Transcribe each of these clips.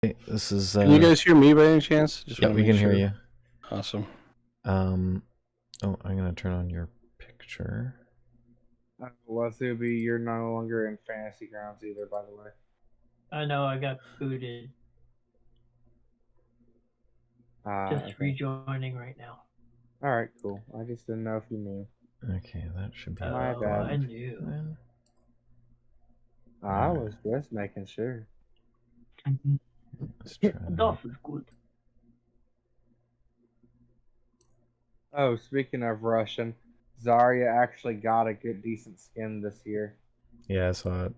Hey, this is. Can you guys hear me by any chance? Just yeah, we can hear you. Awesome. Oh, I'm gonna turn on your picture. Well, Zuby, you're no longer in Fantasy Grounds either, by the way. I know, I got booted. Just rejoining right now. Alright, cool. I just didn't know if you knew. Okay, that should be. My bad. I knew. I was just making sure. Let's try Das is good. Oh, speaking of Russian, Zarya actually got a good, decent skin this year. Yeah, I saw it.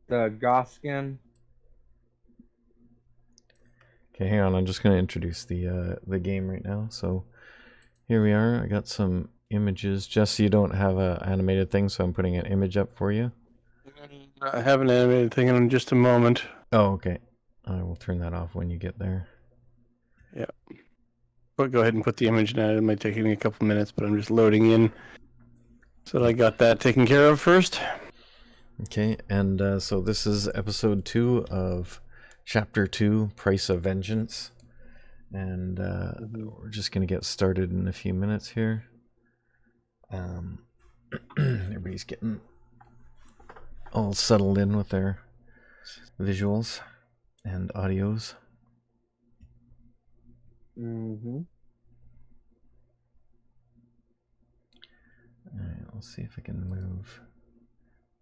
The Goth skin. Okay, hang on. I'm just gonna introduce the game right now. So here we are. I got some images. Jesse, you don't have a animated thing, so I'm putting an image up for you. I have an animated thing in just a moment. Oh, okay. I will turn that off when you get there. Yeah. But go ahead and put the image in. It might take me a couple minutes, but I'm just loading in. So I got that taken care of first. Okay, and so this is episode 2 of Chapter 2, Price of Vengeance. And we're just going to get started in a few minutes here. Everybody's getting all settled in with their visuals and audios. Alright, let's see if I can move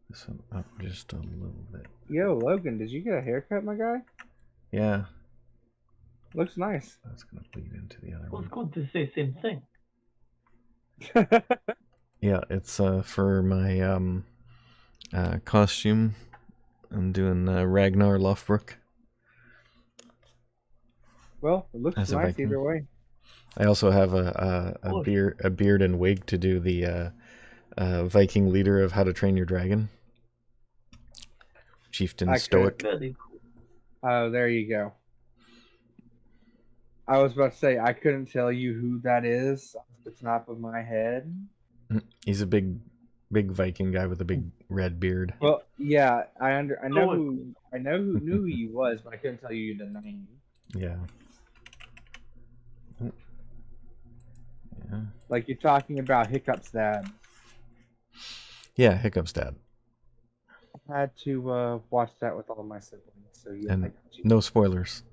this one up just a little bit. Yo, Logan, did you get a haircut, my guy? Yeah. Looks nice. That's going to bleed into the other I was one. going to say same thing. Yeah, it's for my costume. I'm doing Ragnar Lothbrok. Well, it looks As a nice Viking. either way. I also have a beard and wig to do the Viking leader of How to Train Your Dragon. Chieftain Stoic. Oh, there you go. I was about to say, I couldn't tell you who that is off the top of my head. He's a big Viking guy with a big red beard. Well, yeah, I know who knew who he was, but I couldn't tell you the name. Yeah. Yeah. Like you're talking about Hiccup's dad. Yeah, Hiccup's dad. I had to watch that with all my siblings, so yeah. And no spoilers.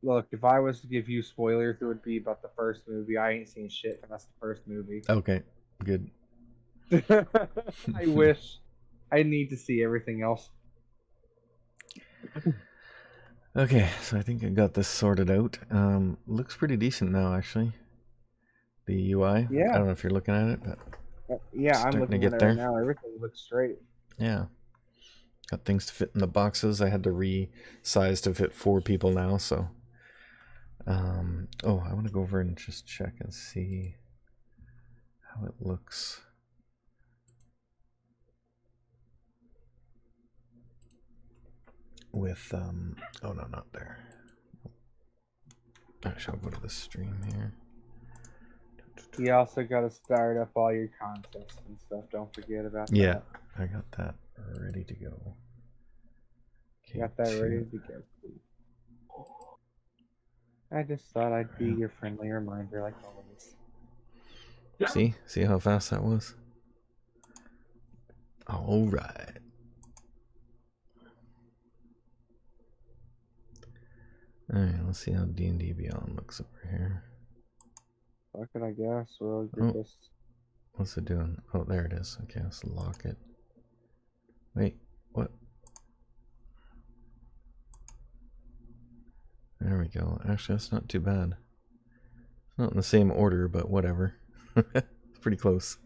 Look, if I was to give you spoilers, it would be about the first movie. I ain't seen shit past the first movie. Okay, good. I wish. I need to see everything else. Okay, so I think I got this sorted out. Looks pretty decent now, actually. The UI. Yeah. I don't know if you're looking at it, but yeah, I'm looking at it right now. Everything looks straight. Yeah. Got things to fit in the boxes. I had to resize to fit 4 people now, so. Oh, I want to go over and just check and see how it looks. With, oh no, not there. Actually, I'll go to the stream here. You also got to start up all your contests and stuff. Don't forget about that. Yeah, I got that ready to go. Okay, got that ready to go. I just thought I'd be your friendly reminder, like always. See how fast that was? All right. All right, let's see how D&D Beyond looks over here. Fuck it, I guess. We'll get this. What's it doing? Oh, there it is. Okay, let's lock it. Wait, what? There we go. Actually, that's not too bad. It's not in the same order, but whatever. It's pretty close.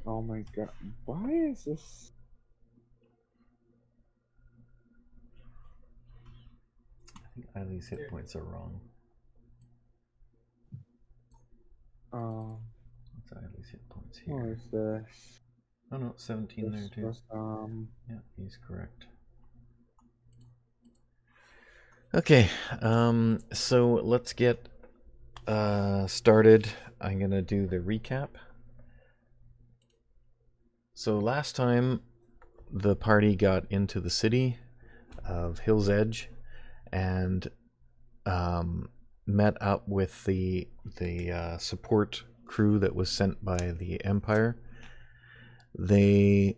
Oh my god. Why is this? I think Eileen's hit points are wrong. What's Eileen's hit points here? What is this? Oh no, 17 there too. Was, yeah, he's correct. Okay, so let's get started. I'm gonna do the recap. So last time the party got into the city of Hill's Edge and met up with the support crew that was sent by the Empire. They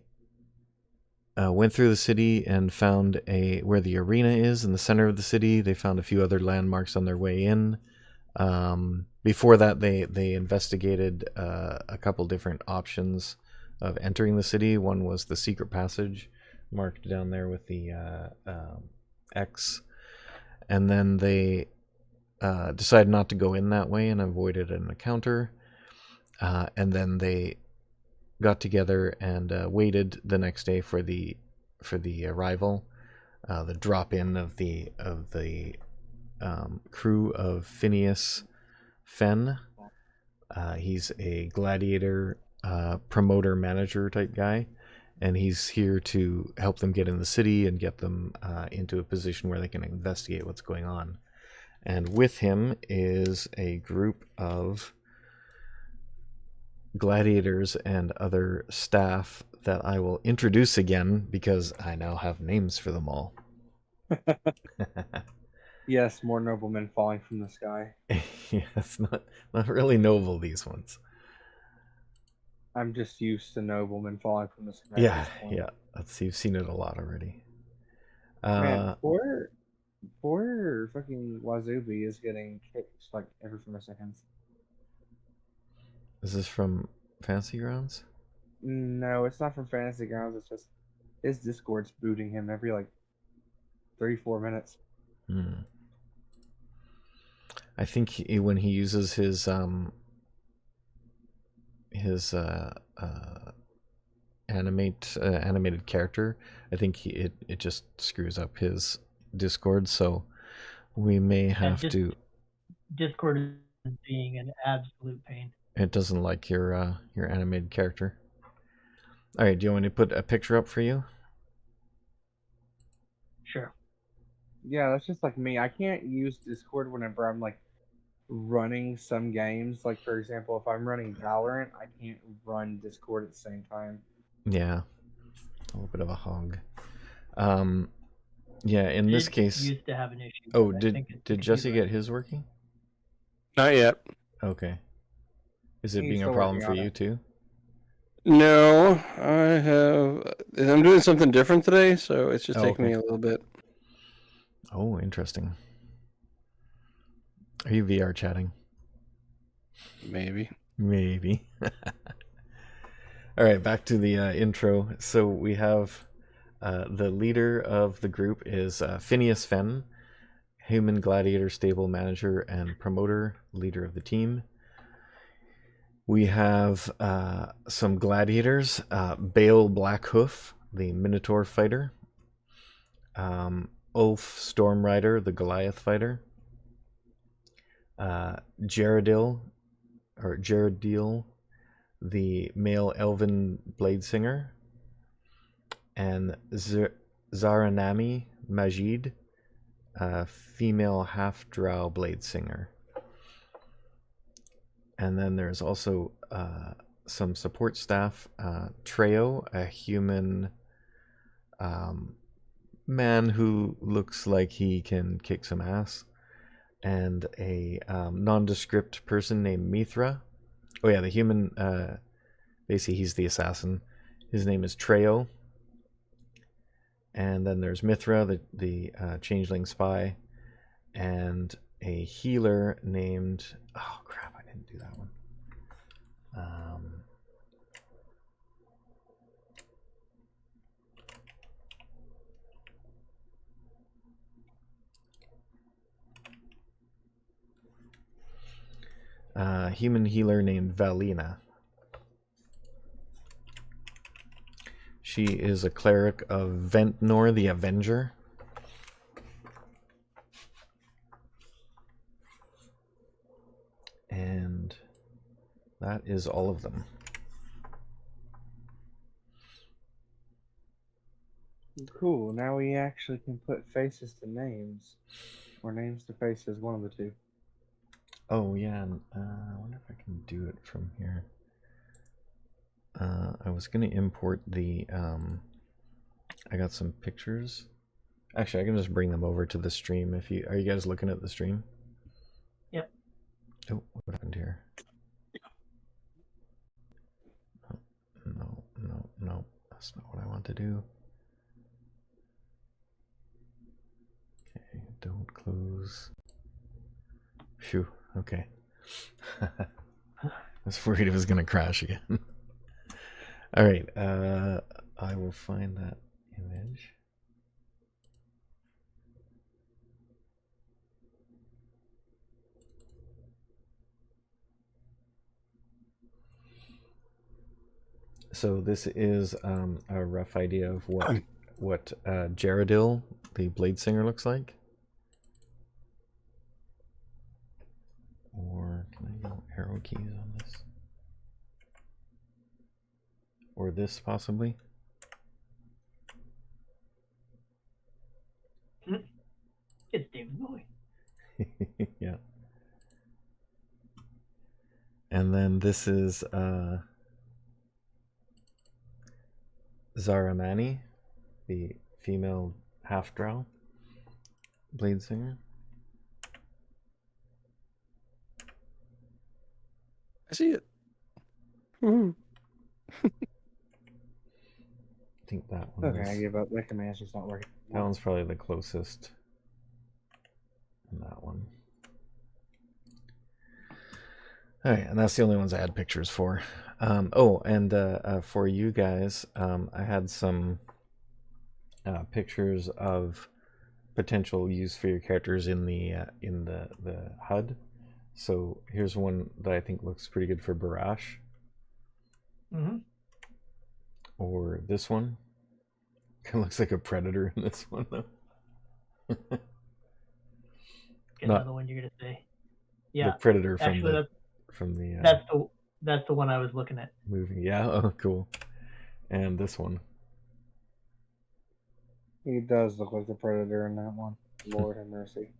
went through the city and found where the arena is in the center of the city. They found a few other landmarks on their way in. Before that, they investigated a couple different options of entering the city. One was the secret passage, marked down there with the X. And then they decided not to go in that way and avoided an encounter. And then they got together and waited the next day for the arrival, the drop in of the crew of Phineas Fenn. He's a gladiator promoter manager type guy, and he's here to help them get in the city and get them into a position where they can investigate what's going on. And with him is a group of gladiators and other staff that I will introduce again because I now have names for them all. Yes, more noblemen falling from the sky. Yeah, it's not really noble, these ones. I'm just used to noblemen falling from the sky. Yeah, you've seen it a lot already. Man, poor fucking Wazubi is getting kicked like every 4 seconds. Is this from Fantasy Grounds? No, it's not from Fantasy Grounds. It's just his Discord's booting him every like 3-4 minutes. I think when he uses his animated character, I think it just screws up his Discord. So we may have to. Discord is being an absolute pain. It doesn't like your animated character. All right, do you want me to put a picture up for you? Sure. Yeah, that's just like me. I can't use Discord whenever I'm like running some games. Like for example, if I'm running Valorant, I can't run Discord at the same time. Yeah, a little bit of a hog. Yeah, in this case. Used to have an issue. Oh, did Jesse get his working? Not yet. Okay. Is it He's being a still problem working for on you it. too? No, I'm doing something different today, so it's just taking okay. me a little bit. Oh, interesting. Are you VR chatting? Maybe. All right, back to the intro. So we have the leader of the group is Phineas Fenn, human gladiator stable manager and promoter, leader of the team. We have some gladiators, Bale Blackhoof, the Minotaur fighter, Ulf Stormrider, the Goliath fighter, Jaredil, the male elven blade singer, and Zaranami Majid, female half-drow blade singer. And then there's also some support staff, Treo, a human man who looks like he can kick some ass, and a nondescript person named Mithra. Oh yeah, the human, basically he's the assassin. His name is Treo. And then there's Mithra, the changeling spy, and a healer named, oh crap, I didn't do that one. Human healer named Valina. She is a cleric of Ventnor the Avenger. And that is all of them. Cool. Now we actually can put faces to names, or names to faces, one of the two. Oh yeah, I wonder if I can do it from here. I was gonna import the I got some pictures. Actually, I can just bring them over to the stream. If you are you guys looking at the stream? Yep. Oh, what happened here? No. That's not what I want to do. Okay, don't close. Phew. Okay. I was worried it was gonna crash again. All right. I will find that image. So this is a rough idea of what Jaredil, the Blade Singer, looks like. Or can I go arrow keys on this? Or this possibly? It's David Bowie. Yeah. And then this is Zaramani, the female half-drow Blade Singer. I see it. Woo. I think that one Okay, I is, give up. That command's just not working. that one's probably the closest. And that one. Alright, and that's the only ones I had pictures for. Oh, and for you guys, I had some pictures of potential use for your characters in the HUD. So here's one that I think looks pretty good for Barash. Mm-hmm. Or this one. Kind of looks like a predator in this one, though. Get Not- another one you're gonna say. Yeah, The predator from actually, the that's the one I was looking at. movie. Yeah, oh, cool. And this one. He does look like the predator in that one. Lord have mercy.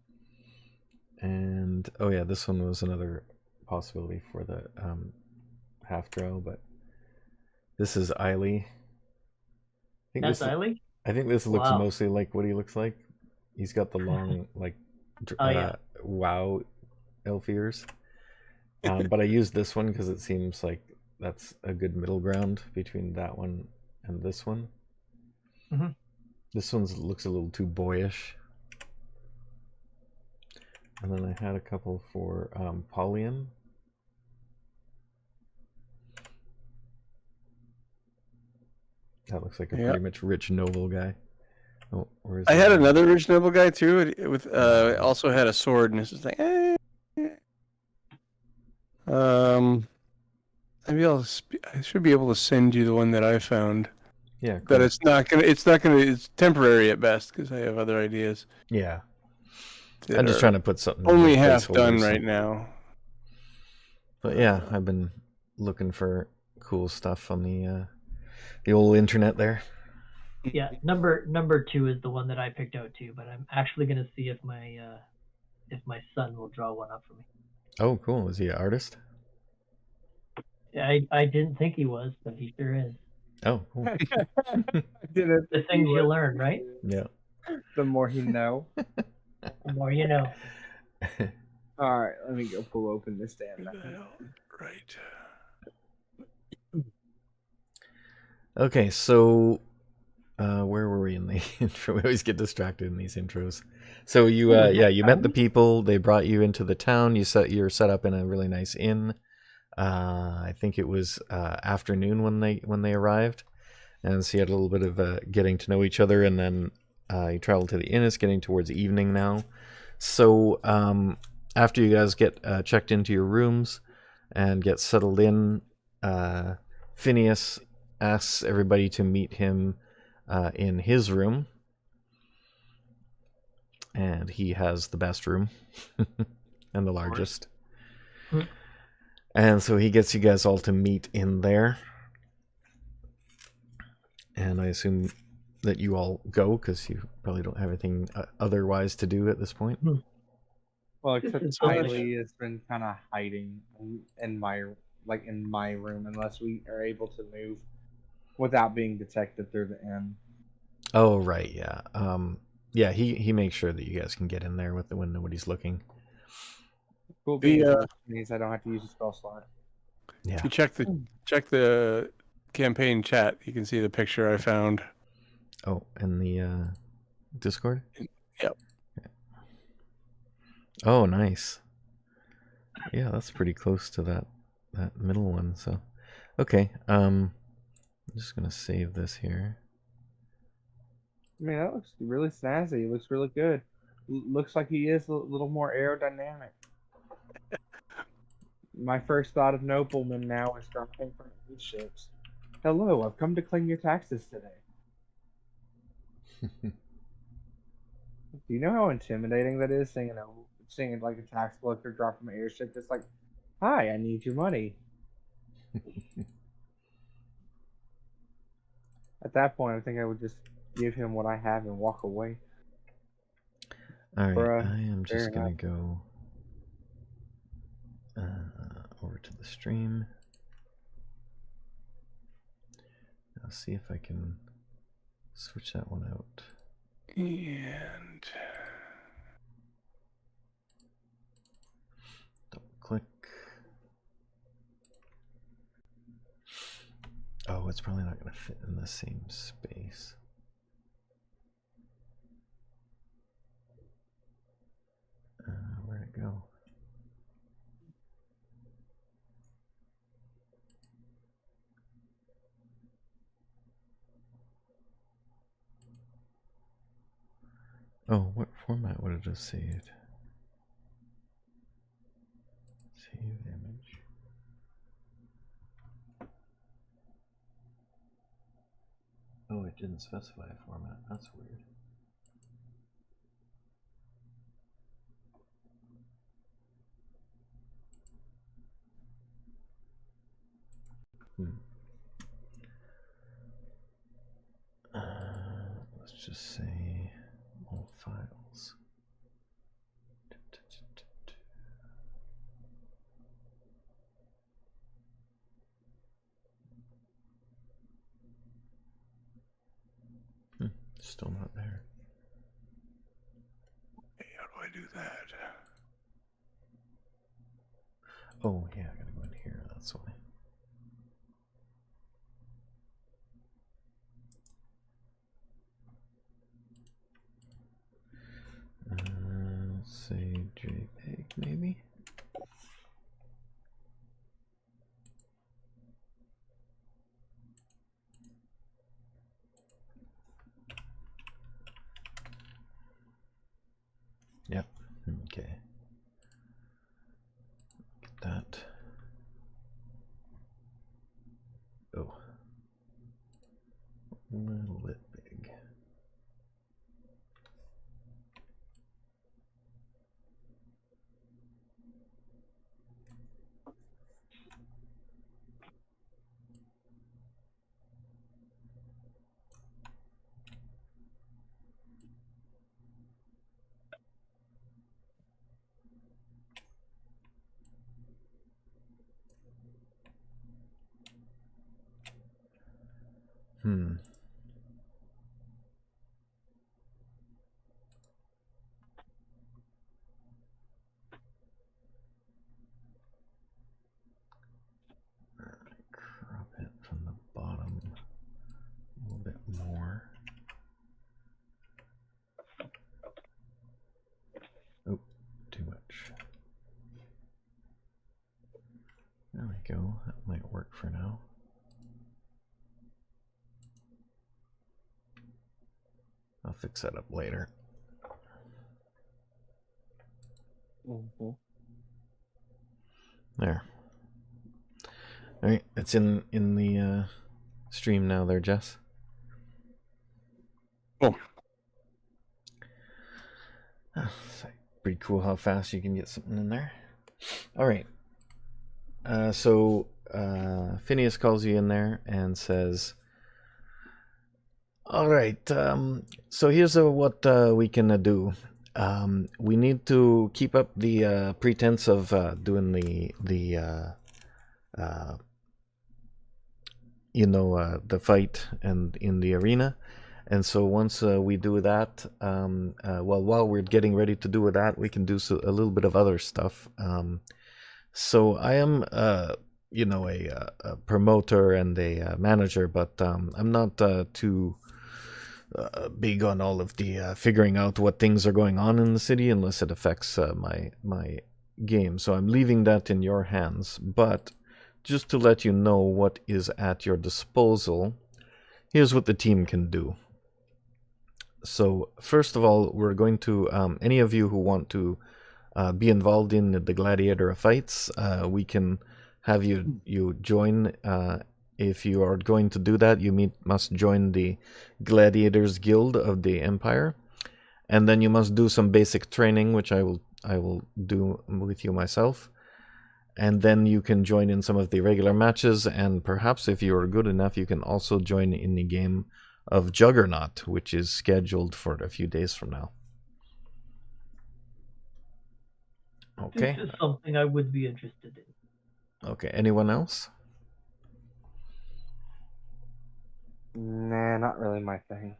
And oh yeah, this one was another possibility for the half drow, but this is Eileen. That's Eileen? I think this looks Wow. mostly like what he looks like. He's got the long like Oh, yeah. wow elf ears. But I used this one because it seems like that's a good middle ground between that one and this one. Mm-hmm. This one looks a little too boyish. And then I had a couple for Paulian. That looks like a pretty much rich noble guy. Oh, where's I had another rich noble guy too. With also had a sword, and it's just like, maybe I should be able to send you the one that I found. Yeah, cool. But it's temporary at best because I have other ideas. Yeah. I'm just trying to put something only in half done placeholders. right now. But yeah, I've been looking for cool stuff on the old internet there. Yeah, number 2 is the one that I picked out too, but I'm actually gonna see if my son will draw one up for me. Oh, cool. Is he an artist? I didn't think he was, but he sure is. Oh, cool. The things you learn, right? Yeah. The more you know. The more you know. All right, let me go pull open this damn thing. Right. Okay, so where were we in the intro? We always get distracted in these intros. So you met the people. They brought you into the town. You're set up in a really nice inn. I think it was afternoon when they arrived, and so you had a little bit of getting to know each other, and then you traveled to the inn. It's getting towards evening now. So after you guys get checked into your rooms and get settled in, Phineas asks everybody to meet him in his room, and he has the best room and the largest. And so he gets you guys all to meet in there, and I assume that you all go because you probably don't have anything otherwise to do at this point. Well, except This is so Eileen has been kind of hiding in my like in my room unless we are able to move without being detected through the inn. Oh right, yeah. Yeah, he makes sure that you guys can get in there when nobody's looking. Cool being means I don't have to use a spell slot. Yeah. If you check the campaign chat, you can see the picture I found. Oh, in the Discord? Yep. Oh, nice. Yeah, that's pretty close to that middle one. So, okay. I'm just gonna save this here. I mean, that looks really snazzy. It looks really good. Looks like he is a little more aerodynamic. My first thought of nobleman now is dropping from cruise ships. Hello, I've come to claim your taxes today. Do you know how intimidating that is, seeing like a tax collector drop from an airship just like, hi, I need your money. At that point, I think I would just give him what I have and walk away. Alright, Bruh, I am just fair gonna go over to the stream. I'll see if I can switch that one out. And Double click. Oh, it's probably not going to fit in the same space. Where'd it go? Oh, what format would it have saved? Save image. Oh, it didn't specify a format. That's weird. Let's just say all files. Still not there. hey, how do I do that? Oh yeah, I gotta go in here. That's why. Let's say JPEG maybe. Yep. Okay. Get that. Oh. A little bit big. Crop it from the bottom a little bit more. Oh, too much. There we go. That might work for now. I'll fix that up later. There. All right, it's in the stream now there, Jess. Cool. It's pretty cool how fast you can get something in there. All right. So Phineas calls you in there and says, all right, so here's what we can do. We need to keep up the pretense of doing the the fight and in the arena. And so once we do that, while we're getting ready to do that, we can do a little bit of other stuff. So I am, a promoter and a manager, but I'm not too big on all of the figuring out what things are going on in the city unless it affects my game. So I'm leaving that in your hands. But just to let you know what is at your disposal, here's what the team can do. So first of all, we're going to, any of you who want to be involved in the gladiator fights, we can have you join. If you are going to do that, you must join the Gladiators Guild of the Empire, and then you must do some basic training, which I will do with you myself. And then you can join in some of the regular matches, and perhaps if you are good enough, you can also join in the game of Juggernaut, which is scheduled for a few days from now. Okay. This is something I would be interested in. Okay, anyone else? Nah, not really my thing.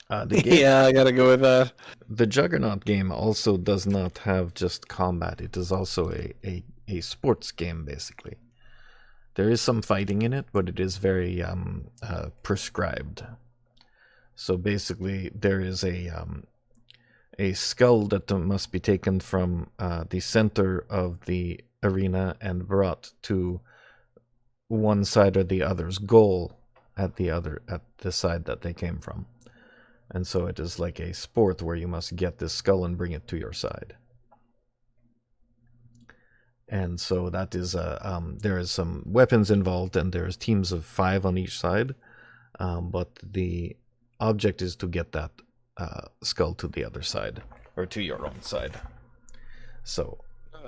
The game, Yeah, I gotta go with that. the Juggernaut game also does not have just combat. It is also a sports game, basically. There is some fighting in it, but it is very prescribed. So basically, there is a skull that must be taken from the center of the arena and brought to one side or the other's goal at the side that they came from. And so it is like a sport where you must get this skull and bring it to your side. And so that is there is some weapons involved, and there's teams of 5 on each side. But the object is to get that skull to the other side, or to your own side. So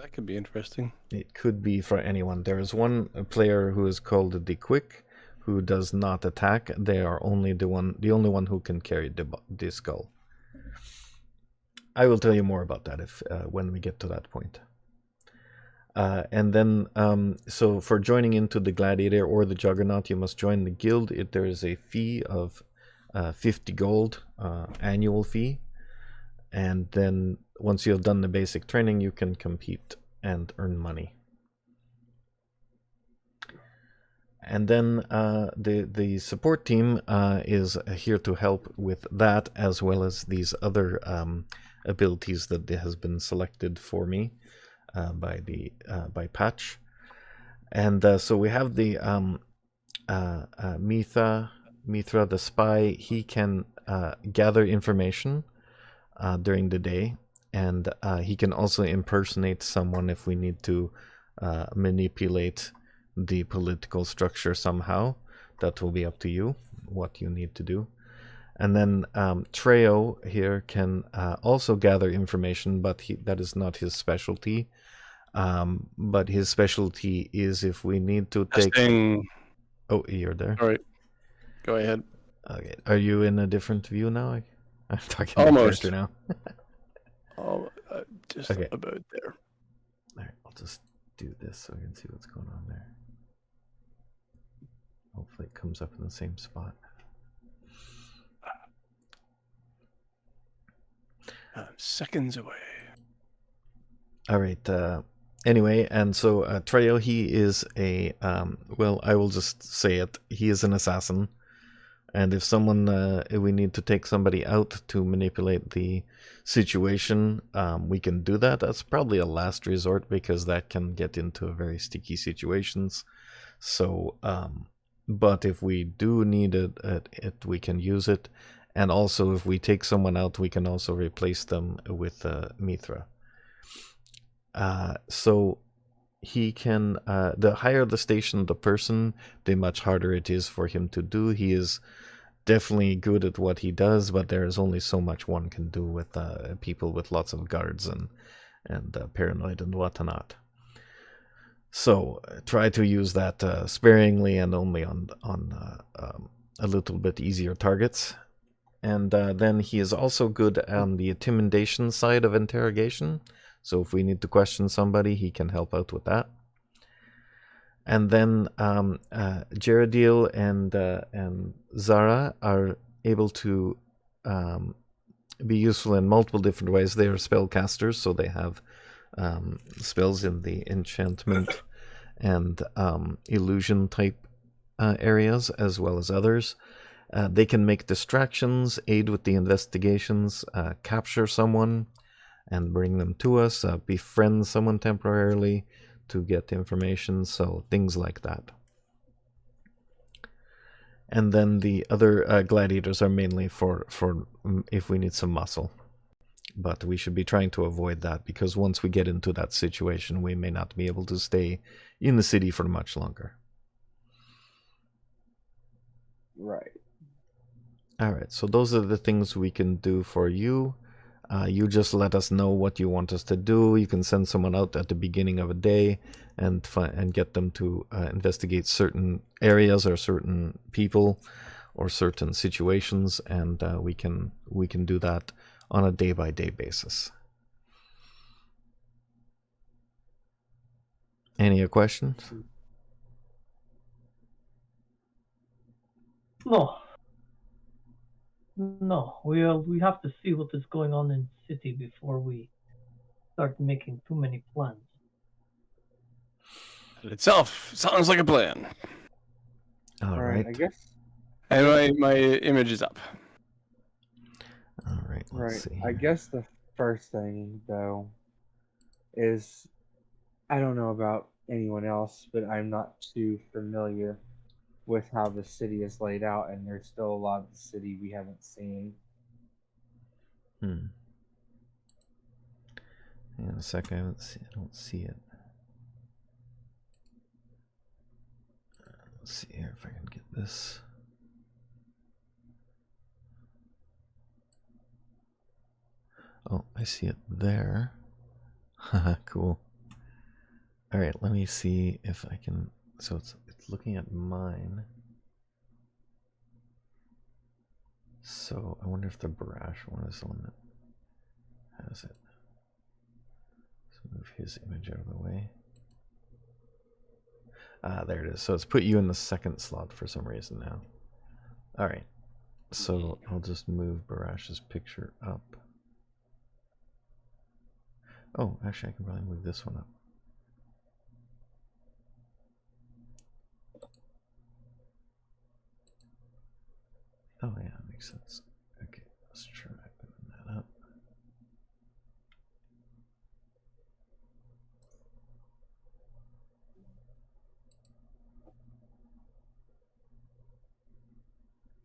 That could be interesting. it could be for anyone. There is one player who is called the Quick, who does not attack. They are only the only one who can carry the skull. I will tell you more about that if when we get to that point. And then, so for joining into the Gladiator or the Juggernaut, you must join the guild. There is a fee of 50 gold, annual fee. And then once you have done the basic training, you can compete and earn money. And then the support team is here to help with that, as well as these other abilities that has been selected for me by Patch. And so we have the Mithra the spy. He can gather information during the day, and he can also impersonate someone if we need to manipulate the political structure somehow. That will be up to you what you need to do. And then Treo here can also gather information, but that is not his specialty. But his specialty is if we need to take... Oh, you're there? All right. Go ahead. Okay. Are you in a different view now? I'm talking Almost. to now. Just Okay. about there. All right, I'll just do this so we can see what's going on there. Hopefully it comes up in the same spot. Seconds away. All right. Anyway, and so Treo, he is a well, I will just say it. He is an assassin, and if we need to take somebody out to manipulate the situation, we can do that. That's probably a last resort because that can get into very sticky situations. So, but if we do need it, we can use it. And also, if we take someone out, we can also replace them with Mithra. So he can, the higher the station of the person, the much harder it is for him to do. He is definitely good at what he does, but there is only so much one can do with people with lots of guards and paranoid and whatnot. So try to use that sparingly and only on a little bit easier targets. And then he is also good on the intimidation side of interrogation. So if we need to question somebody, he can help out with that. And then Geradiel and Zara are able to be useful in multiple different ways. They are spellcasters, so they have spells in the enchantment and illusion type areas, as well as others. They can make distractions, aid with the investigations, capture someone and bring them to us, befriend someone temporarily to get information, so things like that. And then the other gladiators are mainly for if we need some muscle. But we should be trying to avoid that, because once we get into that situation, we may not be able to stay in the city for much longer. Right. All right, so those are the things we can do for you. You just let us know what you want us to do. You can send someone out at the beginning of a day and get them to investigate certain areas or certain people or certain situations, and we can do that on a day-by-day basis. Any questions? No, we have to see what is going on in the city before we start making too many plans. It itself sounds like a plan. All right. I guess. And my image is up. All right. Let's see. I guess the first thing though is, I don't know about anyone else, but I'm not too familiar with how the city is laid out, and there's still a lot of the city we haven't seen. Hang on a sec. I don't see it. Let's see here if I can get this. Oh, I see it there. Haha, cool. All right, let me see if I can. So it's looking at mine. So I wonder if the Barash one is the one that has it. So move his image out of the way. Ah, there it is. So it's put you in the second slot for some reason now. All right. So I'll just move Barash's picture up. Oh, actually, I can probably move this one up. Oh, yeah, that makes sense. Okay, let's try moving that up.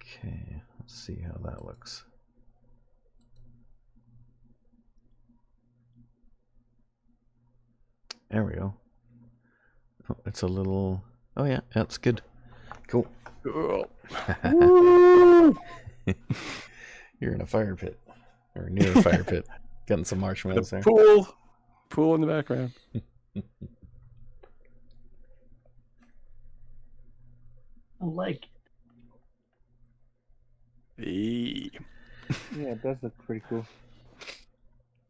Okay, let's see how that looks. There we go. Oh, it's a little... Oh yeah, that's good. Cool. Cool. You're in a fire pit. Or near a fire pit. Getting some marshmallows there. Pool in the background. I like Hey. Yeah, it does look pretty cool.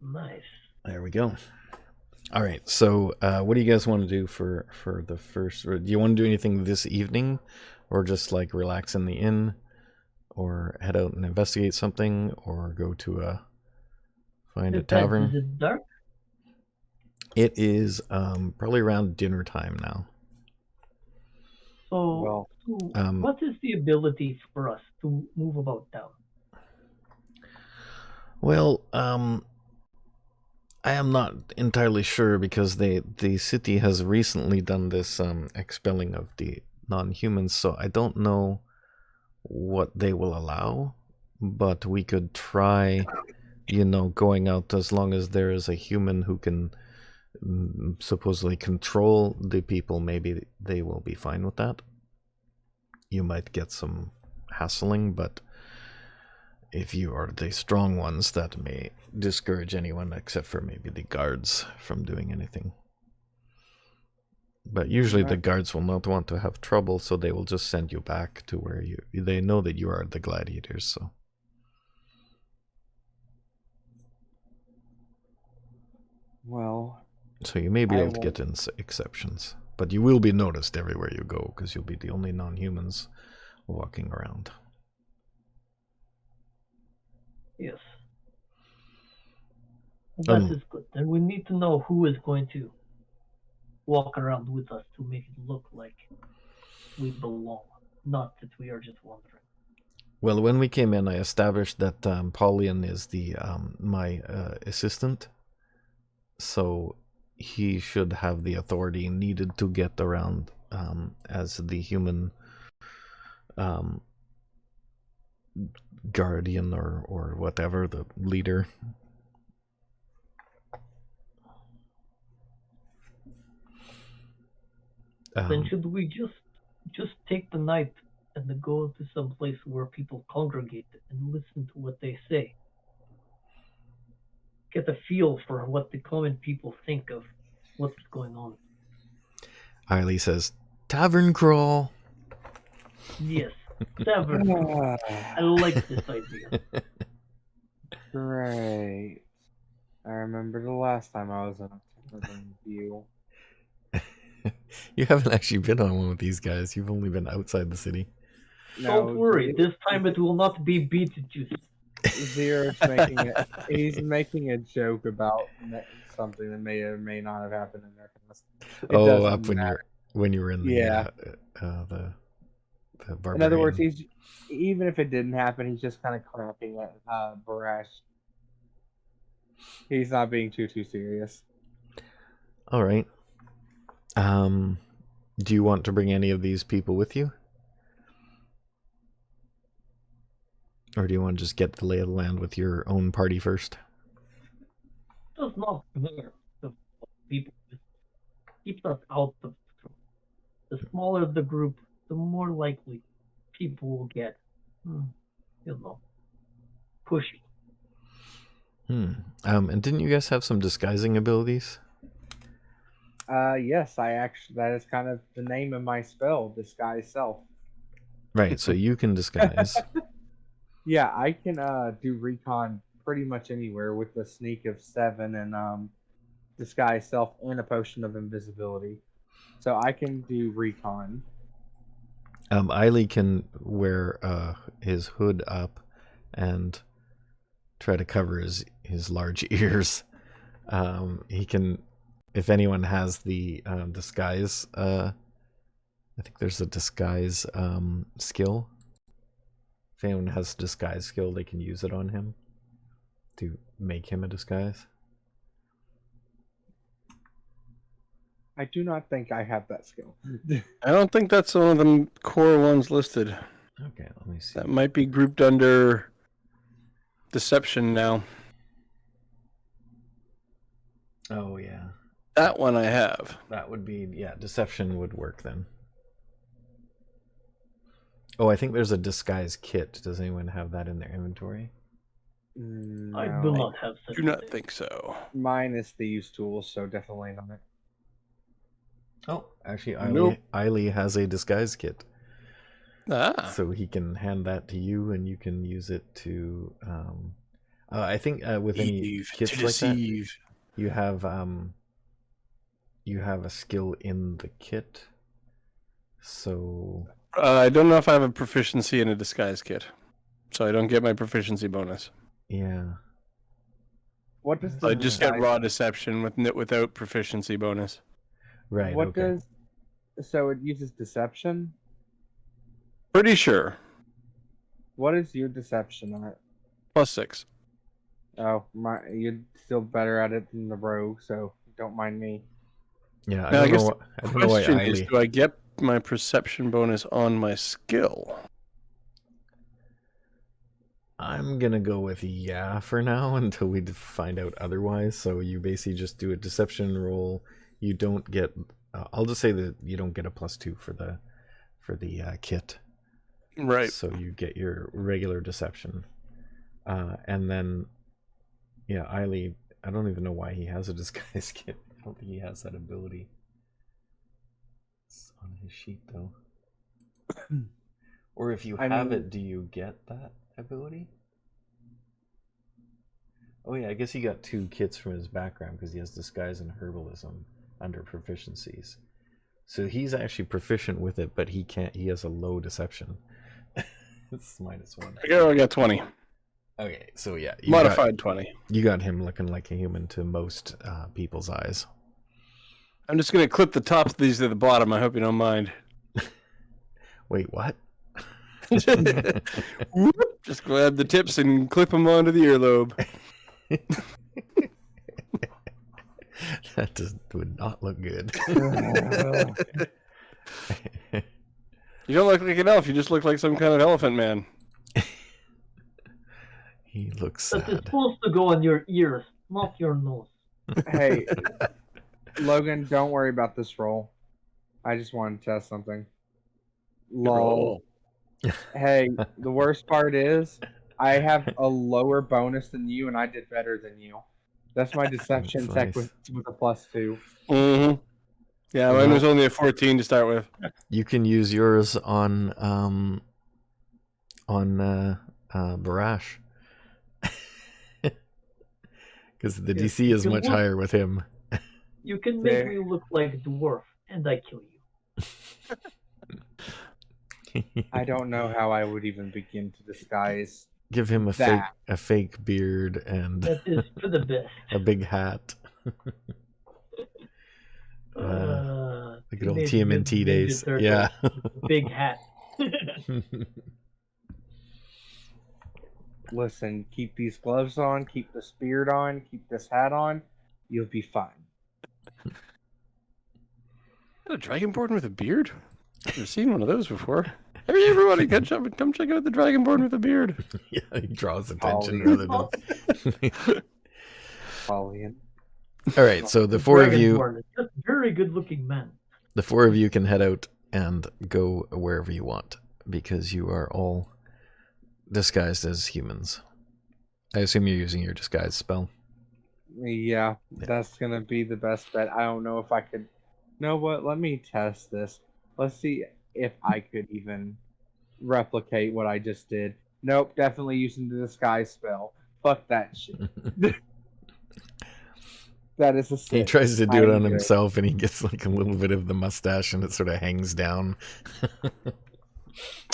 Nice. There we go. All right, so what do you guys want to do for the first? Or do you want to do anything this evening, or just like relax in the inn, or head out and investigate something, or go to find a tavern? Is it dark? It is probably around dinner time now. So, what is the ability for us to move about town? Well, I am not entirely sure, because the city has recently done this expelling of the non-humans, so I don't know what they will allow, but we could try, going out as long as there is a human who can supposedly control the people. Maybe they will be fine with that. You might get some hassling, but if you are the strong ones, that may discourage anyone except for maybe the guards from doing anything. But usually the guards will not want to have trouble, so they will just send you back to where they know that you are the gladiators, so. Well, So you may be able to get in exceptions. But you will be noticed everywhere you go, because you'll be the only non-humans walking around. Yes. That is good. And we need to know who is going to walk around with us to make it look like we belong, not that we are just wandering. Well, when we came in, I established that Paulian is the my assistant, so he should have the authority needed to get around as the human guardian or whatever, the leader. Then should we just take the night and then go to some place where people congregate and listen to what they say? Get a feel for what the common people think of what's going on. Eileen says, "Tavern crawl." Yes, tavern crawl. I like this idea. Great. I remember the last time I was on a tavern view. You haven't actually been on one with these guys. You've only been outside the city. Don't worry. This time it will not be Beetlejuice. Zero's he's making a joke about something that may or may not have happened in there. Up when you were in the barbarian. In other words, even if it didn't happen, he's just kind of cracking at Barash. He's not being too serious. All right. Do you want to bring any of these people with you? Or do you want to just get the lay of the land with your own party first? Does not matter. The people keeps us out of trouble. The smaller the group, the more likely people will get, pushy. And didn't you guys have some disguising abilities? Yes, that is kind of the name of my spell, Disguise Self. Right, so you can disguise. Yeah, I can do recon pretty much anywhere with a sneak of 7 and Disguise Self and a potion of invisibility. So I can do recon. Eileen can wear his hood up and try to cover his large ears. He can, if anyone has the disguise, I think there's a disguise skill. If anyone has a disguise skill, they can use it on him to make him a disguise. I do not think I have that skill. I don't think that's one of the core ones listed. Okay, let me see. That might be grouped under deception now. Oh, yeah. That one I have. That would be, deception would work then. Oh, I think there's a disguise kit. Does anyone have that in their inventory? No. I do not have such Do not think so. Mine is Thieves' Tools, so definitely not. Oh, actually, Nope. Eileen has a disguise kit. Ah. So he can hand that to you, and you can use it to. I think with any kits like that, you have a skill in the kit. So. I don't know if I have a proficiency in a disguise kit, so I don't get my proficiency bonus. Yeah. What does I just get raw deception without proficiency bonus. Right. What does? So it uses deception. Pretty sure. What is your deception at? +6. Oh, you're still better at it than the rogue, so don't mind me. Yeah, I guess the question is, do I get my perception bonus on my skill? I'm gonna go with yeah for now until we find out otherwise. So you basically just do a deception roll. You don't get. I'll just say that you don't get a +2 for the kit. Right. So you get your regular deception, and then Eileen. I don't even know why he has a disguise kit. I don't think he has that ability. It's on his sheet though. Or if you have it, do you get that ability? Oh yeah, I guess he got 2 kits from his background because he has disguise and herbalism under proficiencies. So he's actually proficient with it, but he can't. He has a low deception. It's -1. I got 20. Okay, so yeah, Modified 20. You got him looking like a human to most people's eyes. I'm just going to clip the tops of these to the bottom. I hope you don't mind. Wait, what? Whoop, just grab the tips and clip them onto the earlobe. That would not look good. You don't look like an elf. You just look like some kind of elephant man. He looks But it's sad. supposed to go on your ears, not your nose. Hey, Logan, don't worry about this roll. I just wanted to test something. Lol. Hey, the worst part is I have a lower bonus than you, and I did better than you. That's my deception That's tech nice. with a +2. Mm-hmm. Yeah, mine was only a 14 to start with. You can use yours on Barash. Because the Yes, DC is you much can higher with him. You can make There. me look like a dwarf, and I kill you. I don't know how I would even begin to disguise. Give him That. a fake beard and That is for the best. a big hat. The The good old TMNT days. Yeah. Big hat. Listen, keep these gloves on, keep this beard on, keep this hat on. You'll be fine. A dragonborn with a beard? I've never seen one of those before. Hey, everybody, come check out the dragonborn with a beard. Yeah, he draws attention Holly. rather than. Pauline. All right, so the four of you, Dragonborn is just very good-looking men. the four of you can head out and go wherever you want because you are all disguised as humans. I assume you're using your disguise spell. Yeah, that's gonna be the best bet. I don't know if I could. Know what? Let me test this. Let's see if I could even replicate what I just did. Nope, definitely using the disguise spell. Fuck that shit. That is a He six. tries to do it I'm on good. himself and he gets like a little bit of the mustache and it sort of hangs down.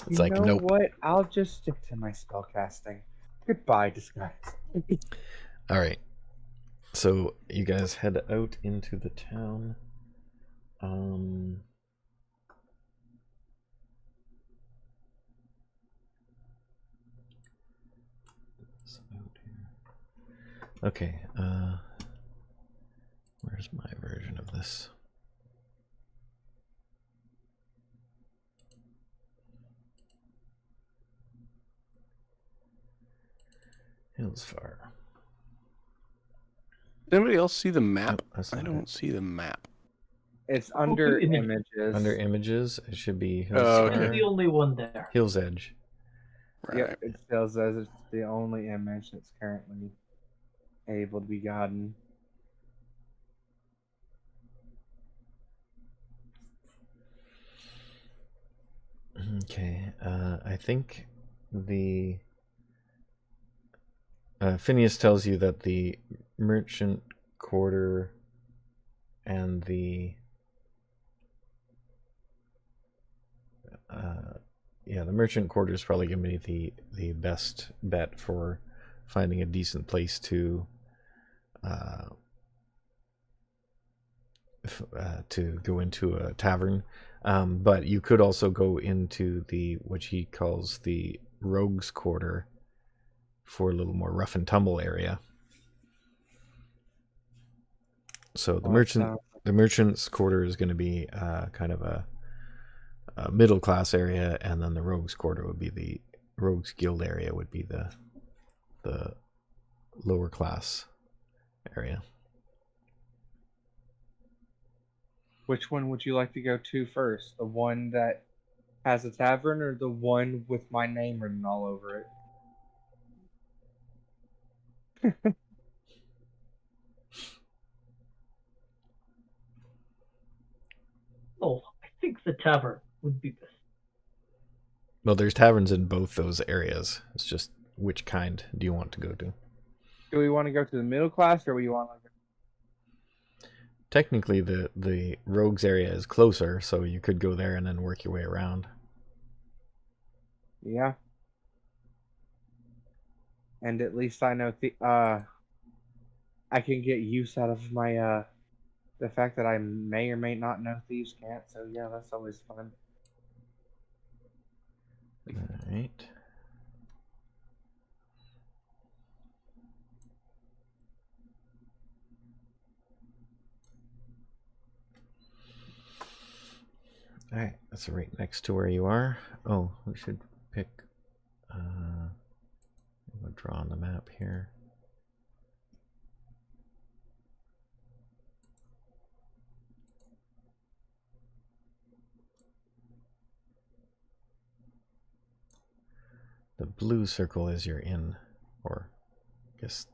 It's like, you know nope. what? I'll just stick to my spell casting. Goodbye, disguise. All right. So you guys head out into the town. It's out here. Okay. Where's my version of this? Hillsfar. Did anybody else see the map? Nope, that's I not don't it. see the map. It's under image. images. Under images, it should be Oh, Hillsfar. okay. I'm the only one there. Hill's Edge. Right. Yep, it still says it's the only image that's currently able to be gotten. Okay, I think the Phineas tells you that the merchant quarter and the the merchant quarter is probably going to be the best bet for finding a decent place to go into a tavern. But you could also go into the what he calls the rogues quarter for a little more rough and tumble area. So the merchant's quarter is going to be kind of a middle class area, and then the rogues quarter would be the rogues guild area would be the lower class area. Which one would you like to go to first? The one that has a tavern or the one with my name written all over it? Oh, I think the tavern would be best. Well, there's taverns in both those areas. It's just which kind do you want to go to? Do we want to go to the middle class or we want to technically the rogues area is closer, so you could go there and then work your way around. Yeah. And at least I know I can get use out of my the fact that I may or may not know thieves' cant. So yeah, that's always fun. All right. All right, that's right next to where you are. Oh, we should pick. We'll draw on the map here. The blue circle is your inn, or I guess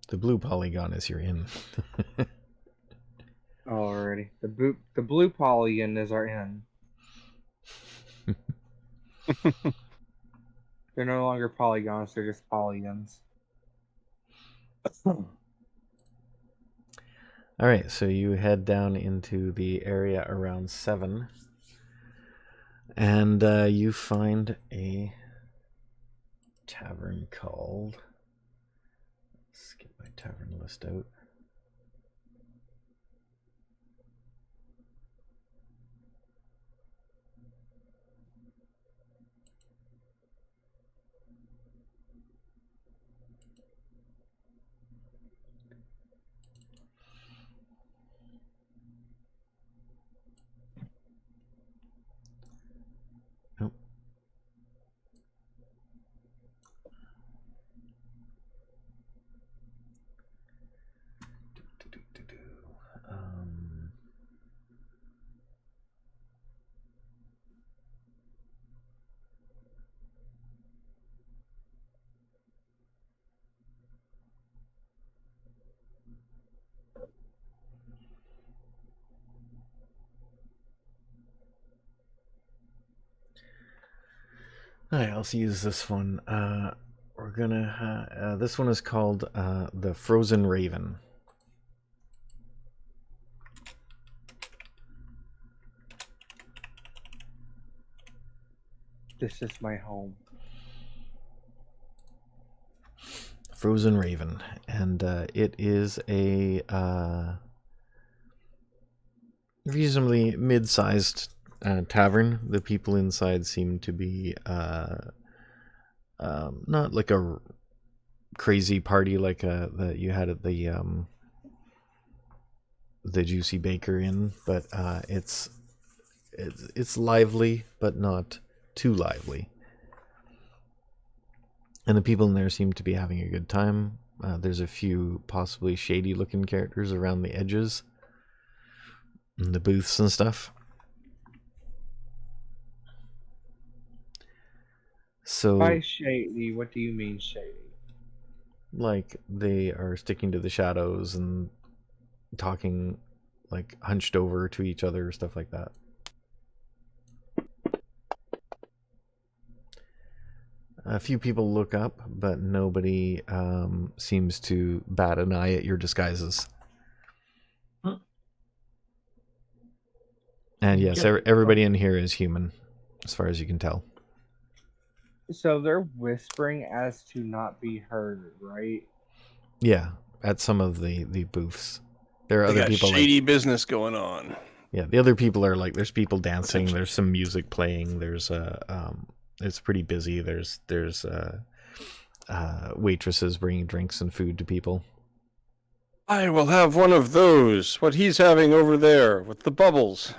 the blue polygon is your inn. Alrighty, the blue polygon is our inn. They're no longer polygons; they're just polygons. All right, so you head down into the area around 7, and you find a tavern called. Let's get my tavern list out. Nope. Alright, let's use this one. We're gonna. This one is called the Frozen Raven. This is my home. Frozen Raven, and it is a reasonably mid-sized tavern. The people inside seem to be not like a crazy party like that you had at the Juicy Baker Inn, but it's lively, but not too lively. And the people in there seem to be having a good time. There's a few possibly shady looking characters around the edges and the booths and stuff. So By shady, what do you mean shady? like they are sticking to the shadows and talking like hunched over to each other, stuff like that. A few people look up, but nobody seems to bat an eye at your disguises. Huh. And yes, everybody in here is human, as far as you can tell. So they're whispering as to not be heard, right? Yeah, at some of the booths. There are They other got people shady like, business going on. yeah, the other people are like, there's people dancing, there's some music playing, there's it's pretty busy. There's waitresses bringing drinks and food to people. I will have one of those. What he's having over there with the bubbles.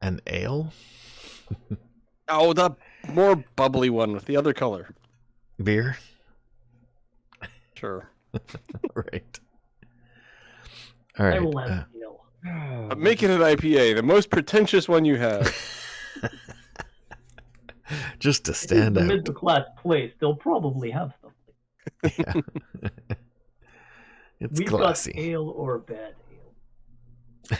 An ale? Oh, the more bubbly one with the other color. Beer? Sure. Right. All right. I will have ale. I'm making an IPA, the most pretentious one you have. Just to It's stand a out. middle class place. They'll probably have something. Yeah. It's We've classy. got ale or bad ale.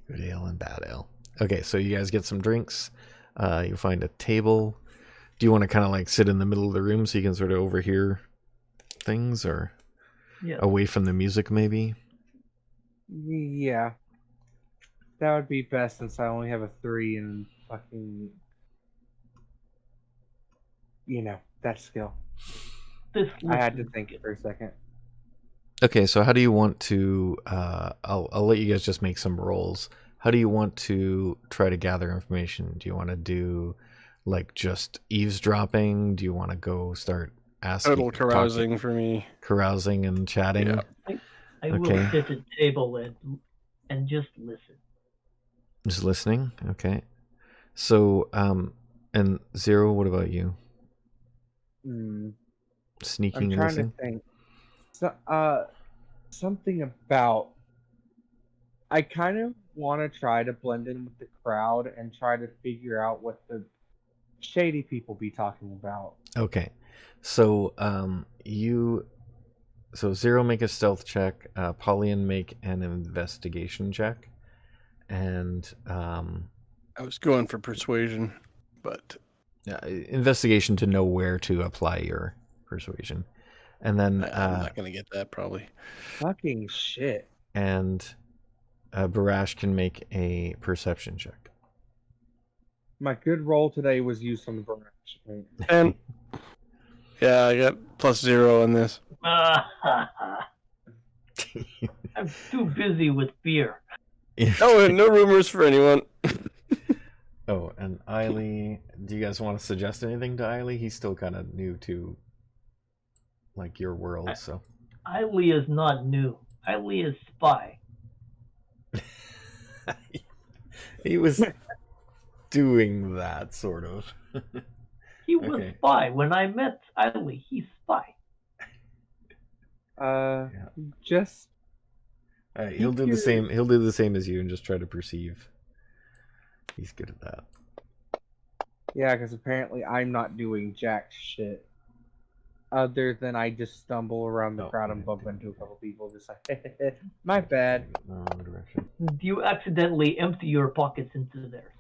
Good ale and bad ale. Okay, so you guys get some drinks. You find a table. Do you want to kind of like sit in the middle of the room so you can sort of overhear things, or? Yeah. away from the music, maybe. Yeah. That would be best since I only have a 3 and fucking, that skill. This I had to listens think good. for a second. Okay, so how do you want to? I'll let you guys just make some rolls. How do you want to try to gather information? Do you want to do like just eavesdropping? Do you want to go start asking, Total carousing for me. carousing and chatting? Yeah. I will Okay. sit at the table and just listen. Just listening. Okay. So, and Zero, what about you? I'm Sneaking, trying listening. to think. So, something about. I kind of want to try to blend in with the crowd and try to figure out what the shady people be talking about. Okay. So, so Zero make a stealth check. Pauline make an investigation check, and I was going for persuasion, but investigation to know where to apply your persuasion, and then I'm not gonna get that probably. Fucking shit. and Barash can make a perception check. My good roll today was used on the branch. And yeah, I got +0 on this. I'm too busy with beer. Oh, no rumors for anyone. Oh, and Eileen, do you guys want to suggest anything to Eileen? He's still kind of new to like your world, so. Eileen is not new. Eileen is spy. He was doing that sort of. He was Okay. spy when I met Eileen. He's spy. Just He'll do the same. He'll do the same as you and just try to perceive. He's good at that. yeah, because apparently I'm not doing jack shit. Other than I just stumble around the crowd and bump into a couple people, just like, my bad. No direction. You accidentally empty your pockets into theirs.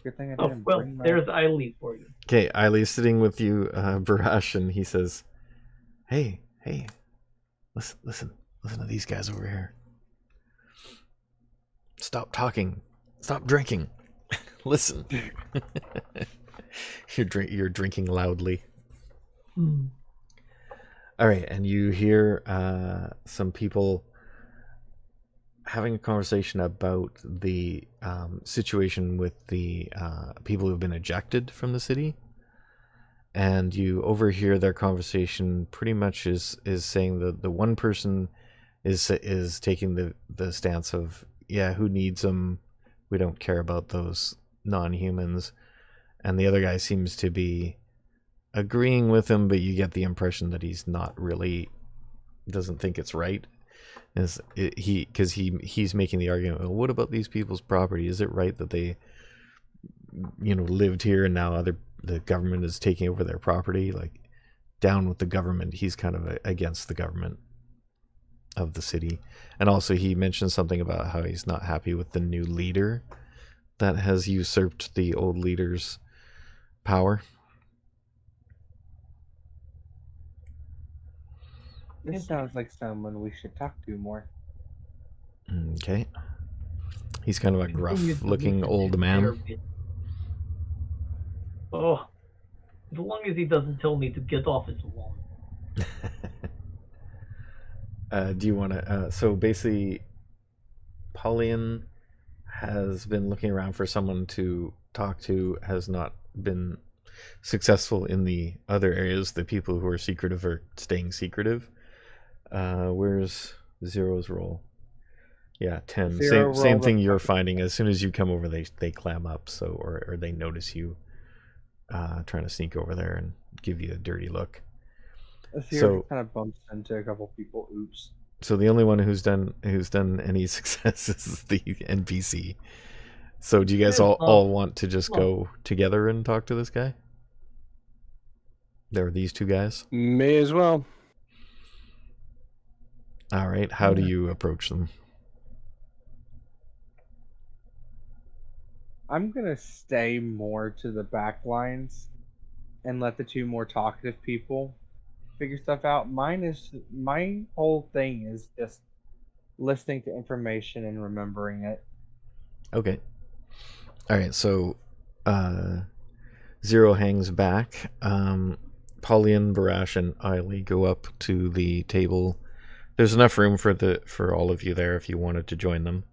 Good thing I Oh, didn't well, bring my... there's Eileen for you. Okay, Eileen's sitting with you, Barash, and he says, "Hey, listen to these guys over here. Stop talking. Stop drinking. Listen." You're drinking loudly. Hmm. All right, and you hear some people having a conversation about the situation with the people who've been ejected from the city, and you overhear their conversation. Pretty much is saying that the one person is taking the stance of, yeah, who needs them? We don't care about those non-humans, and the other guy seems to be agreeing with him, but you get the impression that he's not really, doesn't think it's right. Because he's making the argument, well, what about these people's property? Is it right that they, lived here and now the government is taking over their property? Like, down with the government. He's kind of against the government of the city. And also he mentioned something about how he's not happy with the new leader that has usurped the old leader's power. This sounds like someone we should talk to more. Okay. He's kind of a gruff-looking old man. Oh, as long as he doesn't tell me to get off his lawn. Do you want to... so basically, Pauline has been looking around for someone to talk to, has not been successful in the other areas. The people who are secretive are staying secretive. Where's Zero's roll? Yeah, 10. Same thing you're finding. As soon as you come over, they clam up, so or they notice you trying to sneak over there and give you a dirty look. Zero kind of bumps into a couple people. Oops. So the only one who's done any success is the NPC. So do you guys all want to just go together and talk to this guy? There are these two guys. May as well. All right. How do you approach them? I'm gonna stay more to the back lines and let the two more talkative people figure stuff out. My whole thing is just listening to information and remembering it. Okay. All right. So, Zero hangs back. Pauline, Barash, and Eileen go up to the table. There's enough room for all of you there if you wanted to join them.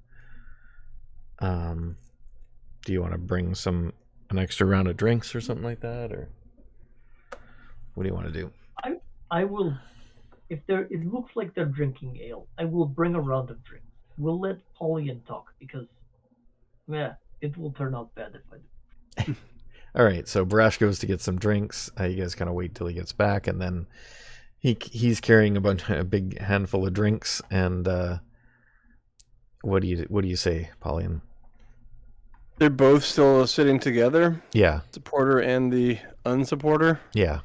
Do you want to bring an extra round of drinks or something like that, or what do you want to do? I will. It looks like they're drinking ale, I will bring a round of drinks. We'll let Pauline talk because, it will turn out bad if I do. All right, so Barash goes to get some drinks. You guys kind of wait till he gets back, and then he's carrying a big handful of drinks. And what do you say, Pauline? They're both still sitting together. Yeah. Supporter and the unsupporter. Yeah.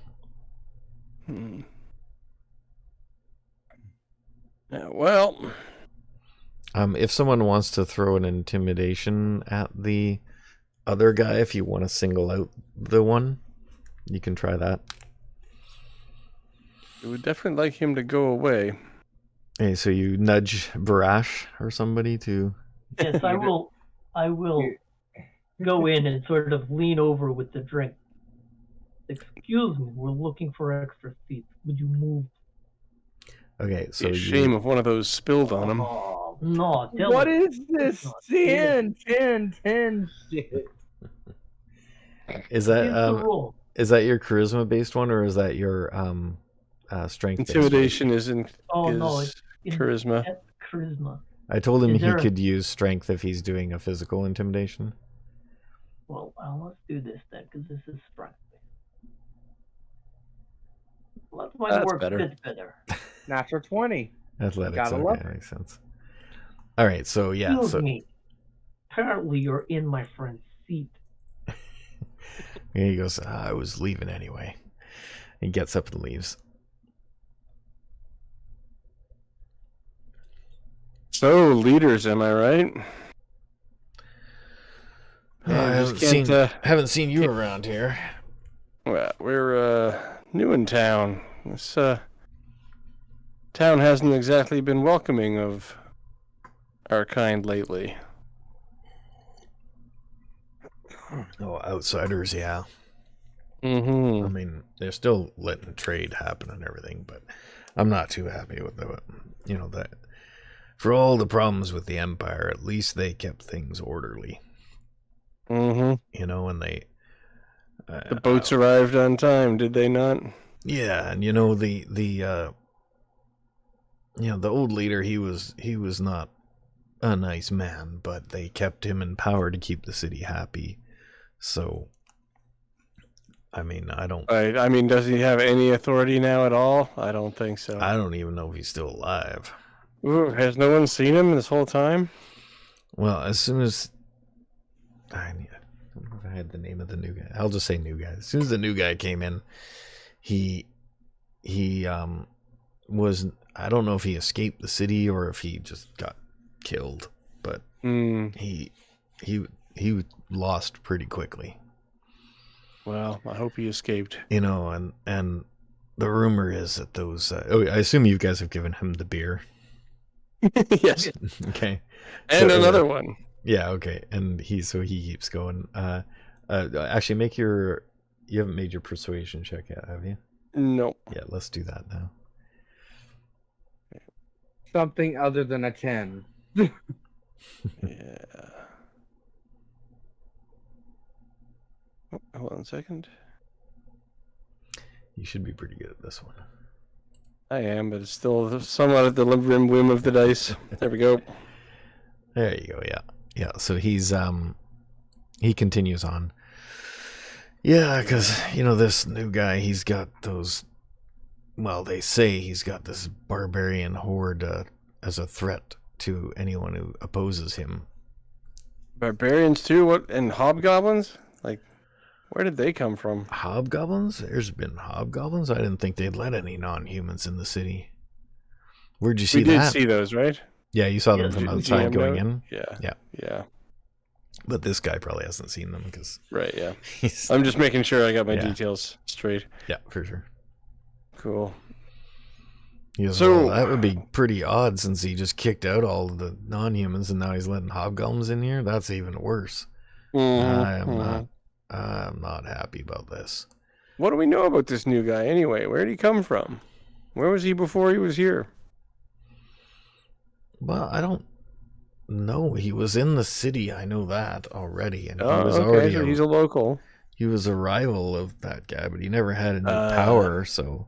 Yeah, well, if someone wants to throw an intimidation at the other guy, if you want to single out the one, you can try that. we would definitely like him to go away. Hey, so you nudge Barash or somebody to... Yes, I will go in and sort of lean over with the drink. Excuse me, we're looking for extra seats. Would you move? Okay, so Shame if one of those spilled on him. Oh, no, tell What me. is this 10 shit? Is Here's the that rule. is that your charisma based one, or is that your strength based? Intimidation isn't Oh, no, it's charisma. charisma. I told him Is he there- could use strength if he's doing a physical intimidation. Well, let's do this then, because this is strength. Let's make That's work better. fit better. Natural 20. Athletics, Gotta love okay, it. makes sense. All right, so yeah, Excuse so me. Apparently, you're in my friend's seat. he goes, I was leaving anyway. He gets up and leaves. So, leaders, am I right? I just can't, haven't seen you around here. Well, we're new in town. This town hasn't exactly been welcoming of our kind lately. Oh, outsiders, yeah. Mm-hmm. I mean, they're still letting trade happen and everything, but I'm not too happy with that. For all the problems with the Empire, at least they kept things orderly. Mm-hmm. And they... The boats arrived on time, did they not? Yeah, and the old leader, he was not a nice man, but they kept him in power to keep the city happy. So, I mean, I mean, does he have any authority now at all? I don't think so. I don't even know if he's still alive. Ooh, has no one seen him this whole time? Well, as soon as I don't know if I had the name of the new guy. I'll just say new guy. As soon as the new guy came in, he was, I don't know if he escaped the city or if he just got killed, but he lost pretty quickly. Well, I hope he escaped. And the rumor is that those I assume you guys have given him the beer. Yes. Okay. And So, another one. Yeah, okay. And he keeps going. Actually, you haven't made your persuasion check yet, have you? No. Yeah, let's do that now. Something other than a 10. Yeah. Oh, hold on a second. You should be pretty good at this one. I am, but it's still somewhat at the whim of the dice. There we go. There you go. Yeah. So he continues on. Yeah, because this new guy, he's got those. Well, they say he's got this barbarian horde as a threat to anyone who opposes him. Barbarians too? What? And hobgoblins? Like, where did they come from? Hobgoblins? There's been hobgoblins? I didn't think they'd let any non-humans in the city. Where'd you see that? We did see those, right? Yeah, you saw them Yes, from GM outside going note? in. Yeah. But this guy probably hasn't seen them because Right, yeah. he's... I'm just making sure I got my Yeah. details straight. Yeah, for sure. cool. He goes, So- well, that would be pretty odd since he just kicked out all of the non-humans and now he's letting hobgoblins in here. That's even worse. Mhm. I'm not happy about this. What do we know about this new guy anyway? Where did he come from? Where was he before he was here? Well, I don't know. He was in the city. I know that already, and he Oh, was okay, already so he's a local. he was a rival of that guy, but he never had any Ah. power, so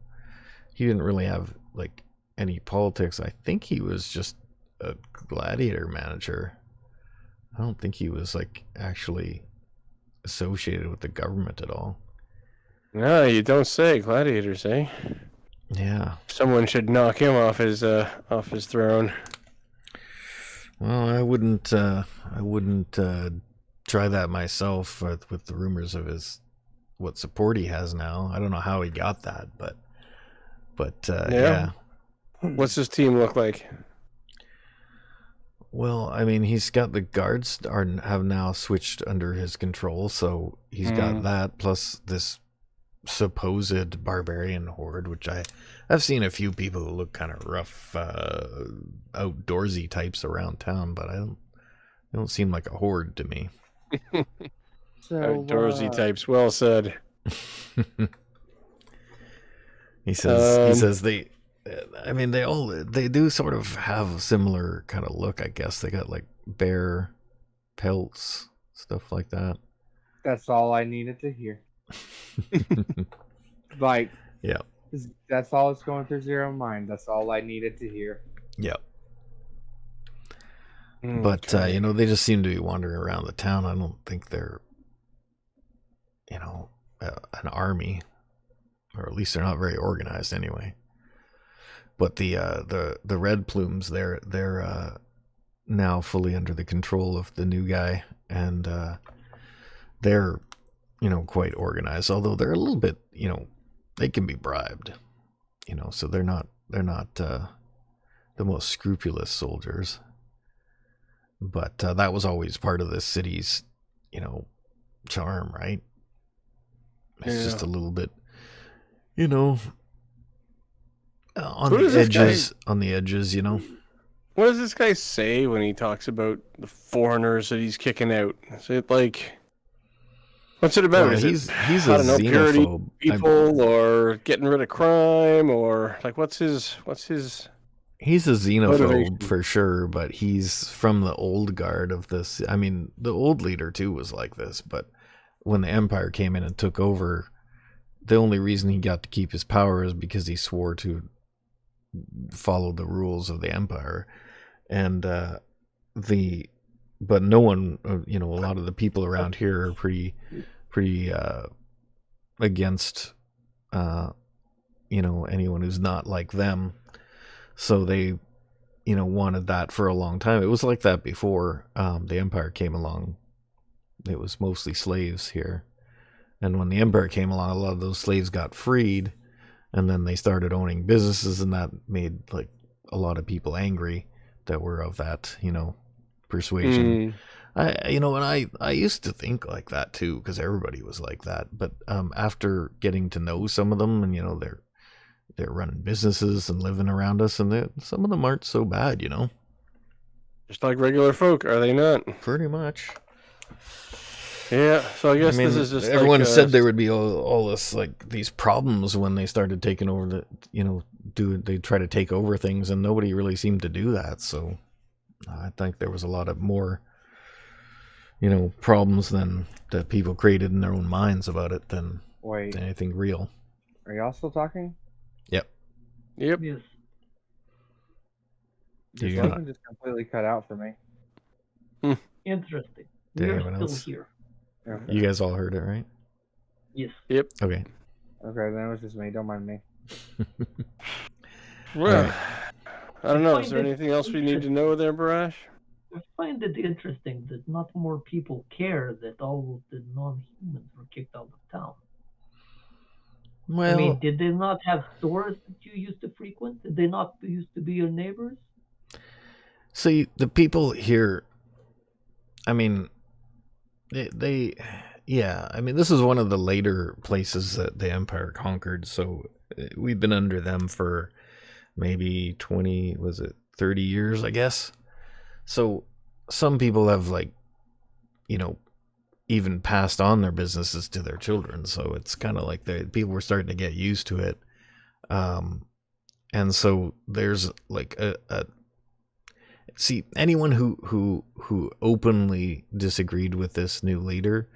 he didn't really have like any politics. I think he was just a gladiator manager. I don't think he was like actually associated with the government at all. No, you don't say. Gladiators, eh? Yeah. Someone should knock him off his throne. Well, I wouldn't try that myself with the rumors of what support he has now. I don't know how he got that, but yeah. What's his team look like? Well, I mean, he's got the guards have now switched under his control, so he's got that plus this supposed barbarian horde, which I've seen a few people who look kind of rough, outdoorsy types around town, but they don't seem like a horde to me. So, Outdoorsy types. Well said. He says they do sort of have a similar kind of look, I guess. They got like bear pelts, stuff like that. That's all I needed to hear. Like, Yeah. that's all that's going through Zero Mind. That's all I needed to hear. Yeah. But, they just seem to be wandering around the town. I don't think they're, an army. Or at least they're not very organized anyway. But the Red Plumes, they're now fully under the control of the new guy. And they're, quite organized. Although they're a little bit, they can be bribed. So they're not the most scrupulous soldiers. But that was always part of the city's, charm, right? It's just a little bit, on the edges, What does this guy say when he talks about the foreigners that he's kicking out? Is it like, what's it about? Well, Is he's it, a I don't know, purity xenophobe. people or getting rid of crime or like what's his? He's a xenophobe motivation? for sure, but he's from the old guard of this. I mean, the old leader too was like this, but when the Empire came in and took over, the only reason he got to keep his power is because he swore to follow the rules of the Empire. And but no one, a lot of the people around here are pretty against, anyone who's not like them. So they, wanted that for a long time. It was like that before the Empire came along. It was mostly slaves here. And when the Empire came along, a lot of those slaves got freed. And then they started owning businesses, and that made like a lot of people angry that were of that, persuasion. I used to think like that too, because everybody was like that. But after getting to know some of them, and they're running businesses and living around us, and some of them aren't so bad, Just like regular folk, are they not? Pretty much. Yeah, so I guess this is just everyone like, said there would be all this like these problems when they started taking over they try to take over things, and nobody really seemed to do that. So I think there was a lot of more problems than that people created in their own minds about it than anything real. Are y'all still talking? Yep. Yes. This Yeah. wasn't just completely cut out for me. Interesting. Did We're anyone still else? here. Okay. You guys all heard it, right? Yes. Yep. Okay. Okay, then it was just me. Don't mind me. Well, Alright. I don't know. I Is there find it anything else we need to know there, Barash? I find it interesting that not more people care that all of the non-humans were kicked out of town. Well, I mean, did they not have stores that you used to frequent? Did they not used to be your neighbors? see, the people here, I mean, yeah, I mean, this is one of the later places that the Empire conquered, so we've been under them for maybe 30 years, I guess. So some people have, like, even passed on their businesses to their children. So it's kind of like people were starting to get used to it. And so there's like see, anyone who openly disagreed with this new leader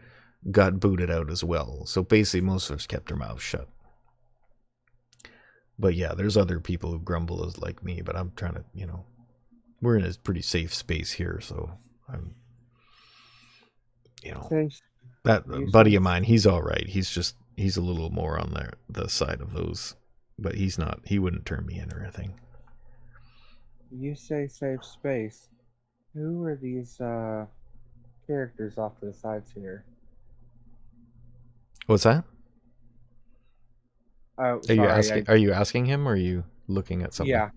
got booted out as well. So basically most of us kept our mouths shut. But yeah, there's other people who grumble as like me, but I'm trying to, we're in a pretty safe space here, so I'm, that buddy of mine, he's all right. He's a little more on the side of those, but he wouldn't turn me in or anything. You say safe space. Who are these characters off to the sides here? What's that? Oh, Are you asking him, or are you looking at something?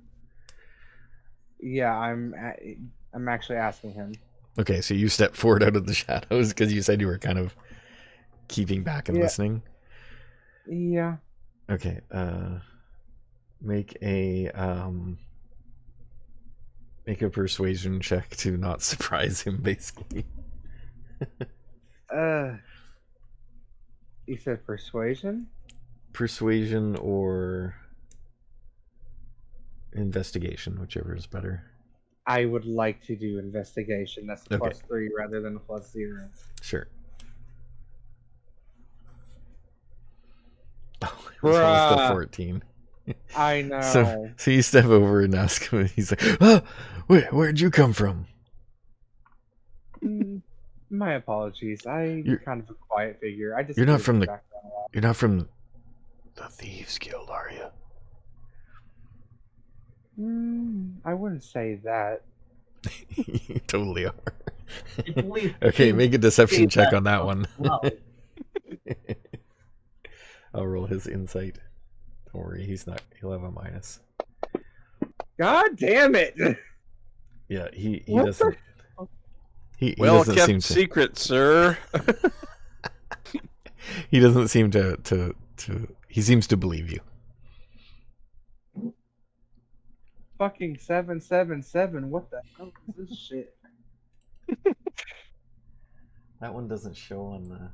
Yeah, I'm actually asking him. Okay, so you stepped forward out of the shadows because you said you were kind of keeping back and listening. Yeah. Okay. Make a persuasion check to not surprise him, basically. You said persuasion? Persuasion or investigation, whichever is better. I would like to do investigation. That's +3 rather than +0. Sure. Oh, it was almost a 14. I know. So you step over and ask him, and he's like, "Oh, where'd you come from?" My apologies. You're kind of a quiet figure. You're not from the Thieves Guild, are you? I wouldn't say that. You totally are. Okay, make a deception check on that one. Wow. I'll roll his insight. Don't worry, he'll have a minus. God damn it! Yeah, he doesn't. He well doesn't kept seem to, secret, sir. He doesn't seem to. He seems to believe you. Fucking 777. What the hell is this shit? That one doesn't show on the.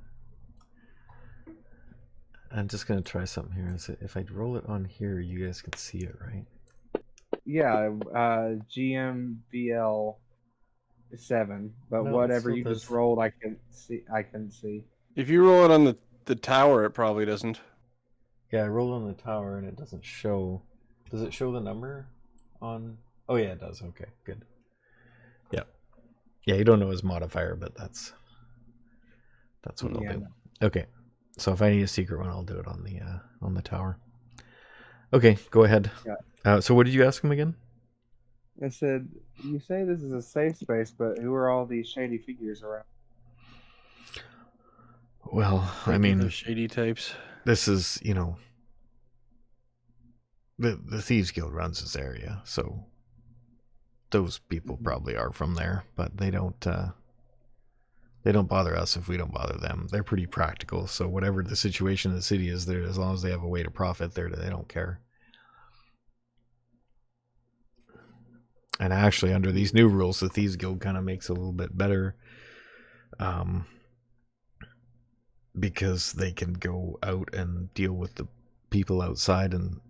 I'm just gonna try something here. If I roll it on here, you guys can see it, right? Yeah, GMBL 7, but No, whatever you just rolled, I can see. If you roll it on the tower, it probably doesn't. Yeah, I rolled on the tower and it doesn't show. Does it show the number on? Oh yeah, it does. Okay, good. Yeah, yeah. You don't know his modifier, but that's what I'll do. Okay, so if I need a secret one, I'll do it on the tower. Okay, go ahead. Yeah. So what did you ask him again? I said, you say this is a safe space, but who are all these shady figures around? Well, I mean, the shady types. This is, the Thieves Guild runs this area, so those people probably are from there, but they don't bother us if we don't bother them. They're pretty practical, so whatever the situation in the city is, there as long as they have a way to profit, they don't care. And actually, under these new rules, the Thieves Guild kind of makes it a little bit better, because they can go out and deal with the people outside and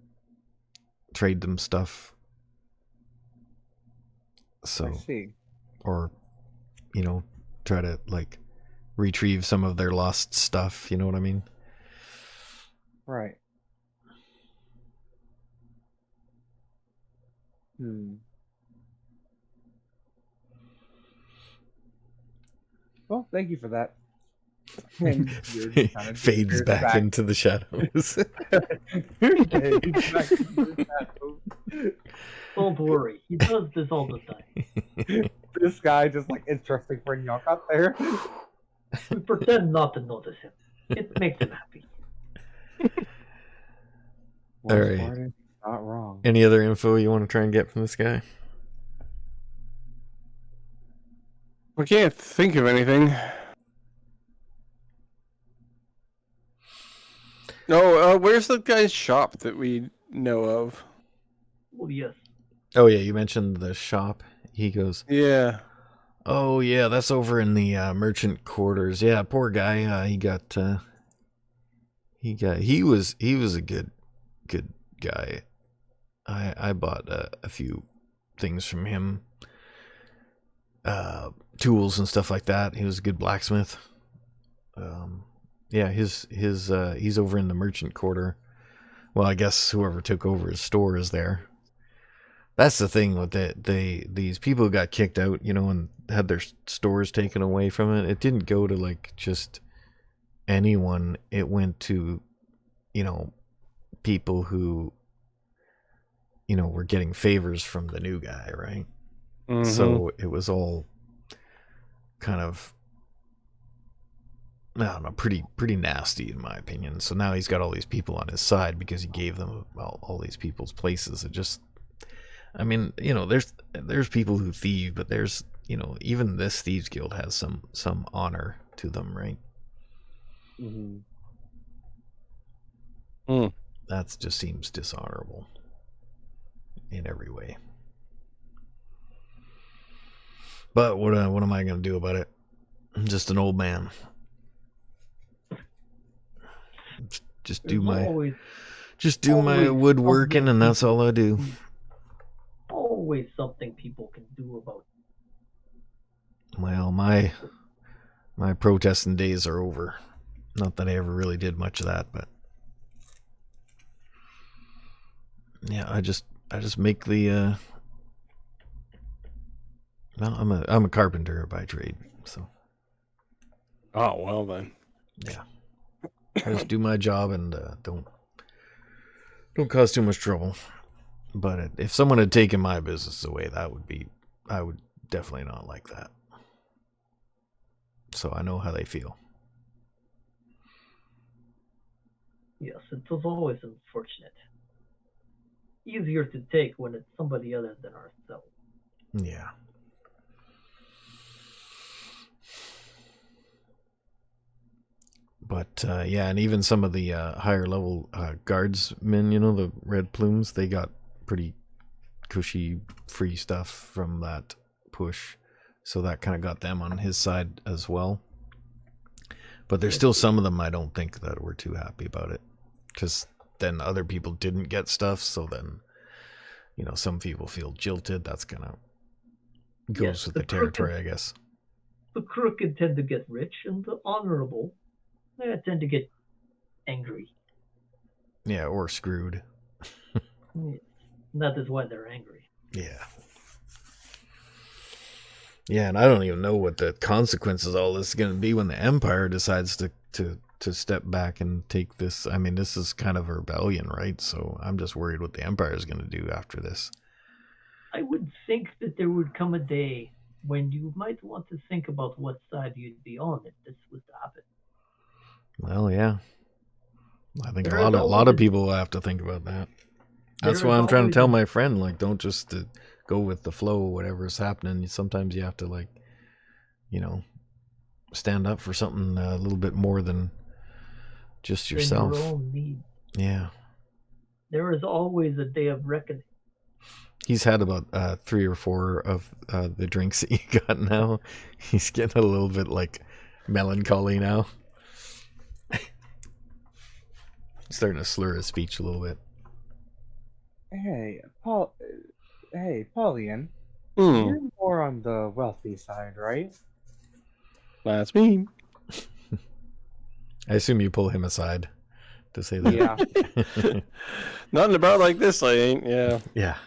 trade them stuff. So, I see. Or, try to retrieve some of their lost stuff. You know what I mean? Right. Well, thank you for that. And Fades back into the shadows. Don't worry, he does this all the time. This guy just interesting for Nyok out there. We pretend not to notice him. It makes him happy. All right. Not wrong. Any other info you want to try and get from this guy? I can't think of anything. No, where's the guy's shop that we know of? Oh yes. Oh yeah, you mentioned the shop. He goes, Yeah. "Oh yeah, that's over in the merchant quarters. Yeah, poor guy. He was a good guy. I bought a few things from him, tools and stuff like that. He was a good blacksmith. Yeah, he's over in the merchant quarter. Well, I guess whoever took over his store is there. That's the thing with these people who got kicked out, and had their stores taken away from it. It didn't go to like just anyone. It went to, people who, were getting favors from the new guy, right? Mhm. So it was all kind of, I don't know, pretty nasty in my opinion. So now he's got all these people on his side because he gave them all these people's places. It just, I mean, there's people who thieve, but there's, even this thieves guild has some honor to them, right? Mm-hmm. That just seems dishonorable in every way. But what am I going to do about it? I'm just an old man. Just do my woodworking, and that's all I do. Always something people can do about it. Well, my protesting days are over. Not that I ever really did much of that, but yeah, I just make the. Well, I'm a carpenter by trade, so. Oh well then. Yeah, I just do my job and don't cause too much trouble. But if someone had taken my business away, I would definitely not like that. So I know how they feel. Yes, it was always unfortunate. Easier to take when it's somebody other than ourselves. Yeah. But yeah, and even some of the higher level guardsmen, the red plumes, they got pretty cushy free stuff from that push. So that kind of got them on his side as well. But there's still some of them I don't think that were too happy about it. Because then other people didn't get stuff. So then, some people feel jilted. That's kind of goes with the territory, I guess. The crooked tend to get rich, and the honorable they tend to get angry. Yeah, or screwed. That is why they're angry. Yeah. Yeah, and I don't even know what the consequences of all this is going to be when the Empire decides to step back and take this. I mean, this is kind of a rebellion, right? So I'm just worried what the Empire is going to do after this. I would think that there would come a day when you might want to think about what side you'd be on if this was to happen. Well, yeah. I think a lot of people will have to think about that. That's why I'm trying to tell my friend, like, don't just go with the flow, whatever's happening. Sometimes you have to, stand up for something a little bit more than just yourself. Your own needs. Yeah. There is always a day of reckoning. He's had about 3 or 4 of the drinks that you got now. He's getting a little bit, melancholy now. Starting to slur his speech a little bit. Hey, Paulian. You're more on the wealthy side, right? That's me. I assume you pull him aside to say that. Yeah. Nothing about like this, I ain't. Yeah. Yeah.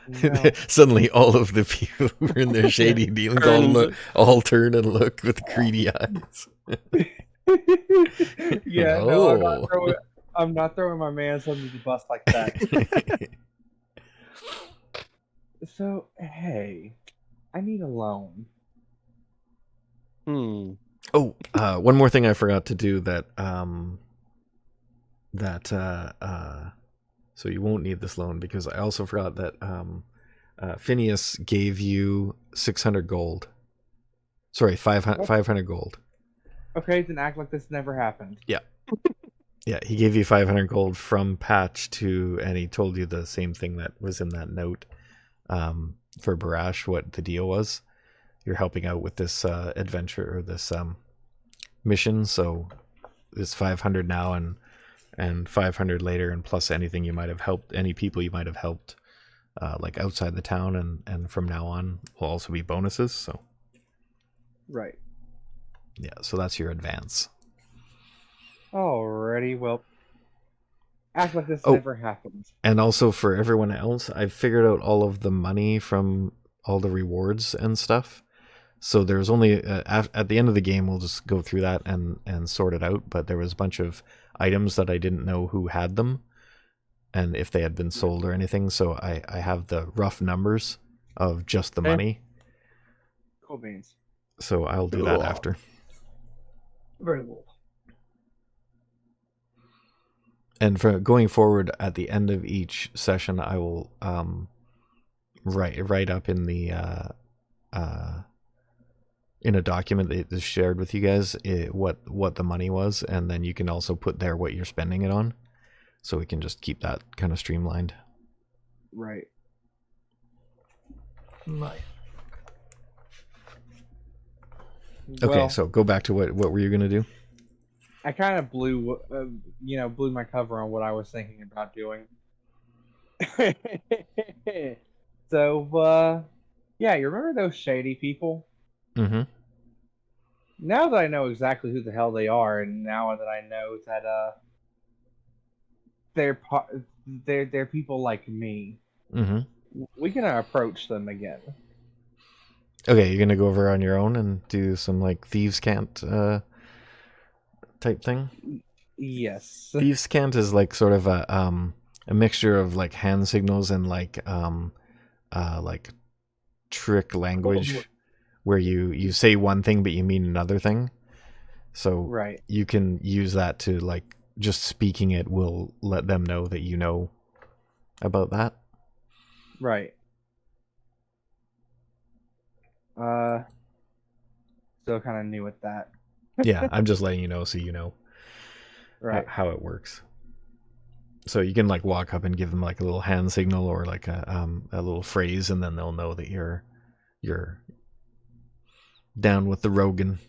No. Suddenly, all of the people who are in their shady dealings all turn and look with greedy eyes. Yeah, Oh. no, I'm not throwing my man under the bus like that. So, hey, I need a loan. Oh, one more thing I forgot to do so you won't need this loan, because I also forgot that Phineas gave you 600 gold. Sorry, 500 gold. Okay, then act like this never happened. Yeah. Yeah, he gave you 500 gold from Patch and he told you the same thing that was in that note for Barash, what the deal was. You're helping out with this adventure or this mission, so it's 500 now and 500 later, and plus anything you might have helped, any people you might have helped, like outside the town, and from now on will also be bonuses. So Right. yeah, so that's your advance. Alrighty, well, act like this Oh. never happened. And also for everyone else, I've figured out all of the money from all the rewards and stuff. So there's only, at the end of the game, we'll just go through that and sort it out. But there was a bunch of items that I didn't know who had them and if they had been sold or anything. So I have the rough numbers of just the money. Cool beans. So I'll do that Cool. after. Very well. And for going forward, at the end of each session, I will write up in the in a document that is shared with you guys what the money was, and then you can also put there what you're spending it on, so we can just keep that kind of streamlined. Right. Nice. Okay, Well, so go back to what were you gonna do? I kind of blew my cover on what I was thinking about doing. So, yeah, you remember those shady people? Mm-hmm. Now that I know exactly who the hell they are, and now that I know that they're people like me, Mm-hmm. we can approach them again. Okay, you're gonna go over on your own and do some like thieves' cant type thing. Yes. Thieves' cant is like sort of a mixture of like hand signals and like trick language, where you say one thing but you mean another thing. So Right. you can use that to like just speaking it will let them know that you know about that. Right. Still kind of new at that. Yeah, I'm just letting you know so you know Right. how it works. So you can like walk up and give them like a little hand signal or like a little phrase, and then they'll know that you're down with the Rogan.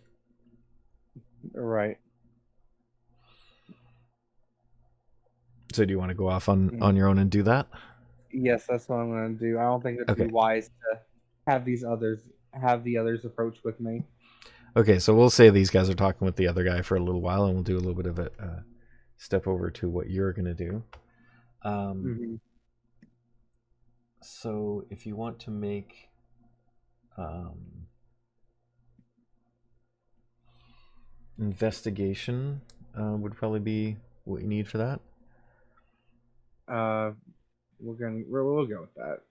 Right. So do you want to go off on your own and do that? Yes, that's what I'm gonna do. I don't think it'd Okay. be wise to have the others approach with me. Okay, so we'll say these guys are talking with the other guy for a little while, and we'll do a little bit of a step over to what you're gonna do. So if you want to make investigation, would probably be what you need for that. We'll go with that.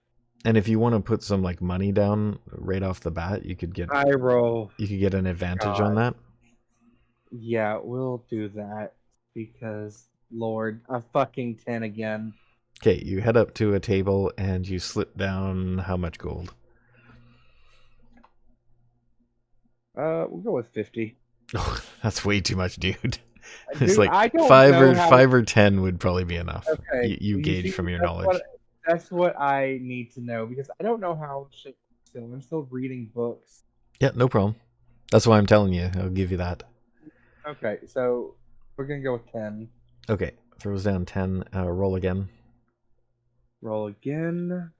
And if you want to put some like money down right off the bat, you could get I roll. you could get an advantage God. on that. Yeah, we'll do that because Lord, a fucking 10 again. Okay, you head up to a table and you slip down how much gold? We'll go with 50. Oh, that's way too much, dude. Dude, It's like I don't five know or 10 would probably be enough. Okay, You gauge see, from your that's knowledge. That's what I need to know because I don't know how shit works. Still, I'm still reading books. Yeah, no problem. That's why I'm telling you. I'll give you that. Okay, so we're gonna go with 10. Okay, throws down 10. Roll again. Roll again.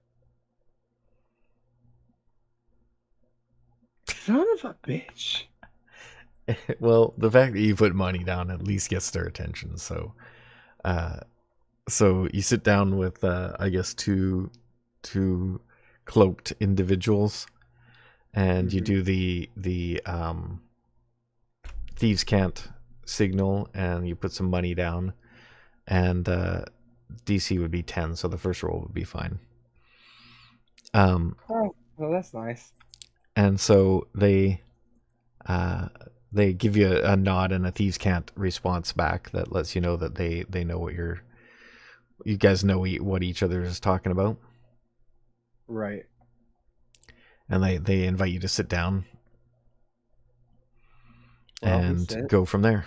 Son of a bitch. Well, the fact that you put money down at least gets their attention. So you sit down with I guess two cloaked individuals, and you do the thieves' cant signal, and you put some money down, and DC would be 10, so the first roll would be fine. Oh, well, that's nice. And so they give you a nod and a thieves' cant response back that lets you know that they know what you guys know what each other is talking about. Right. And they invite you to sit down Well, we and sit. go from there.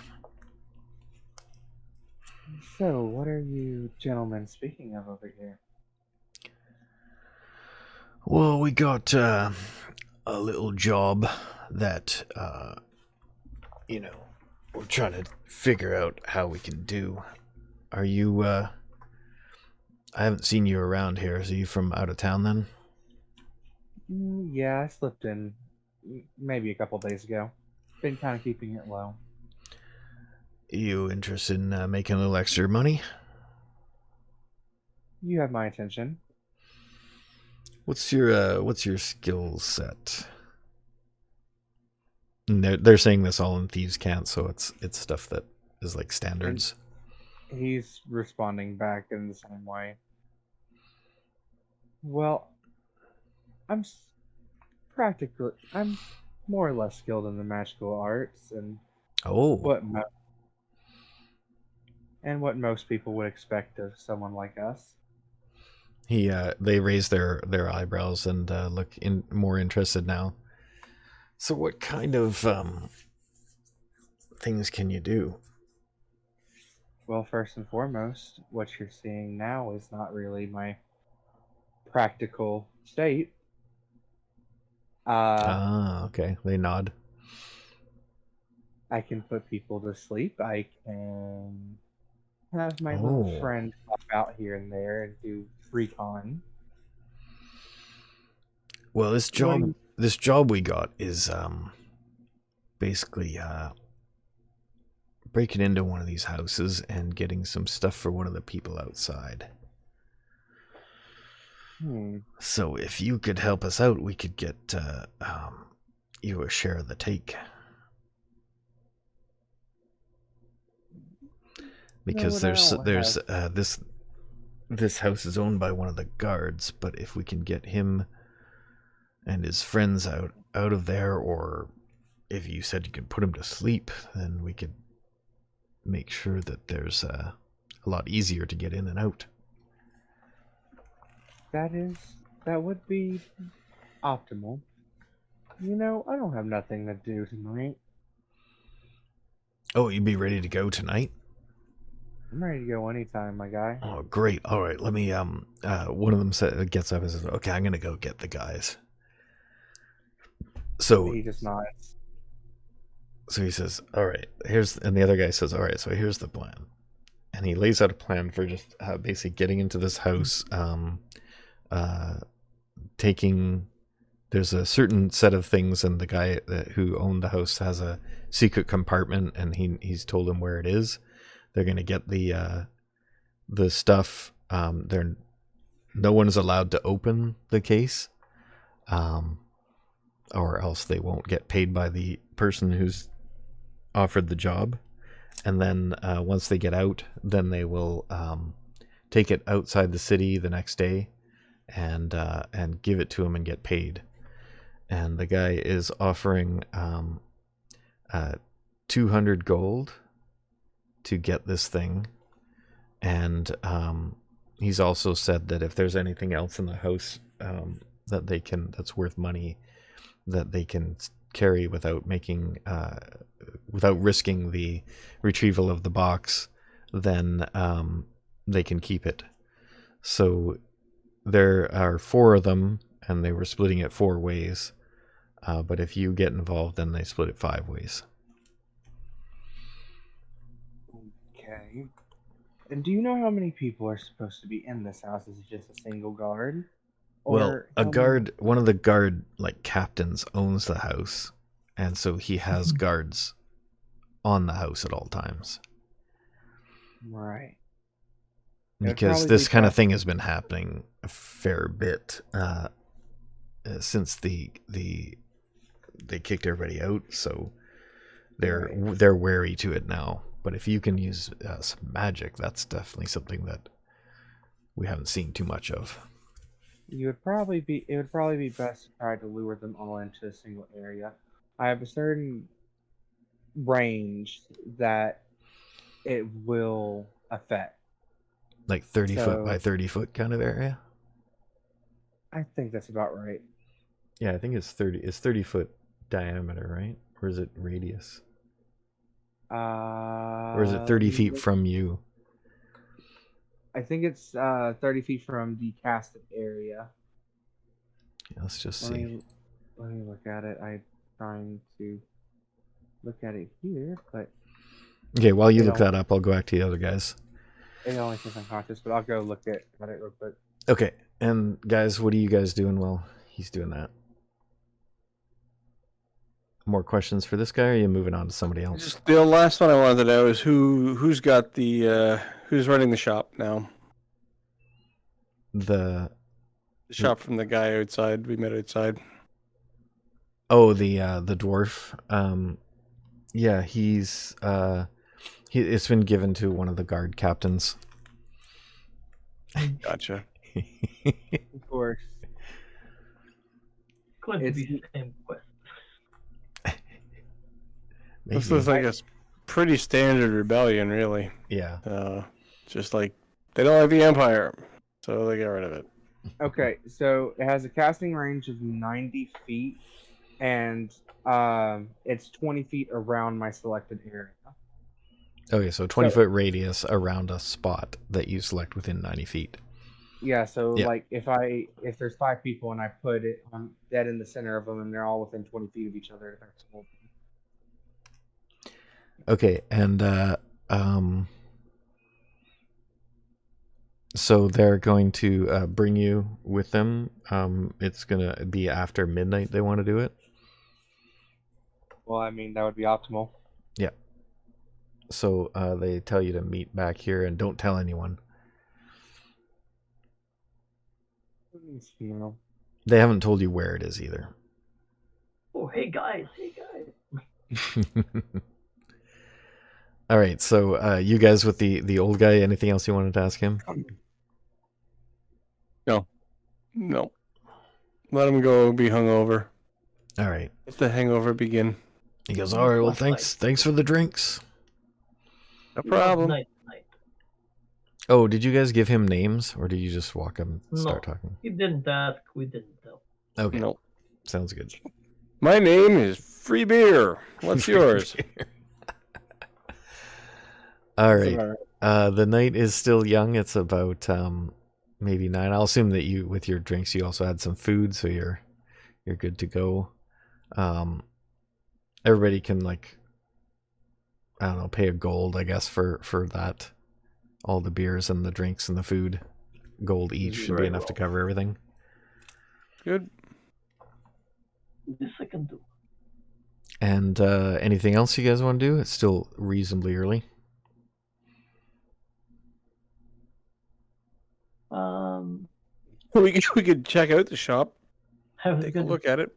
So, what are you gentlemen speaking of over here? Well, we got a little job that, we're trying to figure out how we can do. Are you, I haven't seen you around here. Are you from out of town then? Yeah, I slipped in maybe a couple days ago. Been kind of keeping it low. You interested in making a little extra money? You have my attention. What's your skill set? And they're saying this all in Thieves' Cant, so it's stuff that is like standards. And he's responding back in the same way. Well, I'm more or less skilled in the magical arts and what most people would expect of someone like us. They raise their eyebrows and look more interested now. So what kind of things can you do? Well, first and foremost, what you're seeing now is not really my practical state. Okay. They nod. I can put people to sleep. I can have my little friend pop out here and there and do recon. Well, this job we got is basically breaking into one of these houses and getting some stuff for one of the people outside. So if you could help us out, we could get you a share of the take. Because there's this house is owned by one of the guards, but if we can get him and his friends out of there, or if you said you could put him to sleep, then we could make sure that there's a lot easier to get in and out. That would be optimal. You know, I don't have nothing to do tonight. Oh, you'd be ready to go tonight? I'm ready to go anytime, my guy. Oh, great. All right, let me one of them gets up and says, "Okay, I'm going to go get the guys." So he just nods. So he says, "All right, and the other guy says, "All right, so here's the plan." And he lays out a plan for just basically getting into this house, there's a certain set of things, and the guy who owned the house has a secret compartment, and he's told him where it is. They're going to get the stuff. No one is allowed to open the case, or else they won't get paid by the person who's offered the job. And then once they get out, then they will take it outside the city the next day and give it to him and get paid. And the guy is offering 200 gold to get this thing. And he's also said that if there's anything else in the house that's worth money, that they can carry without risking the retrieval of the box, then they can keep it. So there are 4 of them, and they were splitting it 4 ways. But if you get involved, then they split it 5 ways. Okay. And do you know how many people are supposed to be in this house? Is it just a single guard? Well, one of the guard captains owns the house, and so he has guards on the house at all times. Right. Because this kind of thing has been happening a fair bit since they kicked everybody out, so they're wary to it now. But if you can use some magic, that's definitely something that we haven't seen too much of. It would probably be best to try to lure them all into a single area. I have a certain range that it will affect. Like 30 foot by 30 foot kind of area? I think that's about right. Yeah, I think it's 30 foot diameter, right? Or is it radius? Or is it 30 feet from you? I think it's 30 feet from the casted area. Yeah, let's just Let see. me look at it. I'm trying to look at it here, but Okay, while you It look only- that up, I'll go back to the other guys. it only says unconscious. But I'll go look at it real quick. Okay, and guys, what are you guys doing while he's doing that? More questions for this guy, or are you moving on to somebody else? Just the last one I wanted to know is who's got the who's running the shop now? The The shop from the guy outside we met outside. the dwarf. Yeah, it's been given to one of the guard captains. Gotcha. Of course. Going to It's- be the same quest. This Maybe. is like a pretty standard rebellion, really. Yeah. Just like they don't like the Empire, so they got rid of it. Okay, so it has a casting range of 90 feet, and it's 20 feet around my selected area. Okay, so 20-foot radius around a spot that you select within 90 feet. Yeah, so Yeah. like if there's 5 people and I put it dead in the center of them, and they're all within 20 feet of each other. Okay, and so they're going to bring you with them. It's gonna be after midnight. They want to do it. Well, I mean that would be optimal. Yeah. So they tell you to meet back here and don't tell anyone. No. They haven't told you where it is either. Oh, hey guys. All right, so you guys with the old guy, anything else you wanted to ask him? No. Let him go be hungover. All right. Let the hangover begin. He goes, all right, well, thanks for the drinks. No problem. Night. Oh, did you guys give him names, or did you just walk up and start talking? He didn't ask. We didn't tell. Okay, No. sounds good. My name is Free Beer. What's yours? All right. The night is still young. It's about maybe 9. I'll assume that you, with your drinks, you also had some food, so you're good to go. Everybody can, like, I don't know, pay a gold, I guess, for that. All the beers and the drinks and the food. Gold each should be enough to cover everything. Good. This I can do. And anything else you guys want to do? It's still reasonably early. We could check out the shop. Have a Take a good look at it.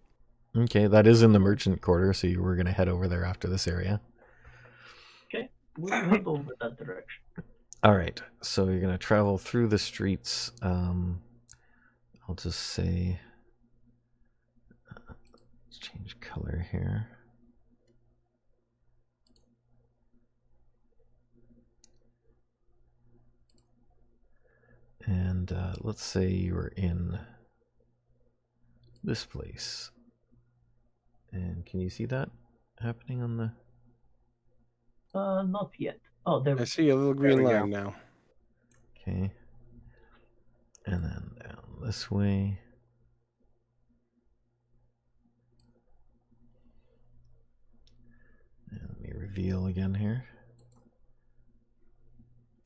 Okay, that is in the merchant quarter, so you were going to head over there after this area. We'll head over that direction. All right, so you're going to travel through the streets. I'll just say, let's change color here. And let's say you were in this place. And can you see that happening on the... Not yet. Oh, there I we see a little green we go. line now. Okay. And then down this way. And let me reveal again here.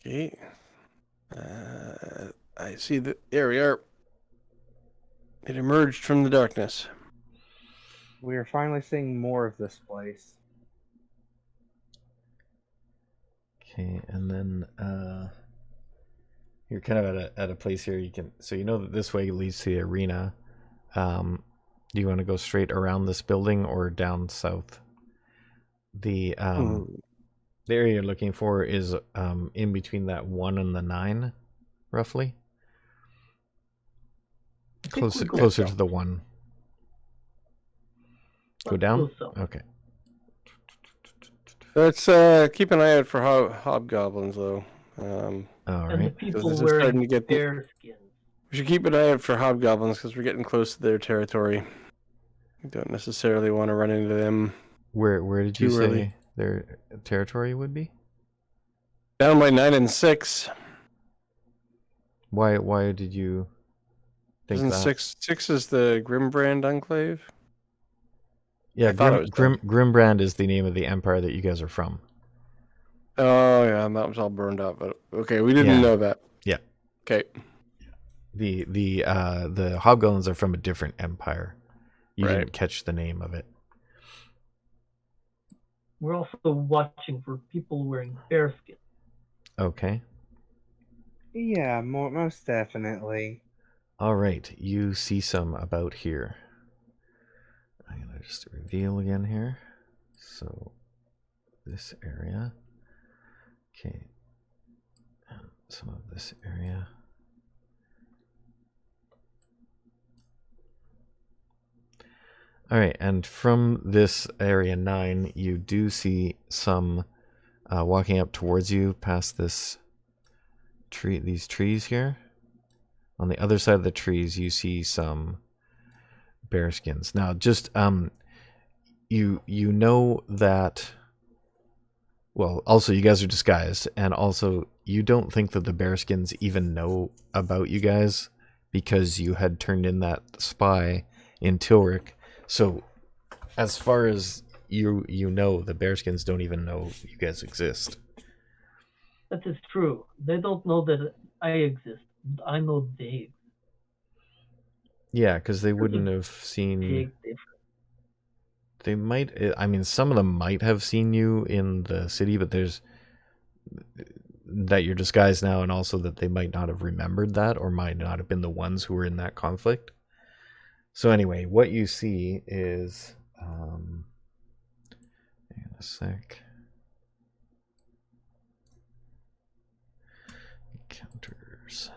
Okay. I see the there we are. It emerged from the darkness. We are finally seeing more of this place. Okay, and then you're kind of at a place here you can, so you know that this way leads to the arena. Do you want to go straight around this building or down south? The area you're looking for is in between that 1 and the 9, roughly. Closer to the 1. Go down? Okay. Let's keep an eye out for hobgoblins, though. All And the right. people this is starting wearing to get bear skins. We should keep an eye out for hobgoblins because we're getting close to their territory. We don't necessarily want to run into them. Where did you Too say early. their territory would be? Down by 9 and 6. Why did you think Isn't that? six is the Grimbrand Enclave? Yeah, I thought it was Grimbrand is the name of the empire that you guys are from. Oh yeah, that was all burned up. But okay, we didn't Yeah. know that. Yeah. Okay. The hobgoblins are from a different empire. You Right. didn't catch the name of it. We're also watching for people wearing bearskin. Okay. Yeah, most definitely. All right. You see some about here. I'm gonna just reveal again here. So this area. Okay. And some of this area. All right, and from this area 9, you do see some walking up towards you past this tree, these trees here. On the other side of the trees, you see some bearskins. Now, just you know that. Well, also you guys are disguised, and also you don't think that the bearskins even know about you guys because you had turned in that spy in Tilric. So, as far as you know, the bearskins don't even know you guys exist. That is true. They don't know that I exist. I know they exist. Yeah, because they wouldn't have seen. Big difference. They might. I mean, some of them might have seen you in the city, but there's that you're disguised now, and also that they might not have remembered that, or might not have been the ones who were in that conflict. So anyway, what you see is, hang on a sec. Encounters.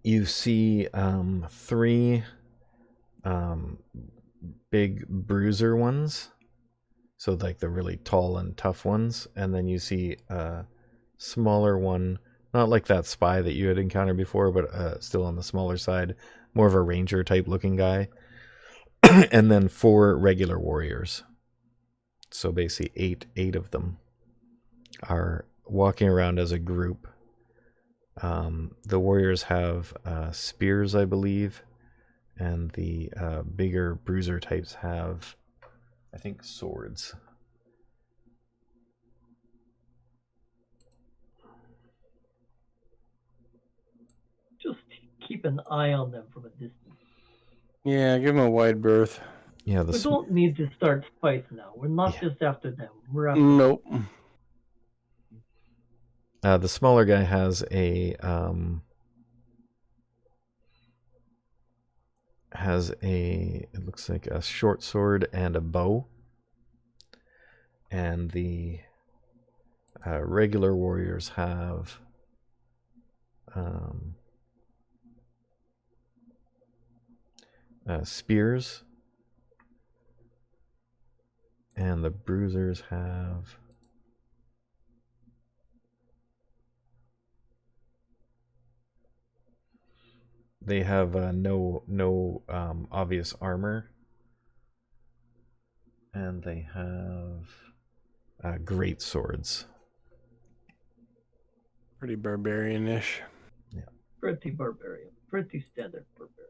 You see 3 big bruiser ones. So like the really tall and tough ones. And then you see a smaller one, not like that spy that you had encountered before, but still on the smaller side, more of a ranger type looking guy. And then 4 regular warriors. So basically 8 of them are walking around as a group. The warriors have spears, I believe, and the bigger bruiser types have, I think, swords. Just keep an eye on them from a distance. Yeah, give them a wide berth. Yeah, We don't need to start fights now. We're not just after them. We're after Nope. The smaller guy has it looks like a short sword and a bow. And the regular warriors have spears. And the bruisers have no obvious armor, and they have great swords. Pretty barbarian-ish. Yeah. pretty barbarian. Pretty standard barbarian.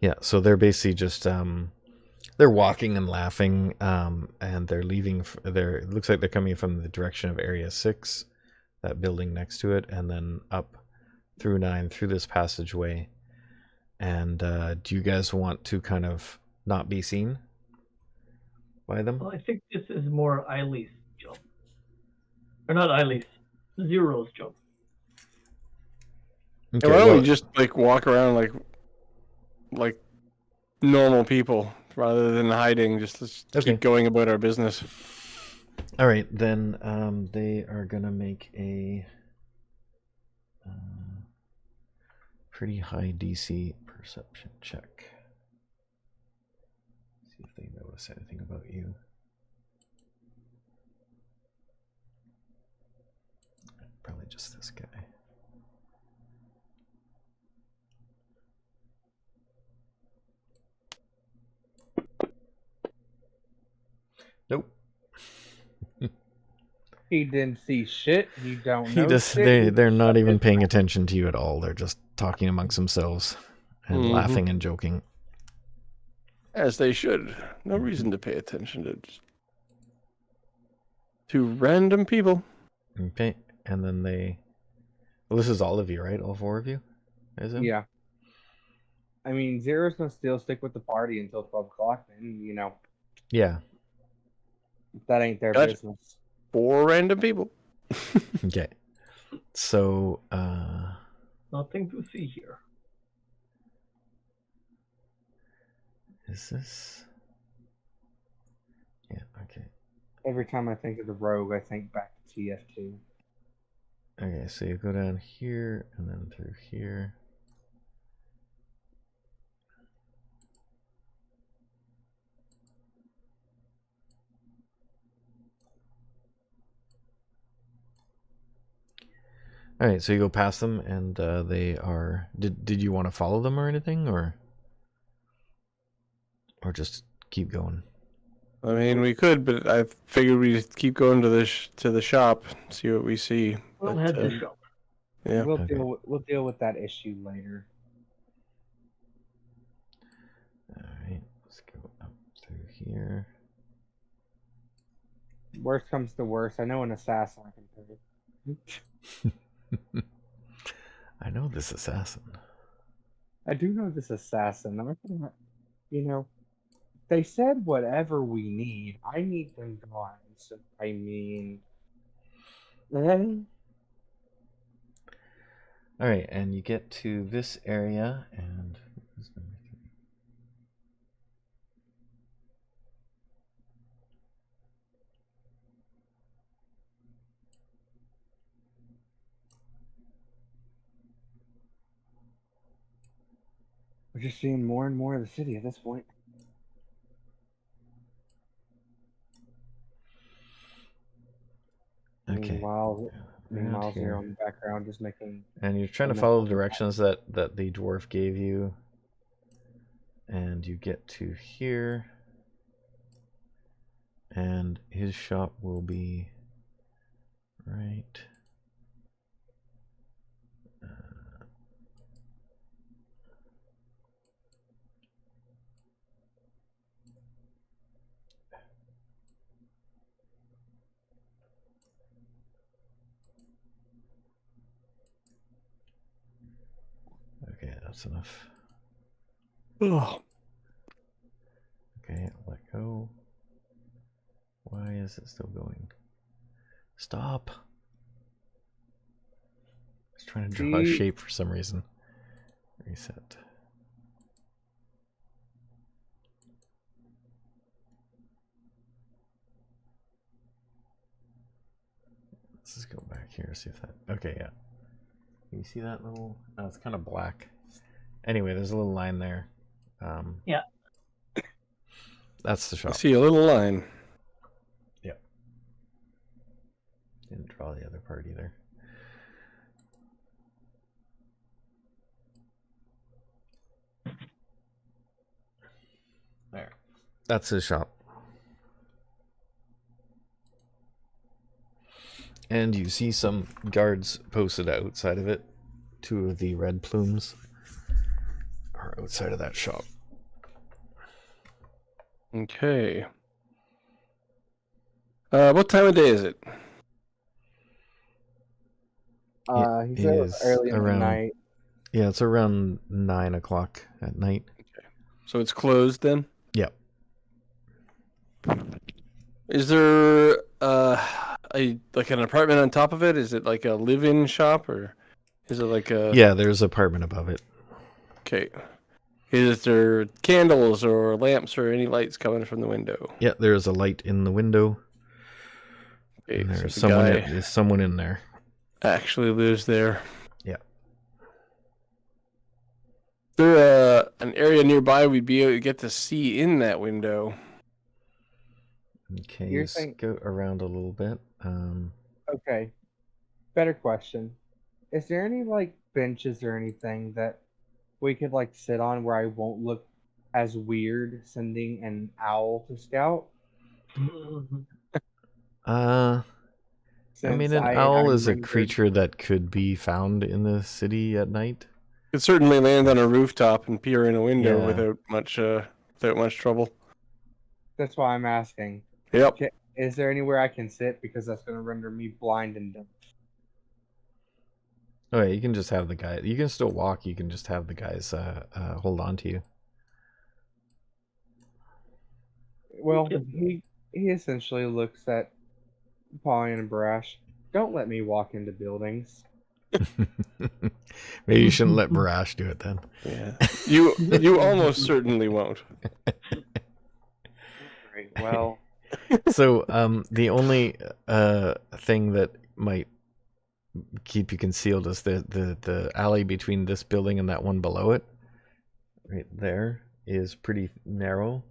Yeah, so they're basically just they're walking and laughing, and they're leaving. It looks like they're coming from the direction of Area 6, that building next to it, and then up through 9 through this passageway. And do you guys want to kind of not be seen by them? Well, I think this is more Eileen's job. Or not Eileen's, Zero's job. Okay, Why don't well, we just like walk around like normal people rather than hiding? Just let's Okay. keep going about our business. all right, then they are gonna make a pretty high DC perception check. See if they notice anything about you. Probably just this guy. Nope. He didn't see shit. You don't He know just shit. they're not even paying attention to you at all. They're just talking amongst themselves and laughing and joking. As they should. No reason to pay attention to random people. Okay, and then well, this is all of you, right? All four of you? Is it? Yeah. I mean, Zero's gonna still stick with the party until 12 o'clock, and Yeah. that ain't their Gotcha. business. 4 random people. Okay. So, Nothing to see here. is this? Yeah, okay. Every time I think of the rogue, I think back to TF2. Okay, so you go down here and then through here. All right, so you go past them, and they are. Did you want to follow them or anything, or just keep going? I mean, we could, but I figured we'd keep going to the shop, see what we see. We'll But, head to shop. Yeah. We'll Okay. we'll deal with that issue later. All right, let's go up through here. Worst comes to worst, I know an assassin I can pay. I know this assassin. I do know this assassin. I'm gonna, they said whatever we need. I need them gone. So, I mean, All right, and you get to this area, and where's number 3? we're just seeing more and more of the city at this point. Okay. Meanwhile, Around Zero here. in the background just making. And you're trying to follow the directions that the dwarf gave you. And you get to here. And his shop will be right. Okay, that's enough. Oh. Okay, let go. Why is it still going? Stop. I was trying to draw a shape for some reason. Reset. Let's just go back here, see if that. Okay, yeah. You see that little? Oh, it's kind of black. Anyway, there's a little line there. Yeah. I That's the shop. see a little line. Yep. Didn't draw the other part either. There. That's his shop. And you see some guards posted outside of it. 2 of the red plumes are outside of that shop. Okay. What time of day is it? He said it was is early in the around- night. Yeah, it's around 9 o'clock at night. So it's closed then? Yep. Is there like an apartment on top of it? Is it like a live-in shop, or is it like a... Yeah, there's an apartment above it. Okay. Is there candles or lamps or any lights coming from the window? Yeah, there's a light in the window. Okay, And so there's the guy someone in there. actually lives there. Yeah. Is there an area nearby we'd be able to get to see in that window? Okay, You're you saying- scoot around a little bit. Okay. Better question. Is there any like benches or anything that we could like sit on where I won't look as weird sending an owl to scout? I mean, Since an owl I'm is a rendered, creature that could be found in the city at night. Could certainly land on a rooftop and peer in a window Yeah. without much trouble. that's why I'm asking. Yep. Is there anywhere I can sit? Because that's going to render me blind and dumb. Oh, yeah, you can just have the guy. You can still walk. You can just have the guys hold on to you. Well, he essentially looks at Pauline and Brash. Don't let me walk into buildings. Maybe you shouldn't let Barash do it then. Yeah. You almost certainly won't. Great. Well, So, the only thing that might keep you concealed is the alley between this building and that one below it. Right there is pretty narrow.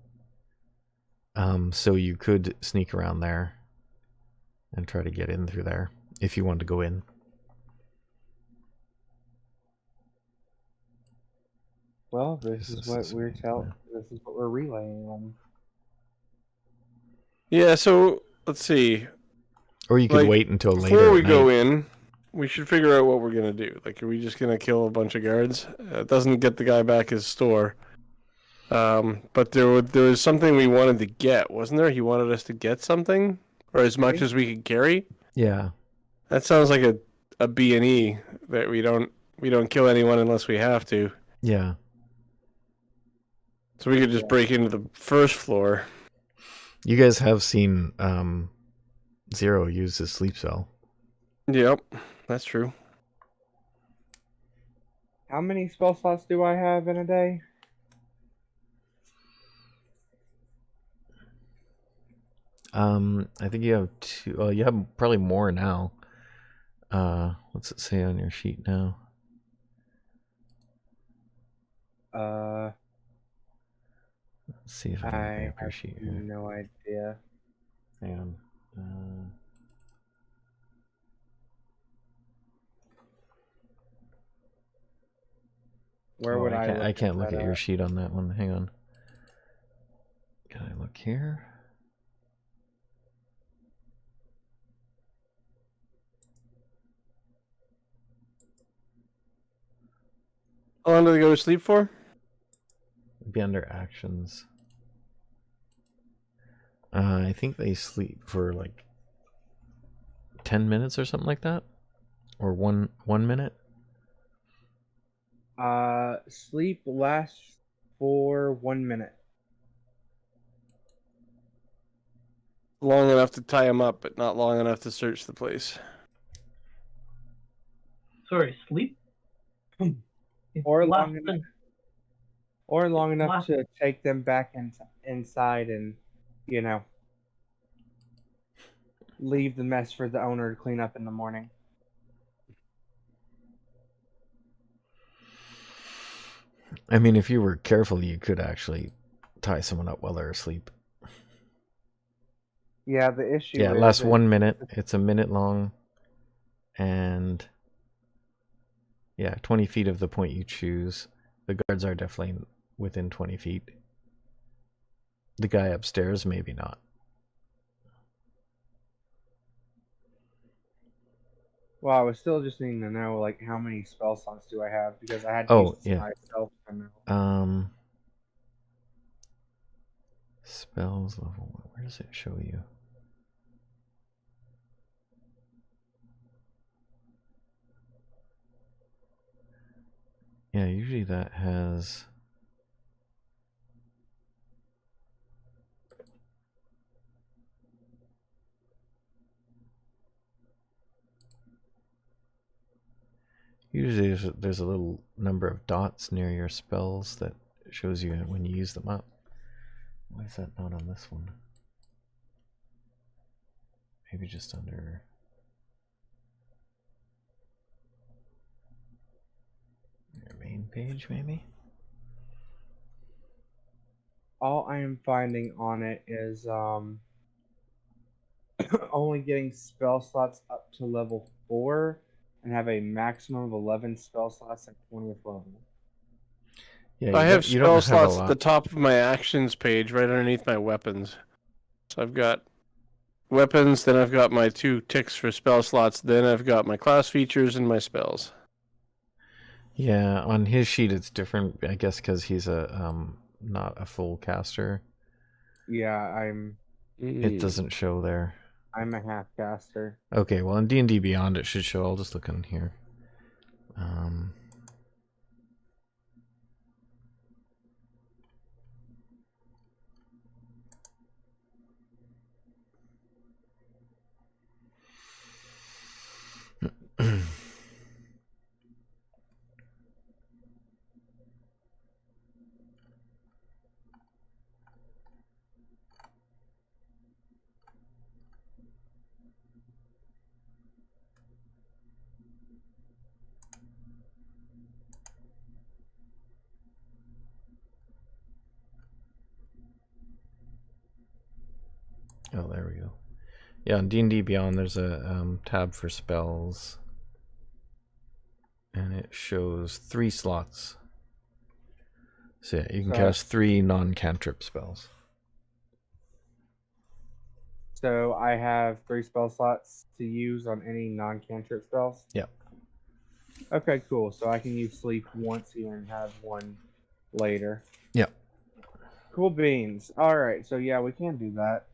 So you could sneak around there and try to get in through there if you wanted to go in. well, this is what we're yeah. This is what we're relaying on. Yeah, so let's see. Or you could Like, wait until later. Before we at go night. in, we should figure out what we're gonna do. Like, are we just gonna kill a bunch of guards? It doesn't get the guy back his store. But there was something we wanted to get, wasn't there? He wanted us to get something, or as much as we could carry. Yeah. That sounds like a B&E that we don't kill anyone unless we have to. Yeah. So we could just break into the first floor. You guys have seen Zero use his sleep cell. Yep, that's true. How many spell slots do I have in a day? I think you have 2. Well, you have probably more now. What's it say on your sheet now? Let's see if I can bring up your sheet here. No idea. Hang on. Where would I can't look at your up? sheet on that one. Hang on. Can I look here? How long do they go to sleep for? It'd be under actions. I think they sleep for like 10 minutes or something like that, or one minute. Sleep lasts for 1 minute. Long enough to tie him up, but not long enough to search the place. Sorry, sleep? Or Less long enough, than- or long enough last- to take them back inside and, you know, leave the mess for the owner to clean up in the morning. I mean, if you were careful, you could actually tie someone up while they're asleep. Yeah, the issue. Yeah, it lasts 1 minute. It's a minute long, and yeah, 20 feet of the point you choose. The guards are definitely within 20 feet. The guy upstairs, maybe not. Well, I was still just needing to know, like, how many spell slots do I have, because I had to Oh, use this yeah. myself to know. Spells level. Where does it show you? Yeah, usually that has. Usually there's a little number of dots near your spells that shows you when you use them up. Why is that not on this one? Maybe just under... your main page, maybe? All I am finding on it is only getting spell slots up to level 4 and have a maximum of 11 spell slots at 20th level. Yeah, I have you don't spell have a slots at lot. the top of my actions page, right underneath my weapons. So So I've got weapons, then I've got my 2 ticks for spell slots, then I've got my class features and my spells. Yeah, on his sheet it's different, I guess, because he's a not a full caster. Yeah, It doesn't show there. I'm a half caster. Okay, well in D&D Beyond it should show. I'll just look in here. Oh, there we go. Yeah, on D&D Beyond, there's a tab for spells, and it shows 3 slots. So yeah, you can cast 3 non-cantrip spells. So I have 3 spell slots to use on any non-cantrip spells? Yep. Okay, cool. So I can use sleep once here and have one later. Yep. Cool beans. Alright, so yeah, we can do that.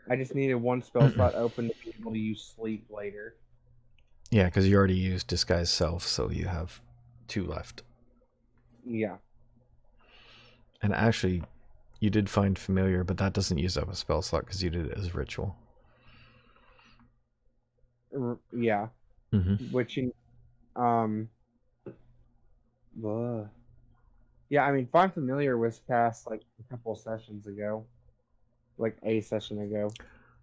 I just needed 1 spell slot open to be able to use sleep later. Yeah, because you already used Disguise Self, so you have 2 left. Yeah. And actually, you did find Familiar, but that doesn't use up a spell slot because you did it as Ritual. Yeah. Mm-hmm. Which, yeah, I mean, Find Familiar was cast like a couple sessions ago. Like a session ago.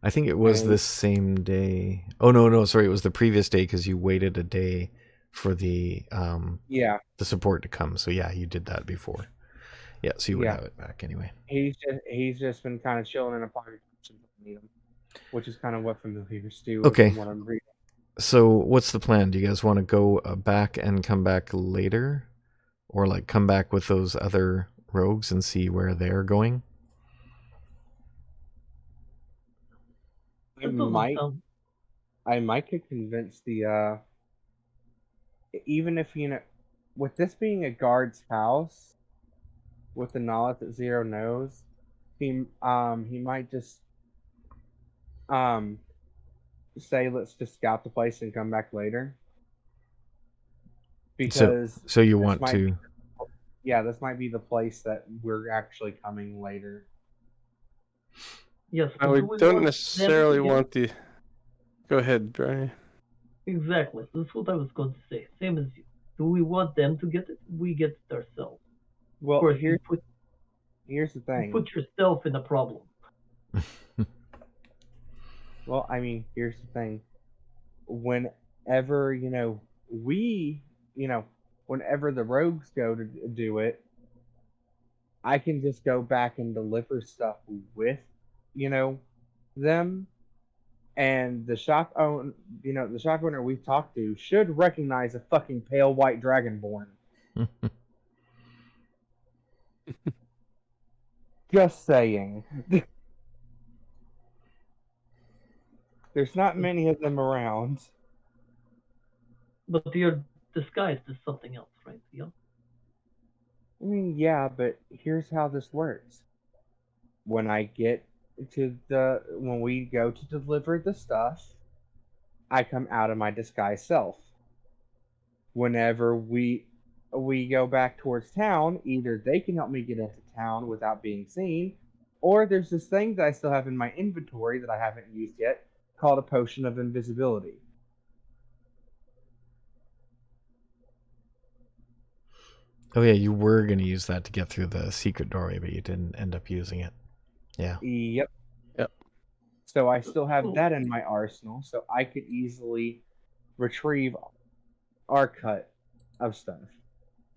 I think it was this same day. Oh, no, sorry. It was the previous day because you waited a day for the the support to come. So yeah, you did that before. Yeah, so you would have it back anyway. He's just been kind of chilling in a pocket need him, which is kind of what Familiars do. Okay. What I'm reading. So what's the plan? Do you guys want to go back and come back later, or like come back with those other rogues and see where they're going? I might could convince the even if with this being a guard's house, with the knowledge that Zero knows, he might just say let's just scout the place and come back later. Because so you want to this might be the place that we're actually coming later. Yes, we don't necessarily want the... Go ahead, Brian. Exactly. That's what I was going to say. Same as you. Do we want them to get it? We get it ourselves. Well, of course, here's the thing. You put yourself in a problem. Well, I mean, here's the thing. Whenever, whenever the rogues go to do it, I can just go back and deliver stuff with, them. And the shop owner we've talked to should recognize a fucking pale white dragonborn. Just saying. There's not many of them around. But you're disguised as something else, right? Yeah. I mean, yeah, but here's how this works. When we go to deliver the stuff, I come out of my disguised self. Whenever we go back towards town, either they can help me get into town without being seen, or there's this thing that I still have in my inventory that I haven't used yet, called a potion of invisibility. Oh yeah, you were going to use that to get through the secret doorway, but you didn't end up using it. Yeah. Yep. So I still have that in my arsenal, so I could easily retrieve our cut of stuff.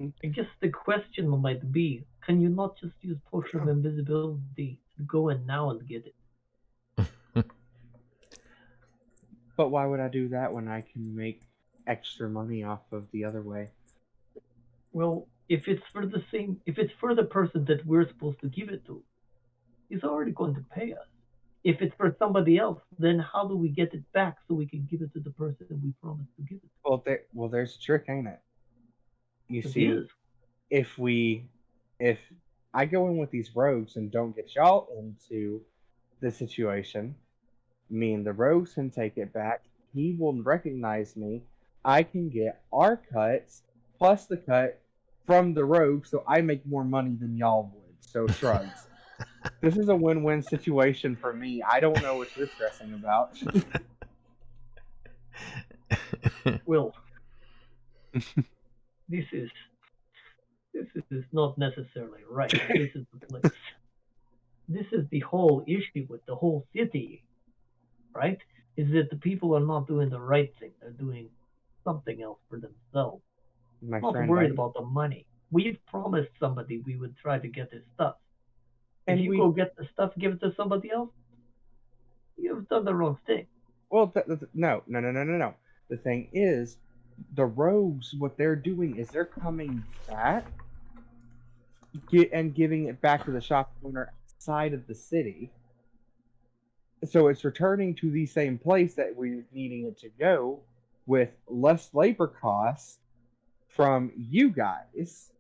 I guess the question might be, can you not just use Potion of Invisibility to go in now and get it? But why would I do that when I can make extra money off of the other way? Well, if it's for the person that we're supposed to give it to, he's already going to pay us. If it's for somebody else, then how do we get it back so we can give it to the person that we promised to give it to? Well, there's a trick, ain't it? You It see, is. if I go in with these rogues and don't get y'all into the situation, me and the rogues can take it back. He will recognize me. I can get our cuts plus the cut from the rogue, so I make more money than y'all would. So shrugs. This is a win-win situation for me. I don't know what you're stressing about. Well, this is not necessarily right. This is the place. This is the whole issue with the whole city, right? Is that the people are not doing the right thing. They're doing something else for themselves. My Not friend, worried about the money. We've promised somebody we would try to get his stuff. And if you go get the stuff, give it to somebody else, you've done the wrong thing. Well, no. The thing is, the rogues, what they're doing is they're coming back and giving it back to the shop owner outside of the city. So it's returning to the same place that we're needing it to go with less labor costs from you guys.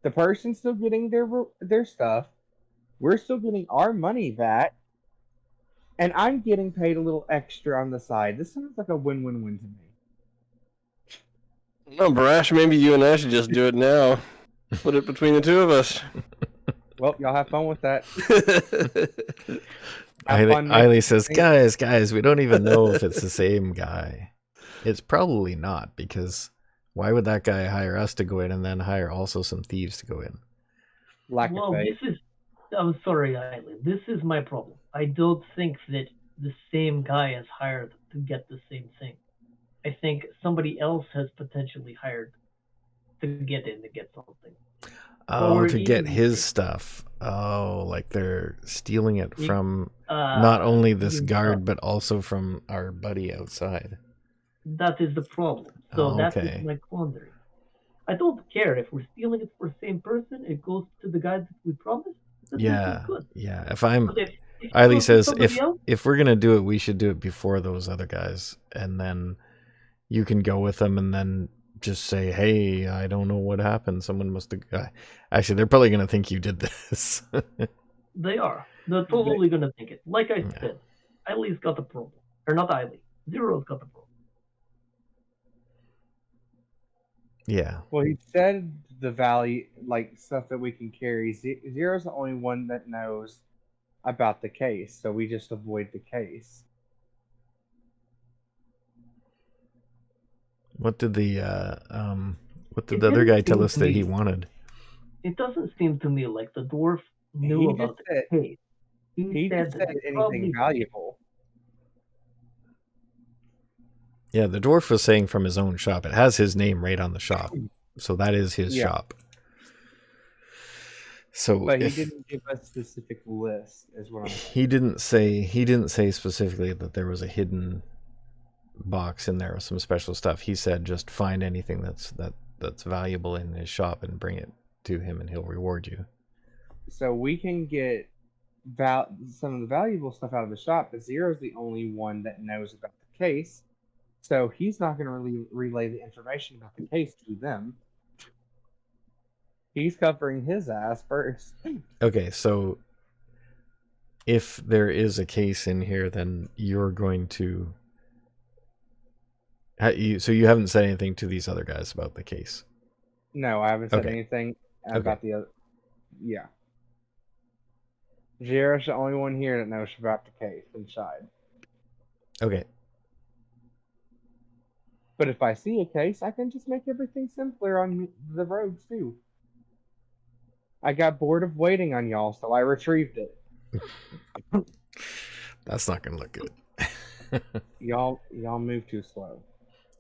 The person's still getting their stuff. We're still getting our money back. And I'm getting paid a little extra on the side. This sounds like a win-win-win to me. No, Brash, maybe you and I should just do it now. Put it between the two of us. Well, y'all have fun with that. Eileen says, guys, we don't even know if it's the same guy. It's probably not, because why would that guy hire us to go in and then hire also some thieves to go in? I'm sorry, Eileen. This is my problem. I don't think that the same guy is hired to get the same thing. I think somebody else has potentially hired to get in to get something. Oh, to get his stuff. Oh, like they're stealing it from not only this guard, but also from our buddy outside. That is the problem. So that is my quandary. I don't care if we're stealing it for the same person. It goes to the guy that we promised. Yeah. If Eileen says if we're gonna do it, we should do it before those other guys, and then you can go with them, and then just say, "Hey, I don't know what happened. Someone must have." Actually, they're probably gonna think you did this. They are. They're totally gonna think it. Like I said, Eileen's got the problem, or not Eileen. Zero's got the problem. Yeah. Well, he said the value, like stuff that we can carry. Zero's the only one that knows about the case, so we just avoid the case. What did the other guy tell us that he wanted? It doesn't seem to me like the dwarf knew about the case. He said anything valuable. Yeah, the dwarf was saying from his own shop. It has his name right on the shop, so that is his shop. So, but he didn't give a specific list, is what I'm saying. He didn't say specifically that there was a hidden box in there with some special stuff. He said just find anything that's valuable in his shop and bring it to him, and he'll reward you. So we can get some of the valuable stuff out of the shop, but Zero's the only one that knows about the case. So he's not going to really relay the information about the case to them. He's covering his ass first. Okay, so if there is a case in here, then you're going to... So you haven't said anything to these other guys about the case? No, I haven't said anything about the other... Yeah. Zero's the only one here that knows about the case inside. Okay. But if I see a case, I can just make everything simpler on the rogues too. I got bored of waiting on y'all, so I retrieved it. That's not gonna look good. Y'all move too slow.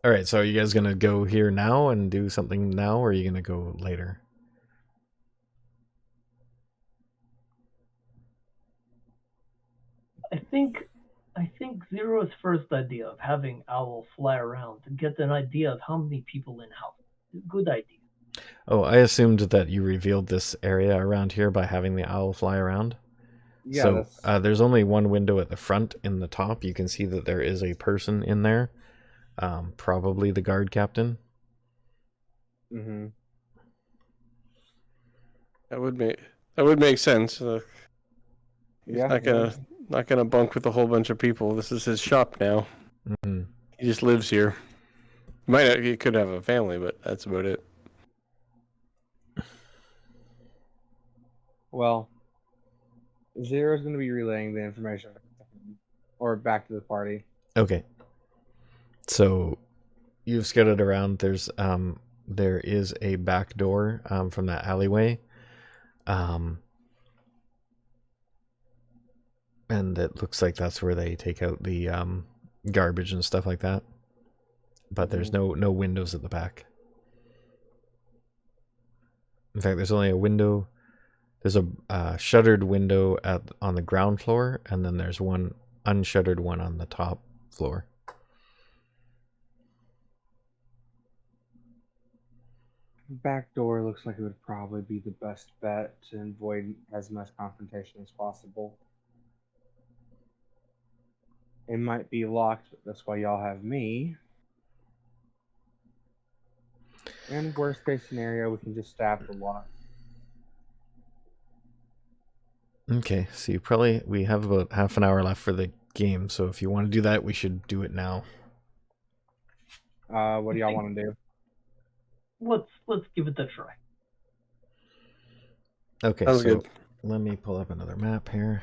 All right, so are you guys gonna go here now and do something now, or are you gonna go later? I think I think Zero's first idea of having Owl fly around to get an idea of how many people in house is a good idea. Oh, I assumed that you revealed this area around here by having the owl fly around. Yeah, So that's there's only one window at the front in the top. You can see that there is a person in there, probably the guard captain. mm-hmm. That would make sense. He's Yeah, not gonna bunk with a whole bunch of people. This is his shop now. Mm-hmm. He just lives here. He could have a family, but that's about it. Well, Zero's going to be relaying the information or back to the party. Okay. So you've scouted around. There is a back door from that alleyway. And it looks like that's where they take out the garbage and stuff like that. But there's no windows at the back. In fact, there's only a window. There's a shuttered window on the ground floor, and then there's one unshuttered one on the top floor. Back door looks like it would probably be the best bet to avoid as much confrontation as possible. It might be locked, but that's why y'all have me. And worst case scenario, we can just stab the lock. Okay, so we have about half an hour left for the game, so if you want to do that, we should do it now. What do y'all want to do? Let's give it a try. Okay, Sounds so good. let me pull up another map here.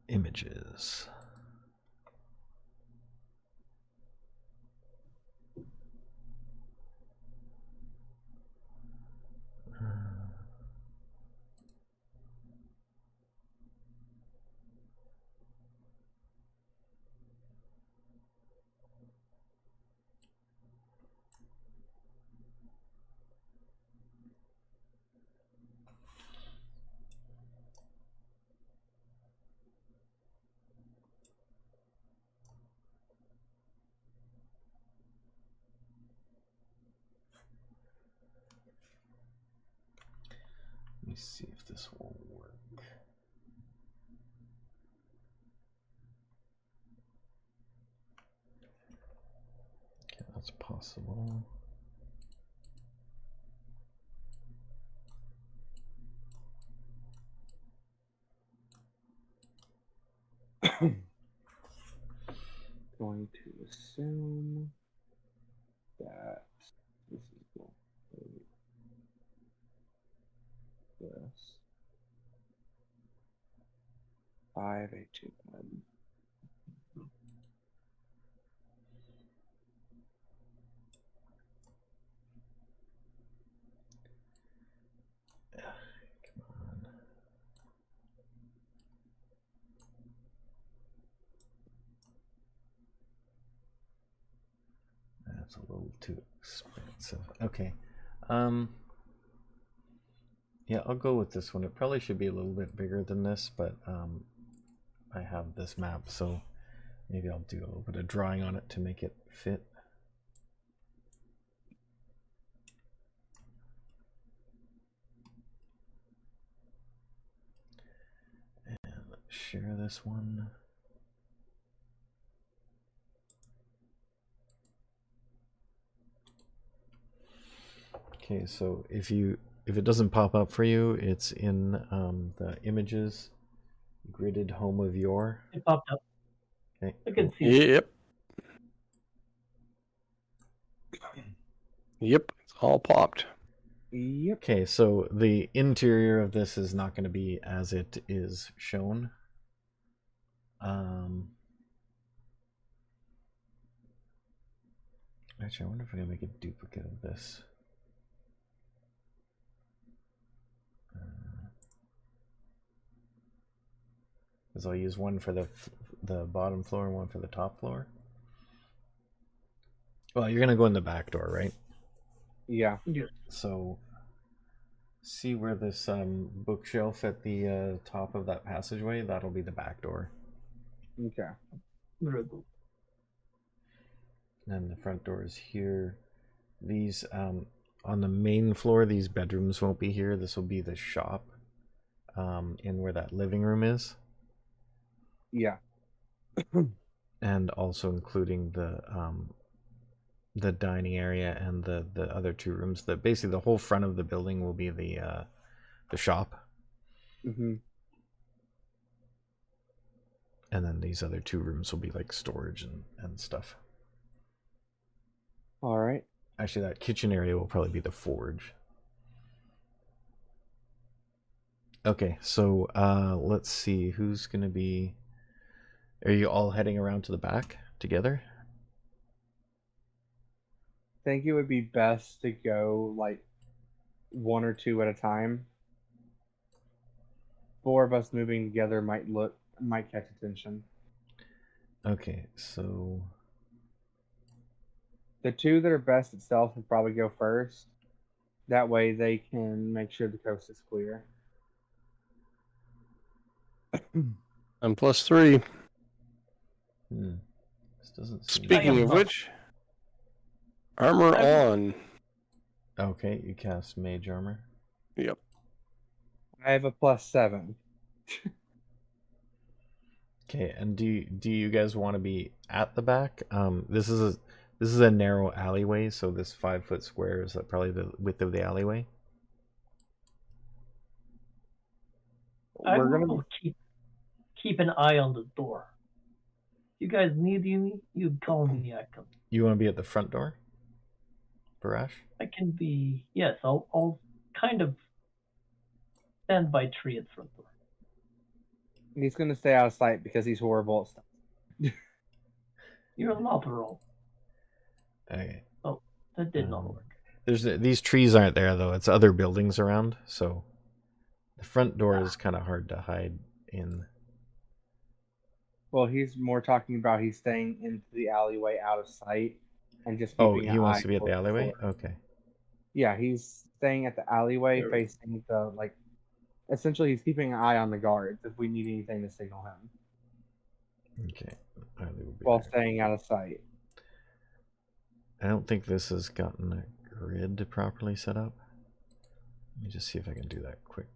Images. Let me see if this will work. Okay, that's possible. Going to assume that this is going to be this 5-8-2-1. Come on. That's a little too expensive. Okay. Yeah, I'll go with this one. It probably should be a little bit bigger than this, but I have this map, so maybe I'll do a little bit of drawing on it to make it fit. And let's share this one. Okay, so if it doesn't pop up for you, it's in the images gridded home of your. It popped up. Okay, I can cool. see it. Yep. Yep. It's all popped. Yep. Okay, so the interior of this is not going to be as it is shown. Actually, I wonder if I can make a duplicate of this. Because I'll use one for the bottom floor and one for the top floor. Well, you're going to go in the back door, right? Yeah. Yes. So See where this bookshelf at the top of that passageway? That'll be the back door. Okay. Very good. And the front door is here. These on the main floor, these bedrooms won't be here. This will be the shop in where that living room is. Yeah. And also including the dining area and the other two rooms. Basically the whole front of the building will be the shop. Mm-hmm. And then these other two rooms will be like storage and stuff. All right. Actually, that kitchen area will probably be the forge. Okay, so let's see who's gonna be. Are you all heading around to the back together? I think it would be best to go like one or two at a time. 4 of us moving together might catch attention. Okay, so The 2 that are best itself will probably go first. That way they can make sure the coast is clear. I'm +3. This doesn't seem. Speaking of which, armor on. Okay, you cast mage armor. Yep. I have a +7. Okay, and do you guys want to be at the back? This is a narrow alleyway, so this 5-foot square is probably the width of the alleyway. I We're gonna will keep an eye on the door. You guys need me? You call me. I come. You want to be at the front door, Barash? I can be. Yes, I'll kind of stand by tree at front door. He's gonna stay out of sight because he's horrible at stuff. You're not wrong. Okay. Oh, that did not work. These trees aren't there though. It's other buildings around, so the front door is kind of hard to hide in. Well, he's more talking about he's staying into the alleyway out of sight and just Oh, keeping he an wants eye to be at the towards alleyway? door. Okay. Yeah, he's staying at the alleyway Sure. facing the like. Essentially, he's keeping an eye on the guards if we need anything to signal him Okay. Riley will be while there. staying out of sight. I don't think this has gotten a grid properly set up. Let me just see if I can do that quick.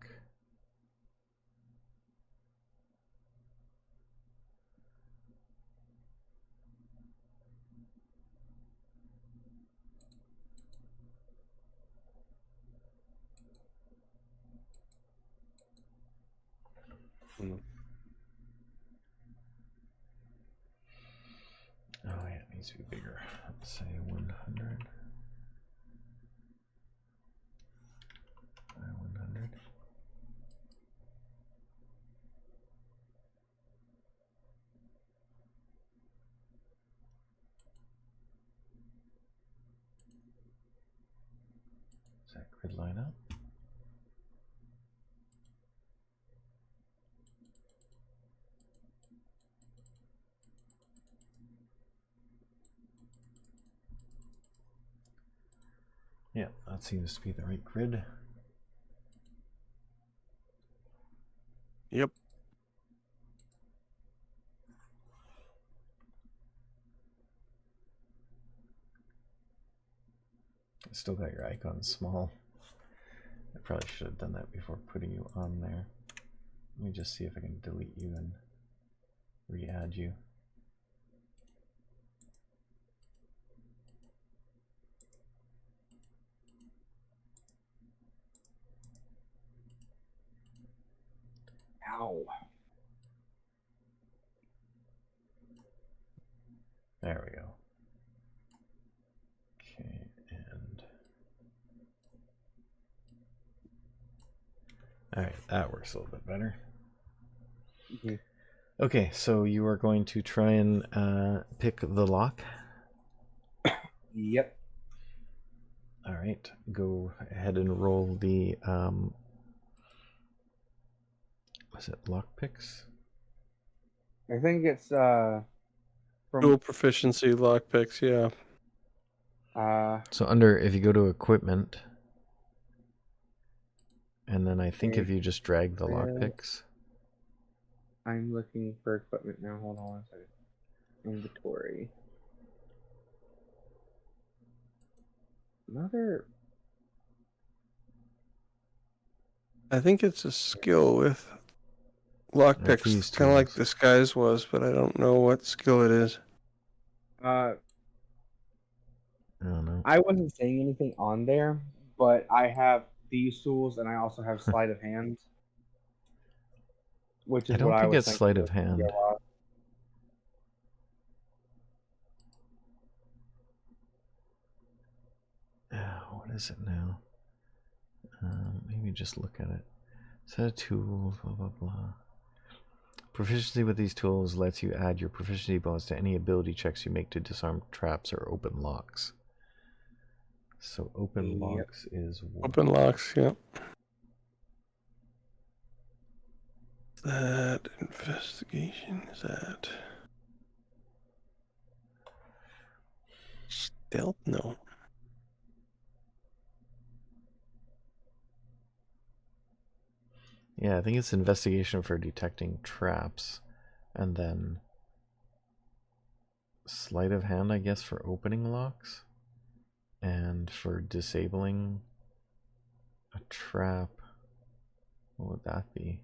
Oh yeah, it needs to be bigger. Let's say 100. 100. Does that grid line up? Yeah, that seems to be the right grid. Yep. Still got your icon small. I probably should have done that before putting you on there. Let me just see if I can delete you and re-add you. Ow. There we go. Okay, and alright, that works a little bit better. Mhm. Okay, so you are going to try and pick the lock. Yep. Alright, go ahead and roll the was it lock picks? I think it's Dual from proficiency lockpicks, yeah. So under, if you go to equipment, And then I think if you just drag the Well, lockpicks. I'm looking for equipment now. Hold on a second. Inventory. Another. I think it's a skill with These lockpicks, kind of like tools. this guy's was, but I don't know what skill it is. Uh, I don't know. I wasn't saying anything on there, but I have these tools and I also have sleight of hand, which I is what don't I think was it's thinking sleight of was gonna hand. go up. What is it now? Maybe just look at it. Set of tools, blah blah blah. Proficiency with these tools lets you add your proficiency bonus to any ability checks you make to disarm traps or open locks. So open Yep. locks is what? Open locks, yep. That investigation is that stealth? No. Yeah, I think it's investigation for detecting traps, and then sleight of hand, I guess, for opening locks, and for disabling a trap. What would that be?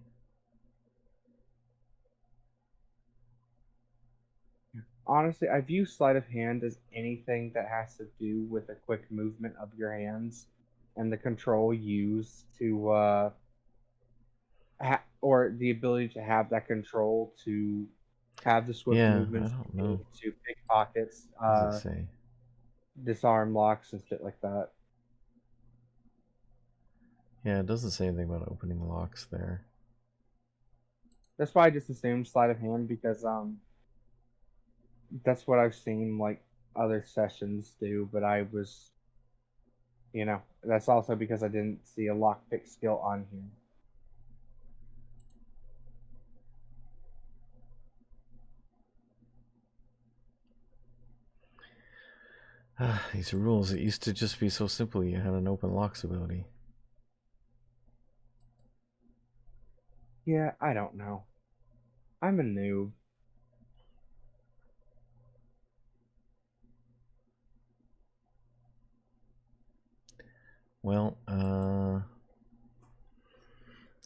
Honestly, I view sleight of hand as anything that has to do with a quick movement of your hands and the control used to, or the ability to have that control to have the swift Yeah, I movements don't know. to pickpockets, What does it say? disarm locks, and shit like that. Yeah, it doesn't say anything about opening locks there. That's why I just assumed sleight of hand because that's what I've seen like other sessions do. But I was, that's also because I didn't see a lockpick skill on here. These rules, it used to just be so simple. You had an open locks ability. Yeah, I don't know. I'm a noob. Well,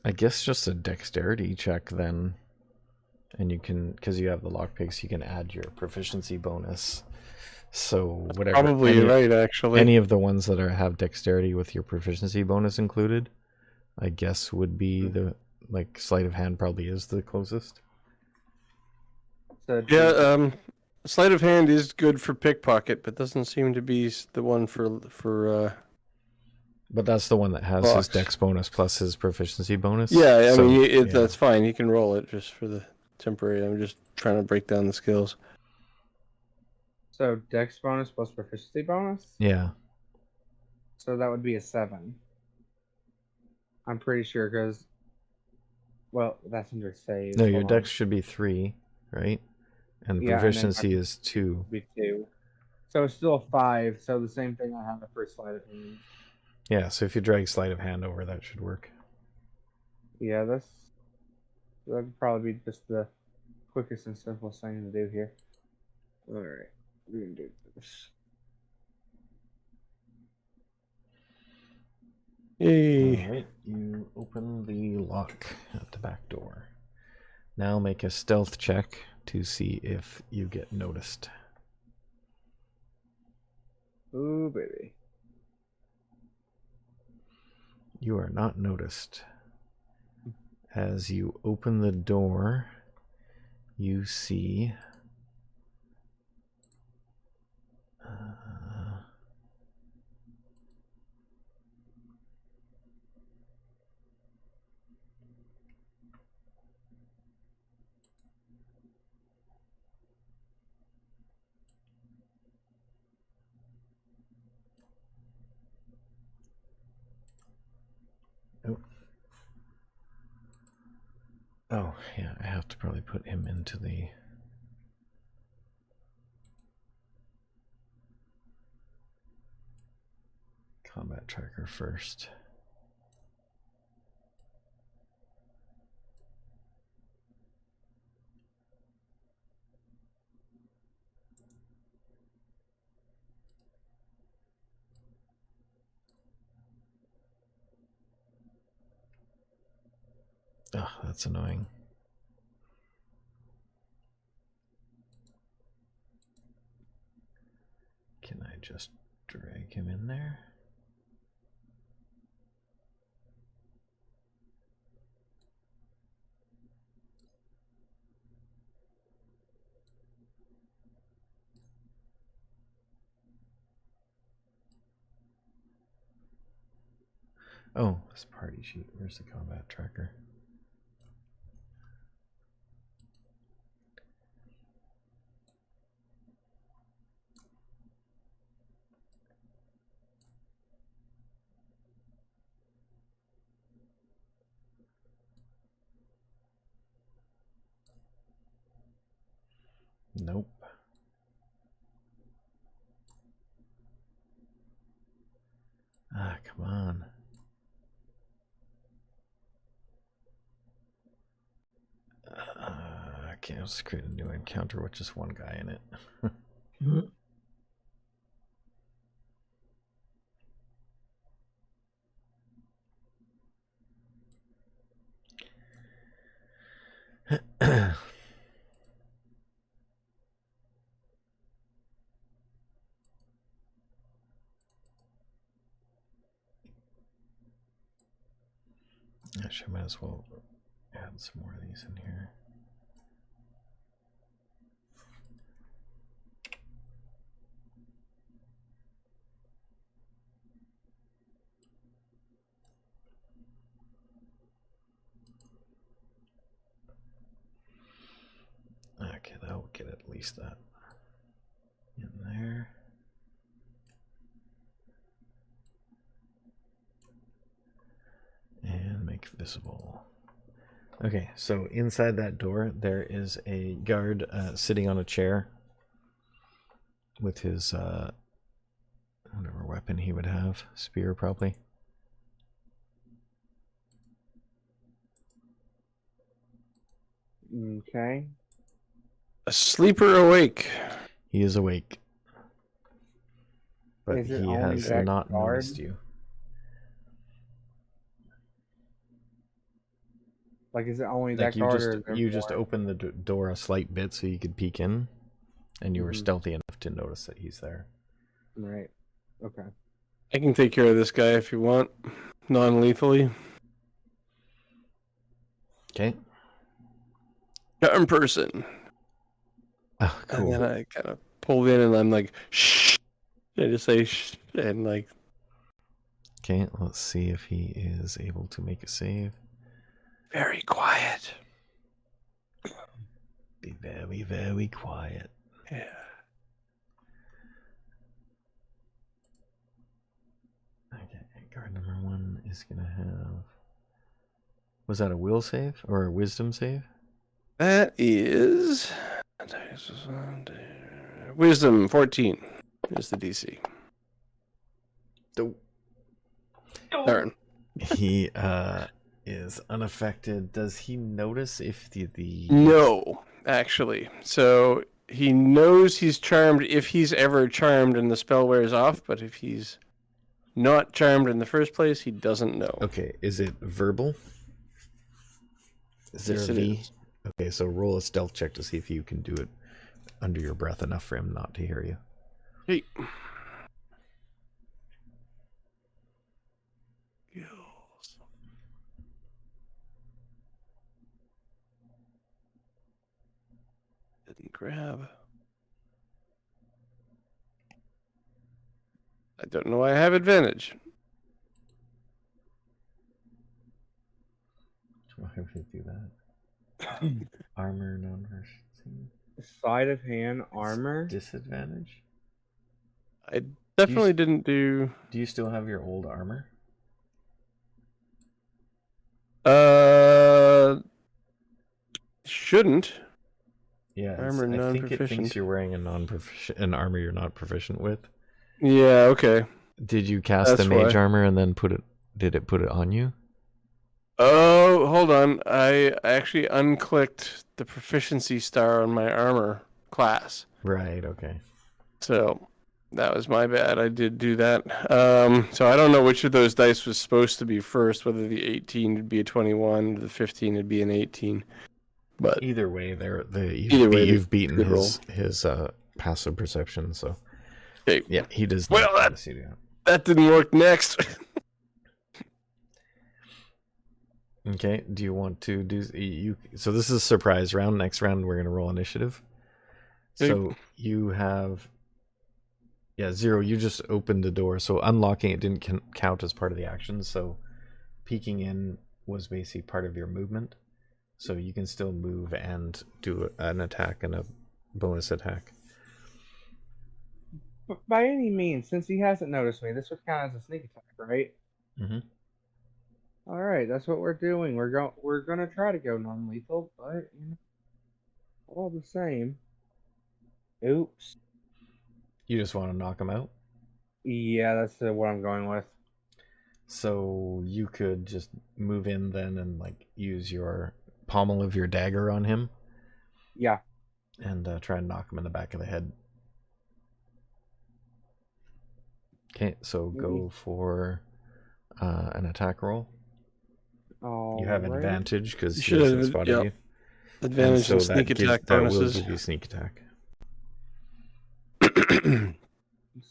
I guess just a dexterity check then. And you can, because you have the lockpicks, you can add your proficiency bonus. So whatever. Probably right, actually. Any of the ones that have dexterity with your proficiency bonus included, I guess would be the, like, sleight of hand probably is the closest. So Yeah, sleight of hand is good for pickpocket, but doesn't seem to be the one for But that's the one that has his locks. dex bonus plus his proficiency bonus. Yeah, I So, mean, yeah. that's fine. He can roll it just for the temporary. I'm just trying to break down the skills. So dex bonus plus proficiency bonus? Yeah. So that would be a 7. I'm pretty sure because, well, that's under saves. No, your Hold dex on. should be 3, right? And Yeah, proficiency and then is 2. would be 2. So it's still a 5. So the same thing I have for sleight of hand. Yeah, so if you drag sleight of hand over, that should work. Yeah, that'd probably be just the quickest and simplest thing to do here. All right, we're gonna do this. Yay. Alright, you open the lock at the back door. Now make a stealth check to see if you get noticed. Ooh, baby. You are not noticed. As you open the door, you see oh, yeah, I have to probably put him into the combat tracker first. Oh, that's annoying. Can I just drag him in there? Oh, this party sheet. Where's the combat tracker? Nope. Ah, come on. Okay, I'll just create a new encounter with just one guy in it. Actually, I might as well add some more of these in here. Okay, that'll get at least that in there. And make visible. Okay, so inside that door there is a guard sitting on a chair with his whatever weapon he would have, spear probably. Okay. A sleeper awake. He is awake, but Is it he only has that not guard? noticed you. Like, is it only Like that guard, or you is there just more? opened the door a slight bit so you could peek in, and you were Mhm. stealthy enough to notice that he's there. Right. Okay. I can take care of this guy if you want, non-lethally. Okay. Charm person. Oh, cool. And then I kind of pull in and I'm like, shh. I just say shh. And like, Okay, let's see if he is able to make a save. very quiet. Be very, very quiet. Yeah. Okay, guard number 1 is gonna have. Was that a will save or a wisdom save? That is wisdom 14 is the DC. Nope. Darn. He is unaffected. Does he notice if the No, actually. So he knows he's charmed if he's ever charmed and the spell wears off, but if he's not charmed in the first place, he doesn't know. Okay, is it verbal? Is there Yes, a it V? is. Okay, so roll a stealth check to see if you can do it under your breath enough for him not to hear you. Hey. Didn't grab. I don't know why I have advantage. Why would he do that? Armor non-proficiency. Sleight of hand armor. Disadvantage? I definitely didn't do. Do you still have your old armor? Shouldn't. Yeah, Armor I think it thinks non-proficient. you're wearing an armor you're not proficient with. Yeah, okay. Did you cast the That's mage why. armor and then did it put it on you? Oh, hold on. I actually unclicked the proficiency star on my armor class. Right, okay. So That was my bad. I did do that. So I don't know which of those dice was supposed to be first, whether the 18 would be a 21 or the 15 would be an 18. But Either way, you've beaten good roll. his passive perception. So Okay. yeah, he does. Well, not notice you do that. That didn't work next. Okay. Do you want to do you? So this is a surprise round. Next round, we're gonna roll initiative. So you have. Yeah, 0, you just opened the door, so unlocking it didn't count as part of the action, so peeking in was basically part of your movement. So you can still move and do an attack and a bonus attack. But by any means, since he hasn't noticed me, this would count as a sneak attack, right? Mm-hmm. All right, that's what we're doing. We're gonna try to go non-lethal, but all the same. Oops. You just want to knock him out? Yeah, that's what I'm going with. So you could just move in then and use your pommel of your dagger on him. Yeah. And try and knock him in the back of the head. Okay, so go for an attack roll. You have advantage because he hasn't spotted you. Advantage and sneak attack bonuses. That will give you sneak attack.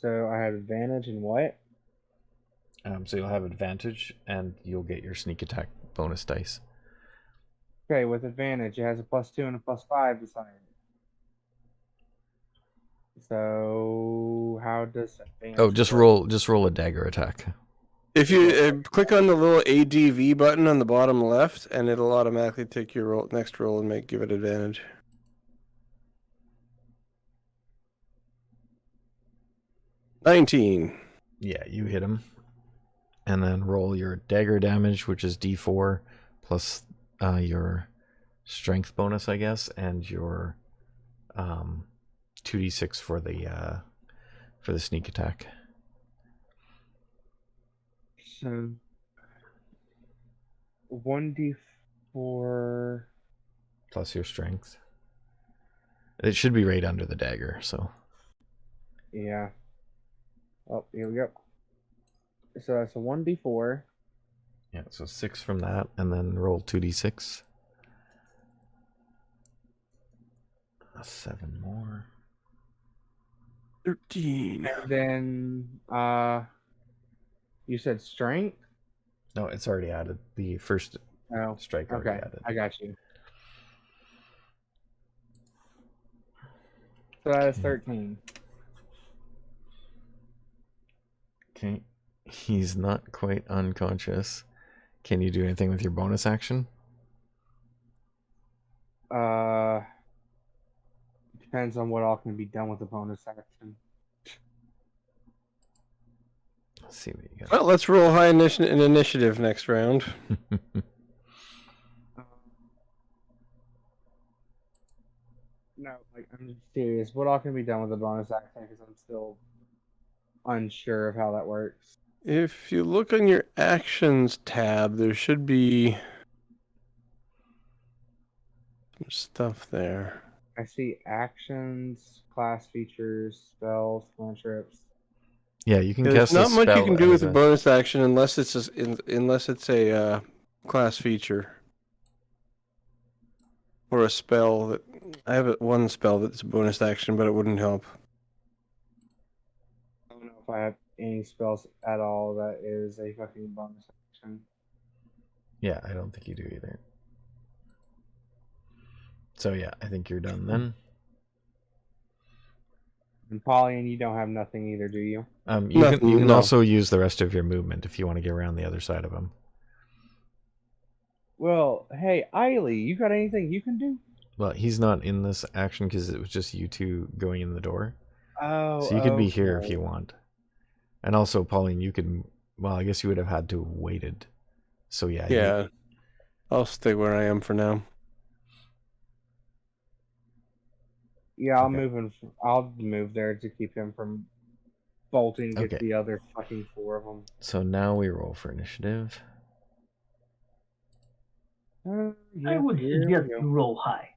So I have advantage in what? So you'll have advantage, and you'll get your sneak attack bonus dice. Okay, with advantage, it has a +2 and a +5 beside it. So how does advantage? Oh, just roll a dagger attack. If you click on the little ADV button on the bottom left, and it'll automatically take your next roll and give it advantage. $19. Yeah, you hit him. And then roll your dagger damage, which is D4 plus your strength bonus, I guess, and your 2d6 for the sneak attack. So 1d4 plus your strength. It should be right under the dagger, so. Yeah. Oh, here we go. So that's a 1d4. Yeah, so 6 from that, and then roll 2d6. 7 more. 13. And then, you said strength? No, it's already added. The first strike already added. I got you. So that is 13. Okay. He's not quite unconscious. Can you do anything with your bonus action? Depends on what all can be done with the bonus action. Let's see what you got. Well, let's roll high initiative next round. No, I'm just serious. What all can be done with the bonus action? Because I'm still unsure of how that works. If you look on your actions tab, there should be some stuff there. I see actions, class features, spells, cantrips. Yeah, you can There's cast not a much you spell can do with as a bonus action unless it's a class feature or a spell that I have one spell that's a bonus action, but it wouldn't help. I don't know if I have any spells at all that is a fucking bonus action. Yeah, I don't think you do either. So yeah, I think you're done then. And Pauline, you don't have nothing either, do you? You can also use the rest of your movement if you want to get around the other side of him. Well, hey, Eileen, you got anything you can do? Well, he's not in this action because it was just you two going in the door. Oh, so you could be here if you want. And also, Pauline, you could. Well, I guess you would have had to have waited. So yeah. Yeah, I'll stay where I am for now. Yeah, I'll move there to keep him from bolting and get the other fucking 4 of them. So now we roll for initiative. I would suggest you roll high.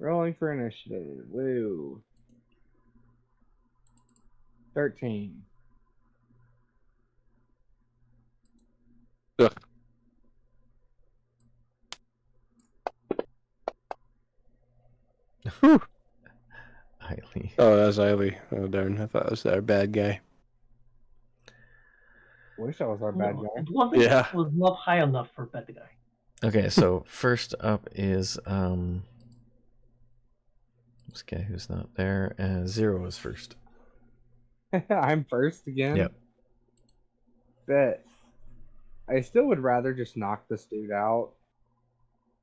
Rolling for initiative. Woo. 13. Ugh. Whew. Eileen. Oh, that's Eileen. Oh, darn. I thought it was our bad guy. Wish I was our bad No, guy. it wasn't. Yeah. It was not high enough for bad guy. Okay, so first up is this guy who's not there, and Zero is first. I'm first again? Yep. Bet. I still would rather just knock this dude out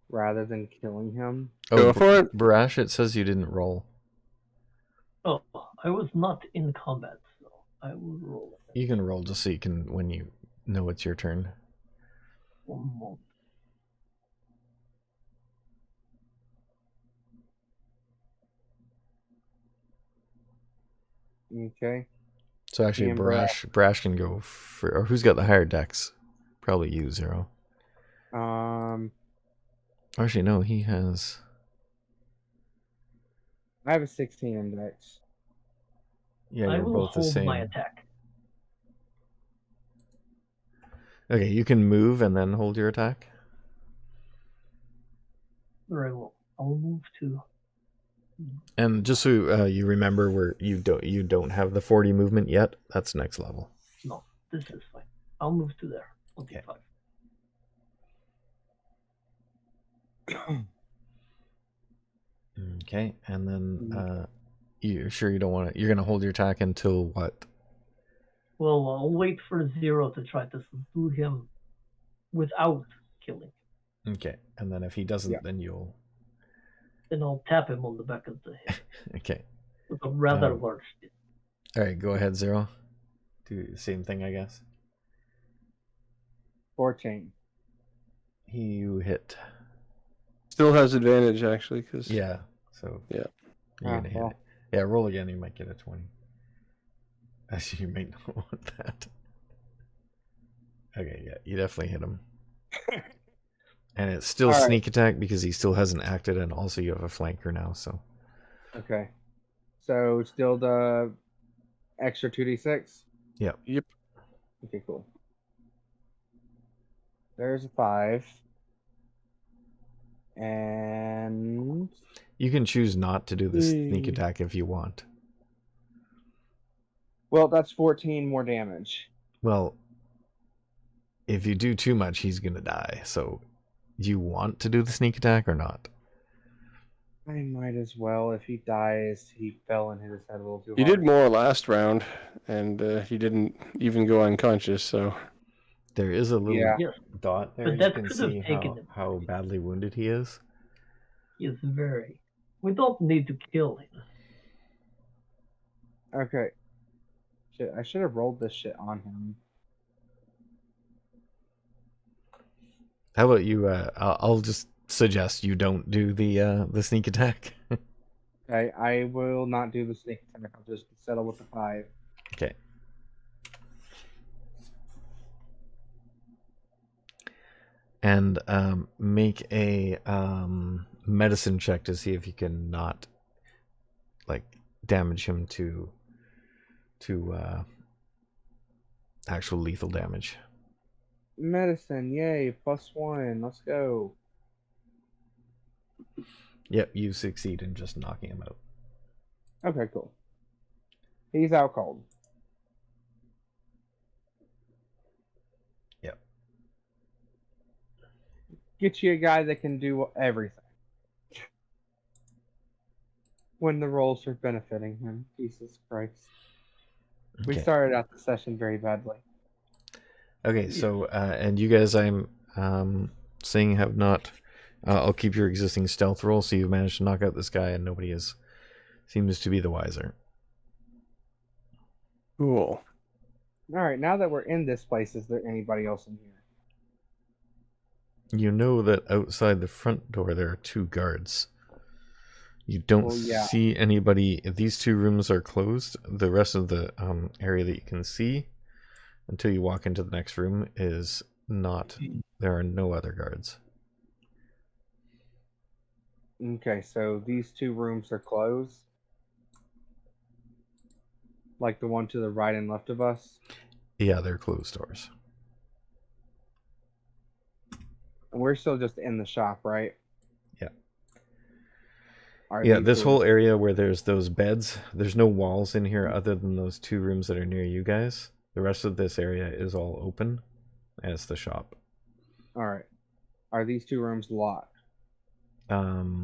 rather than killing him. Go for it. Barash, it says you didn't roll. Oh, I was not in combat, so I will roll it. You can roll just so you can, when you know it's your turn. 1 moment. Okay. So actually, Me and Brash can go for. Or who's got the higher dex? Probably you, Zero. Actually, no, he has. I have a 16 in dex. Yeah, I you're will both the hold same. my attack. Okay, you can move and then hold your attack. Very well. I'll move to. And just so you remember, where you don't have the 40 movement yet. That's next level. No, this is fine. I'll move to there. 25. Okay, and then you're sure you don't want to. You're gonna hold your attack until what? Well, I'll wait for Zero to try to subdue him without killing. Okay, and then if he doesn't, then you'll. Then I'll tap him on the back of the head Okay. with a rather large stick. All right, go ahead, Zero. Do the same thing, I guess. 14. You hit. Still has advantage, actually, because Yeah. So Yeah. you're gonna hit well. it. Yeah, roll again. You might get a 20. Actually, you might not want that. Okay, yeah, you definitely hit him. And it's still All right. sneak attack because he still hasn't acted, and also you have a flanker now. So Okay. So still the extra 2d6? Yep. Okay, cool. There's a 5. And you can choose not to do the sneak Hmm. attack if you want. well, that's 14 more damage. Well, if you do too much, he's gonna die. So, do you want to do the sneak attack or not? I might as well. If he dies, he fell and hit his head a little too he hard. did more last round, and he didn't even go unconscious. So There is a little Yeah. Yes, dot there. but You that can could have see taken him. how badly wounded he is. He is very. We don't need to kill him. Okay. Shit, I should have rolled this shit on him. How about you? I'll just suggest you don't do the sneak attack. Okay, I will not do the sneak attack. I'll just settle with the 5. Okay. And make a medicine check to see if you can not damage him to actual lethal damage. Medicine, yay, +1. Let's go. Yep, you succeed in just knocking him out. Okay, cool. He's out cold. Yep. Get you a guy that can do everything. When the roles are benefiting him. Jesus Christ. We Okay. started out the session very badly. Okay, so and you guys, I'm saying have not. I'll keep your existing stealth roll, so you've managed to knock out this guy, and nobody seems to be the wiser. cool. Alright, now that we're in this place, is there anybody else in here? You know that outside the front door there are 2 guards. You don't Well, yeah. see anybody. These 2 rooms are closed. The rest of the area that you can see until you walk into the next room is not. There are no other guards. Okay, so these two rooms are closed. Like the one to the right and left of us. Yeah, they're closed doors. And we're still just in the shop, right? Yeah. Are Yeah, these this whole doors- area where there's those beds, there's no walls in here other than those two rooms that are near you guys. The rest of this area is all open as the shop. All right. Are these two rooms locked? All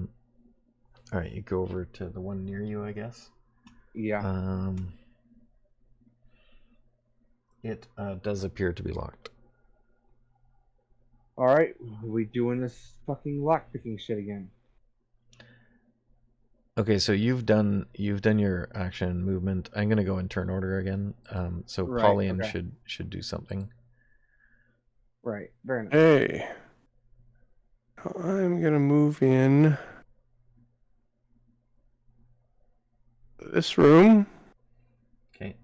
right, you go over to the one near you, I guess. Yeah. It does appear to be locked. All right. We doing this fucking lock picking shit again? Okay, so you've done your action movement. I'm gonna go in turn order again. So Right, Pauline okay. should do something. Right. Very nice. Hey. I'm gonna move in this room. Okay.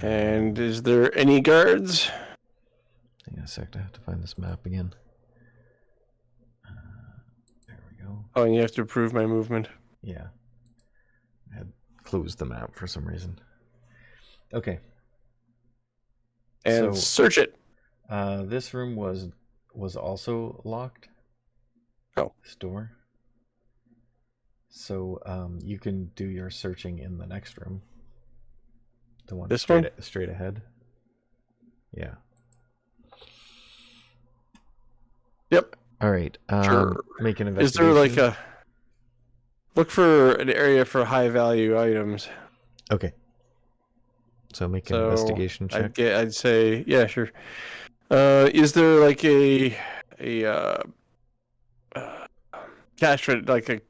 And is there any guards? Hang on a sec. I have to find this map again. There we go. Oh, and you have to approve my movement. Yeah. I had closed the map for some reason. Okay. And So, search it. this room was also locked. Oh. This door. So you can do your searching in the next room. The one This straight ahead. Yeah. Yep. All right. Sure. Make an Is investigation. there like a look for an area for high value items? Okay. So make an investigation check. I'd say yeah, sure. Is there like a cash like a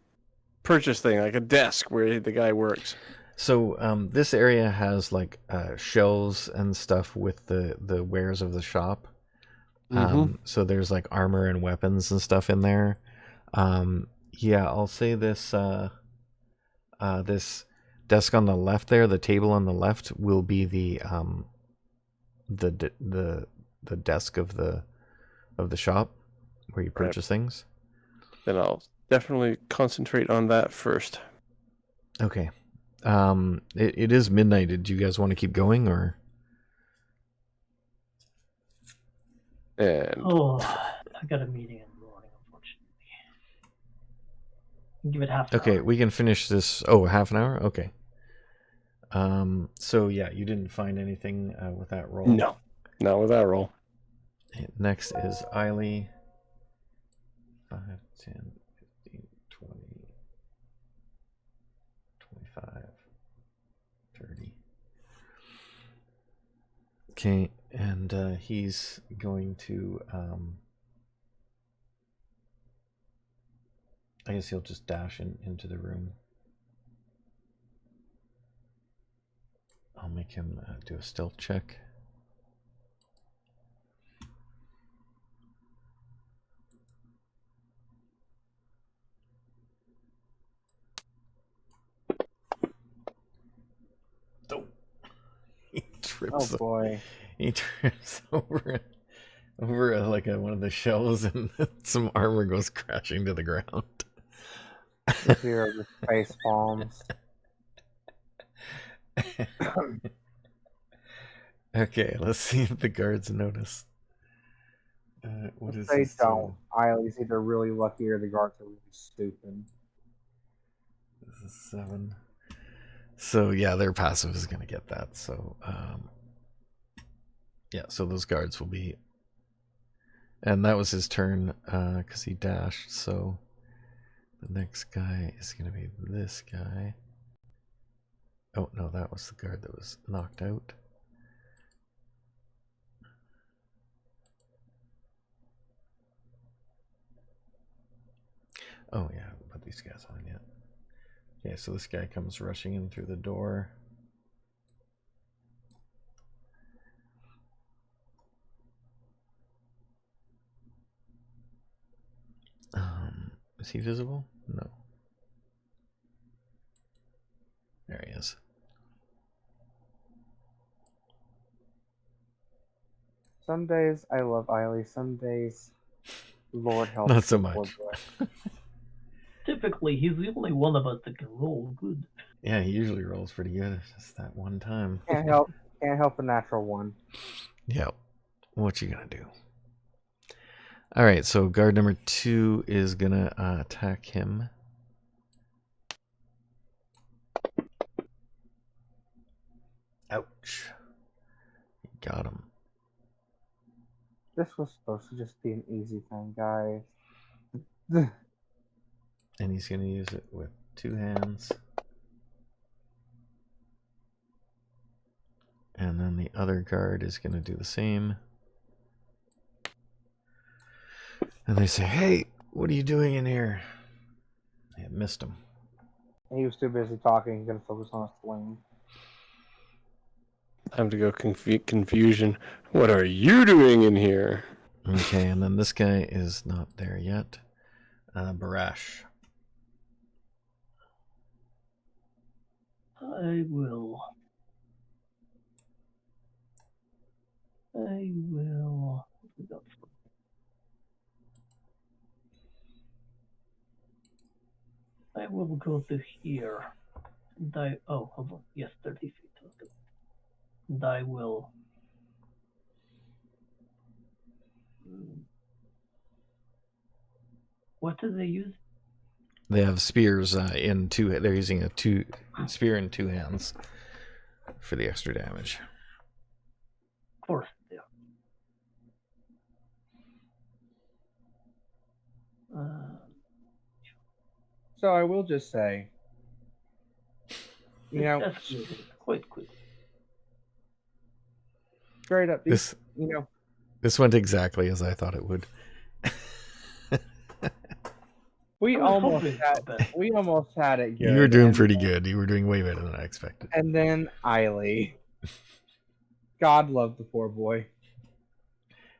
purchase thing, like a desk where the guy works? So this area has like shelves and stuff with the wares of the shop. So there's like armor and weapons and stuff in there. Yeah, I'll say this this desk on the left there, the table on the left will be the desk of the shop where you purchase things. Then I'll definitely concentrate on that first. Okay. It is midnight. Did you guys want to keep going or? And Oh, I got a meeting in the morning, unfortunately. Give it half an Okay, hour. we can finish this. Oh, half an hour? Okay. So yeah, you didn't find anything with that roll? no, not with that roll. Next is Eileen. 5, 10, 15, 20, 25, 30. Okay, and he's going to I guess he'll just dash into the room. I'll make him do a stealth check. Oh. He trips. Oh boy. He trips over like one of the shelves, and some armor goes crashing to the ground. The fear of the face palms. Okay, let's see if the guards notice. What is They this? don't. Eileen's either really lucky or the guards are really stupid. This is 7. So yeah, their passive is gonna get that. So yeah, so those guards will be, and that was his turn because he dashed. So the next guy is gonna be this guy. Oh no, that was the guard that was knocked out. Oh yeah, I haven't put these guys on yet. Okay, so this guy comes rushing in through the door. Is he visible? No. There he is. Some days I love Eileen. Some days, Lord help. Not so me, poor much. boy. typically he's the only one of us that can roll good. Yeah, he usually rolls pretty good. It's just that one time. Can't help a natural one. Yep. What you gonna do? All right, so guard number 2 is gonna attack him. Ouch. Got him. This was supposed to just be an easy thing, guys. And he's gonna use it with 2 hands. And then the other guard is gonna do the same. And they say, "Hey, what are you doing in here?" I missed him. He was too busy talking, gonna focus on his swing. Time to go confusion. What are you doing in here? Okay, and then this guy is not there yet. Barash. I will. I will go to here. And oh, hold on. Yes, 30 feet. Okay. And I will. What do they use? They have spears in 2. They're using a spear in 2 hands for the extra damage. Of course, yeah. So I will just say, you know, Escalated quite quick. straight up, This went exactly as I thought it would. we I was almost hoping for better. had it good. You were doing and- pretty good. You were doing way better than I expected. And then Eileen. God love the poor boy.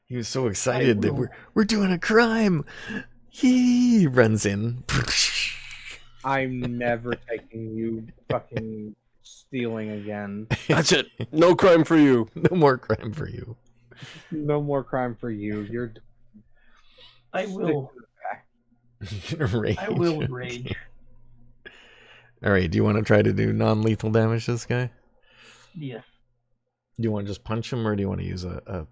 He was so excited that we're doing a crime. He runs in. I'm never taking you fucking stealing again. That's it. No crime for you. No more crime for you. No more crime for you. You're. I will. Rage. I will rage. All right. Do you want to try to do non-lethal damage to this guy? Yes. Do you want to just punch him, or do you want to use a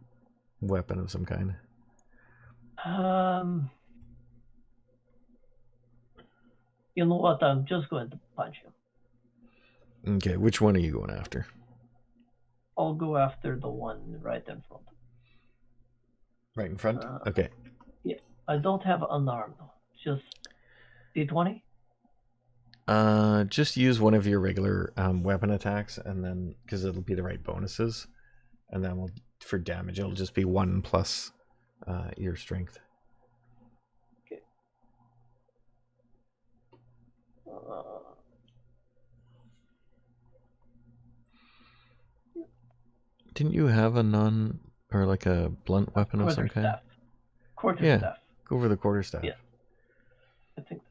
weapon of some kind? You know what? I'm just going to punch him. Okay. Which one are you going after? I'll go after the one right in front. Right in front? Okay. Yeah. I don't have unarmed. Just D20? Just use one of your regular weapon attacks, and then because it'll be the right bonuses, and then for damage it'll just be 1 plus your strength. Okay. Didn't you have a non or like a blunt weapon of some kind? Quarterstaff. Go over the quarterstaff. Yeah. I think.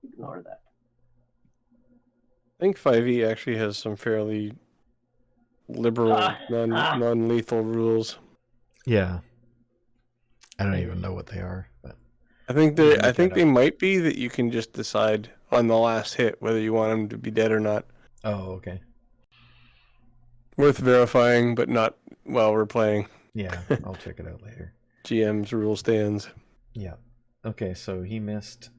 Ignore that. I think 5e actually has some fairly liberal non-lethal rules. Yeah. I don't even know what they are, but I think they might be that you can just decide on the last hit whether you want him to be dead or not. oh, okay. Worth verifying, but not while we're playing. Yeah, I'll check it out later. GM's rule stands. Yeah. Okay, so he missed.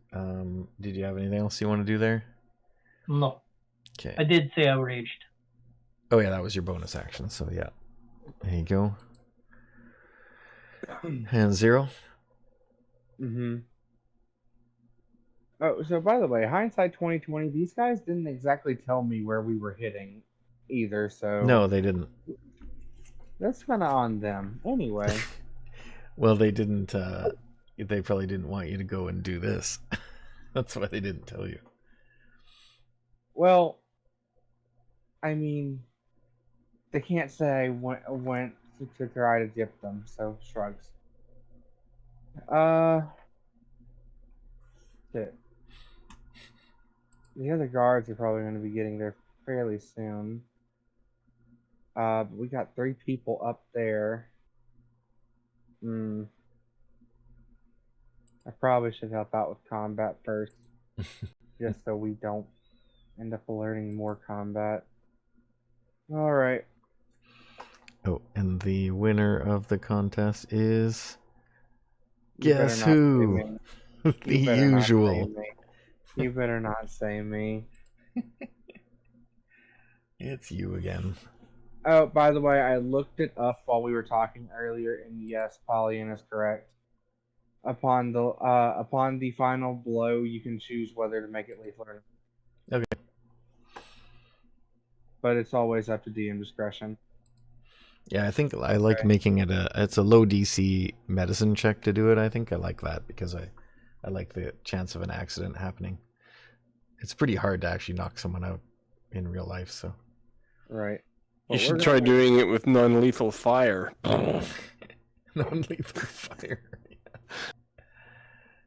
Did you have anything else you want to do there? No. Okay. I did say I raged. Oh yeah, that was your bonus action. So yeah, there you go. And 0. Mm-hmm. Oh, so by the way, hindsight 2020, these guys didn't exactly tell me where we were hitting either, so No, they didn't. that's kind of on them. Anyway, Well, they didn't. They probably didn't want you to go and do this. That's why they didn't tell you. well, I mean, they can't say I went to try to dip them, so shrugs. Shit. The other guards are probably going to be getting there fairly soon. But we got 3 people up there. I probably should help out with combat first, just so we don't end up learning more combat. All right. Oh, and the winner of the contest is... You better Guess not say who? me. The You better not say usual. me. You better not say me. It's you again. Oh, by the way, I looked it up while we were talking earlier, and yes, Pauline is correct. Upon the final blow, you can choose whether to make it lethal or not. Okay. But it's always up to DM discretion. Yeah, I think I like making it it's a low DC medicine check to do it. I think I like that because I like the chance of an accident happening. It's pretty hard to actually knock someone out in real life, so. Right. You should try doing it with non-lethal fire. Non-lethal fire.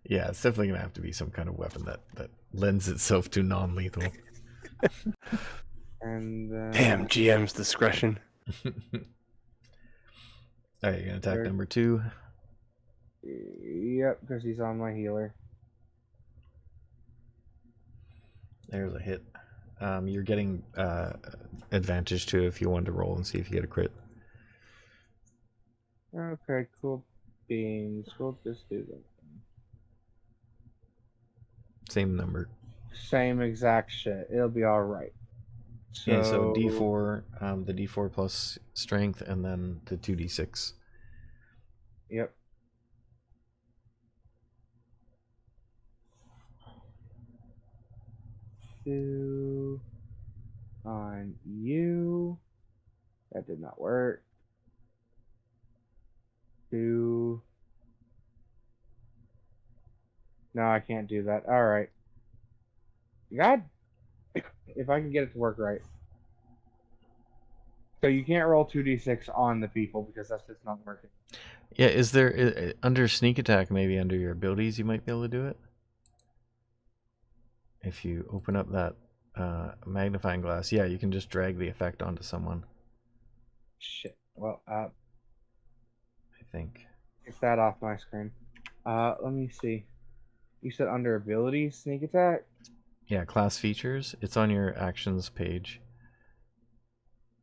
Yeah, it's definitely gonna have to be some kind of weapon that lends itself to non-lethal. And damn, GM's discretion. Alright, you're gonna attack number 2. Yep, because he's on my healer. There's a hit. You're getting advantage too if you want to roll and see if you get a crit. Okay, cool beans. We'll just do that. Same number. Same exact shit. It'll be all right. Yeah, so D4, the D4 plus strength, and then the 2D6. Yep. Two on you. That did not work. Two. No, I can't do that. All right. God, if I can get it to work right. So you can't roll 2d6 on the people because that's just not working. Yeah, is there under sneak attack, maybe under your abilities, you might be able to do it? If you open up that magnifying glass, yeah, you can just drag the effect onto someone. Shit. Well, I think. Get that off my screen. Let me see. You said under abilities, sneak attack? Yeah, class features. It's on your actions page.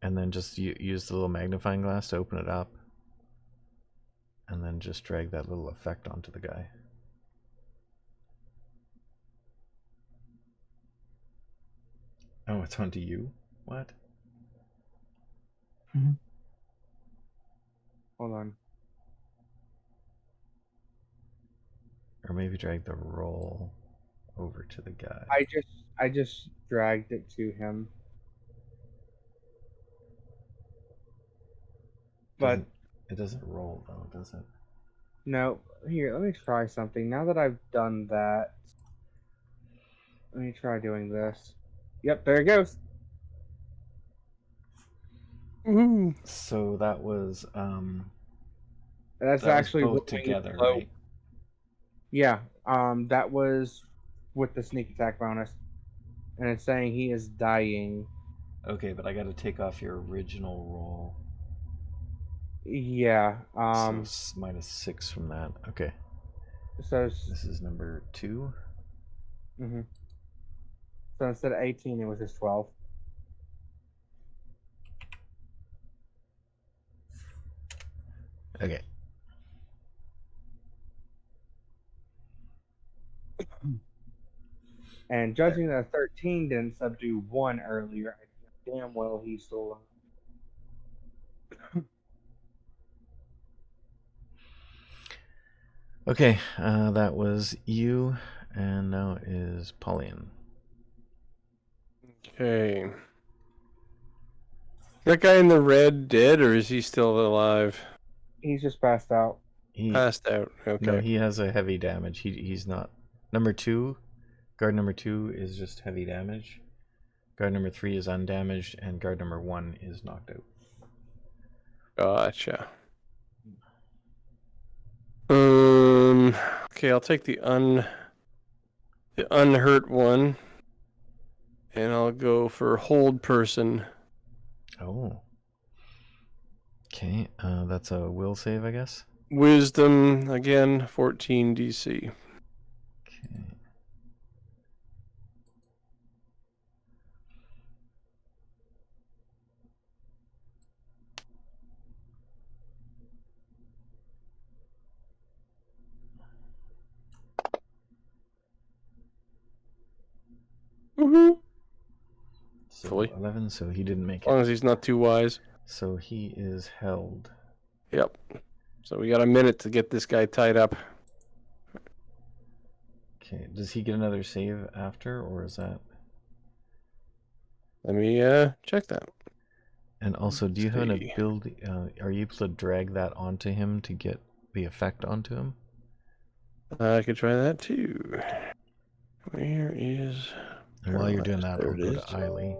And then just use the little magnifying glass to open it up. And then just drag that little effect onto the guy. Oh, it's onto you? What? Mm-hmm. Hold on. Or maybe drag the roll over to the guy. I just dragged it to him. But it doesn't roll though, does it? No. Here, let me try something. Now that I've done that, let me try doing this. Yep, there it goes. Woohoo. So that was That's that actually was both together, low. right? Yeah, that was with the sneak attack bonus. And it's saying he is dying. Okay, but I got to take off your original roll. Yeah. So -6 from that. Okay. So this is number 2. Mm-hmm. So instead of 18, it was just 12. Okay. And judging that 13 didn't subdue 1 earlier, I damn well he's still alive. Okay, that was you, and now it is Pauline. Okay. That guy in the red dead, or is he still alive? He's just passed out. Passed out. Okay. No, he has a heavy damage. He's not. Number 2, guard number 2 is just heavy damage. Guard number 3 is undamaged, and guard number 1 is knocked out. Gotcha. Okay, I'll take the unhurt one, and I'll go for hold person. Oh. Okay, that's a will save, I guess. Wisdom again, 14 DC. Woohoo! So Fully. 11, so he didn't make As long it. as he's not too wise. So he is held. Yep. So we got a minute to get this guy tied up. Okay, does he get another save after, or is that... Let me check that. And also, do you have an See. ability... are you able to drag that onto him to get the effect onto him? I could try that too. Where is... And while you're doing that, There I'll it go is. to Eileen.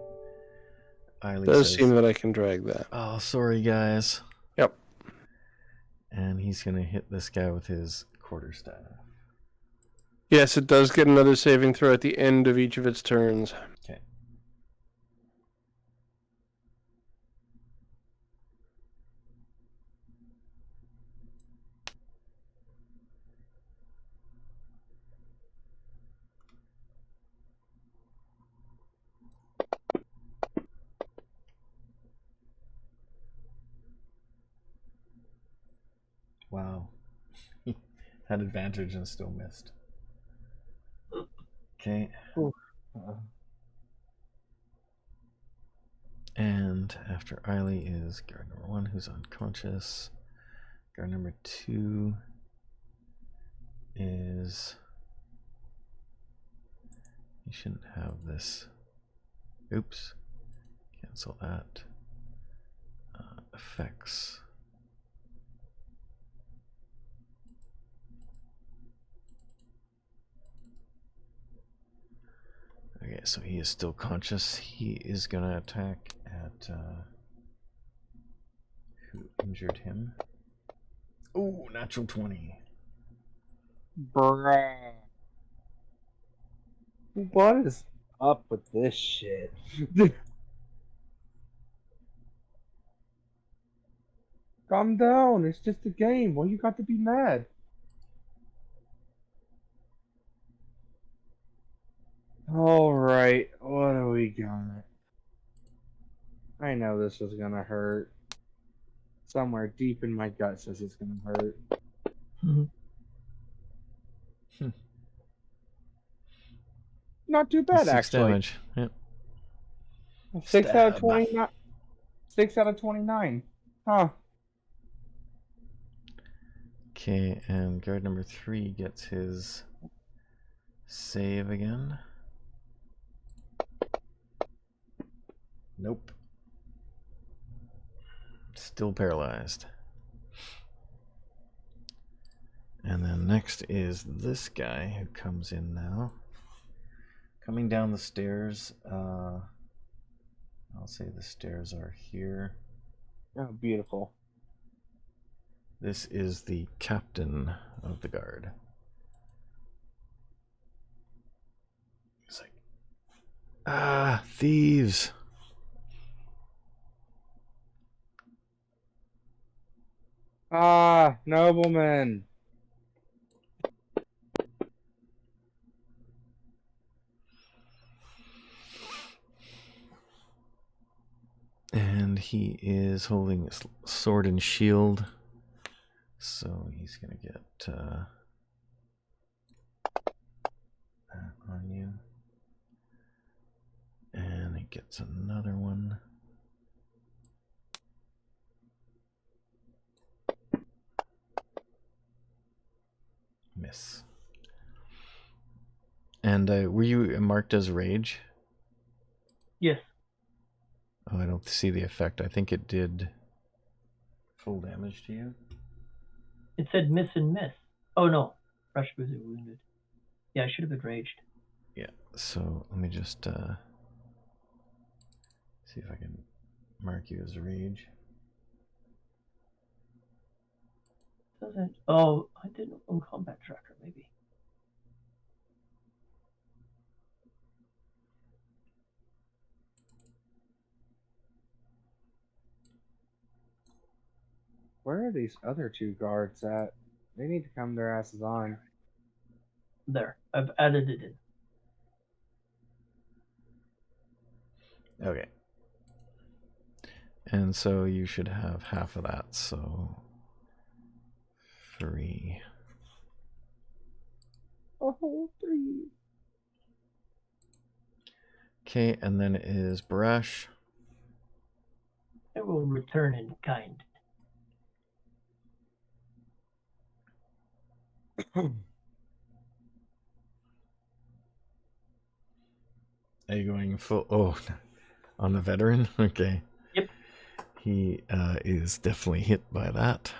Eileen Does says, seem that I can drag that. "Oh, sorry, guys." Yep. And he's going to hit this guy with his quarterstaff. Yes, it does get another saving throw at the end of each of its turns. Okay. Wow. Had advantage and still missed. Okay. And after Eileen is guard number 1, who's unconscious. Guard number 2 is... You shouldn't have this. Oops. Cancel that. Effects. Okay, so he is still conscious. He is gonna attack at who injured him. Oh, natural 20. Bruh. What is up with this shit? Calm down. It's just a game. Why you got to be mad? Alright, what do we got? I know this is gonna hurt. Somewhere deep in my gut says it's gonna hurt. Not too bad, 6 actually. damage. Yep. 6 out of Stab. 29. 6 out of 29. Huh. Okay, and guard number 3 gets his save again. Nope. Still paralyzed. And then next is this guy who comes in now. Coming down the stairs. I'll say the stairs are here. Oh, beautiful. This is the captain of the guard. He's like, ah, thieves. Ah, nobleman. And he is holding his sword and shield. So he's going to get that on you. And he gets another one. Miss. And were you marked as rage? Yes. Oh, I don't see the effect. I think it did full damage to you. It said miss and miss. Oh no. Fresh bruiser wounded. Yeah, I should have been raged. Yeah, so let me just see if I can mark you as rage. Doesn't. Oh, I didn't on combat tracker, maybe. Where are these other 2 guards at? They need to come their asses on. There. I've added it in. Okay. And so you should have half of that, so 3. A whole 3. Okay, and then it is Barash. I will return in kind. Are you going full? Oh, on the veteran? Okay. Yep. He is definitely hit by that.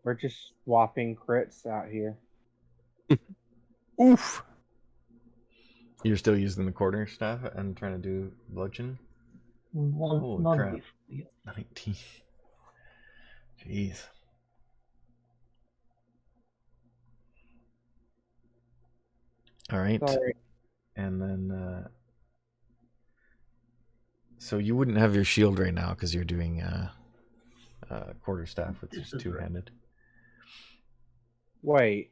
We're just swapping crits out here. Oof. You're still using the quarterstaff and trying to do bludgeon? Holy Not crap. briefly. 19. Jeez. All right. Sorry. And then, so you wouldn't have your shield right now because you're doing quarterstaff, which is two-handed. Wait.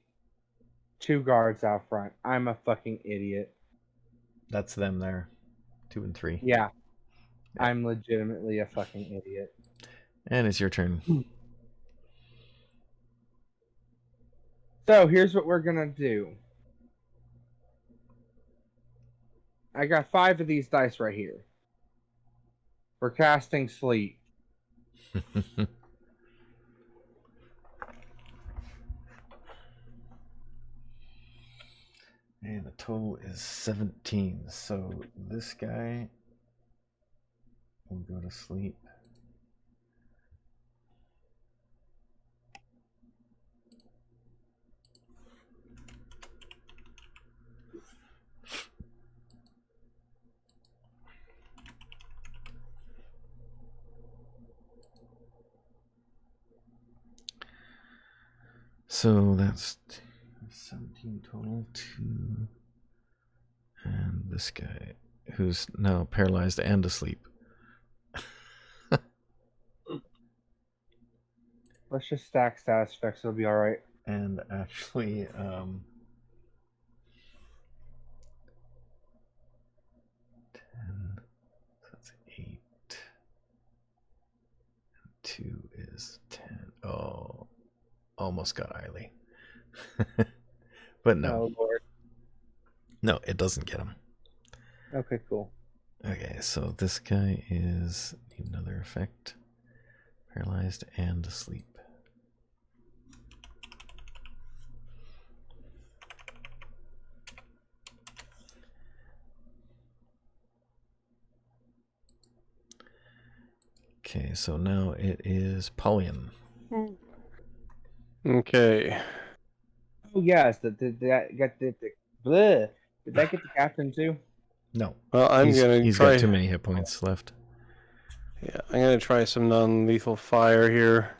2 guards out front. I'm a fucking idiot. That's them there. 2 and 3. Yeah. I'm legitimately a fucking idiot. And it's your turn. So here's what we're gonna do. I got 5 of these dice right here. We're casting Sleep. And the total is 17. So this guy will go to sleep. So that's 17 total. 2. And this guy, who's now paralyzed and asleep. Let's just stack status effects. It'll be all right. And actually, 10. So that's 8. And 2 is 10. Oh, almost got Eileen. But no. Oh, Lord. No, it doesn't get him. Okay, cool. Okay, so this guy is another effect. Paralyzed and asleep. Okay, so now it is Paulian. Okay. Oh yes, did that get the bleh. Did that get the captain too? No. Well, He's got too many hit points left. Yeah, I'm gonna try some non-lethal fire here.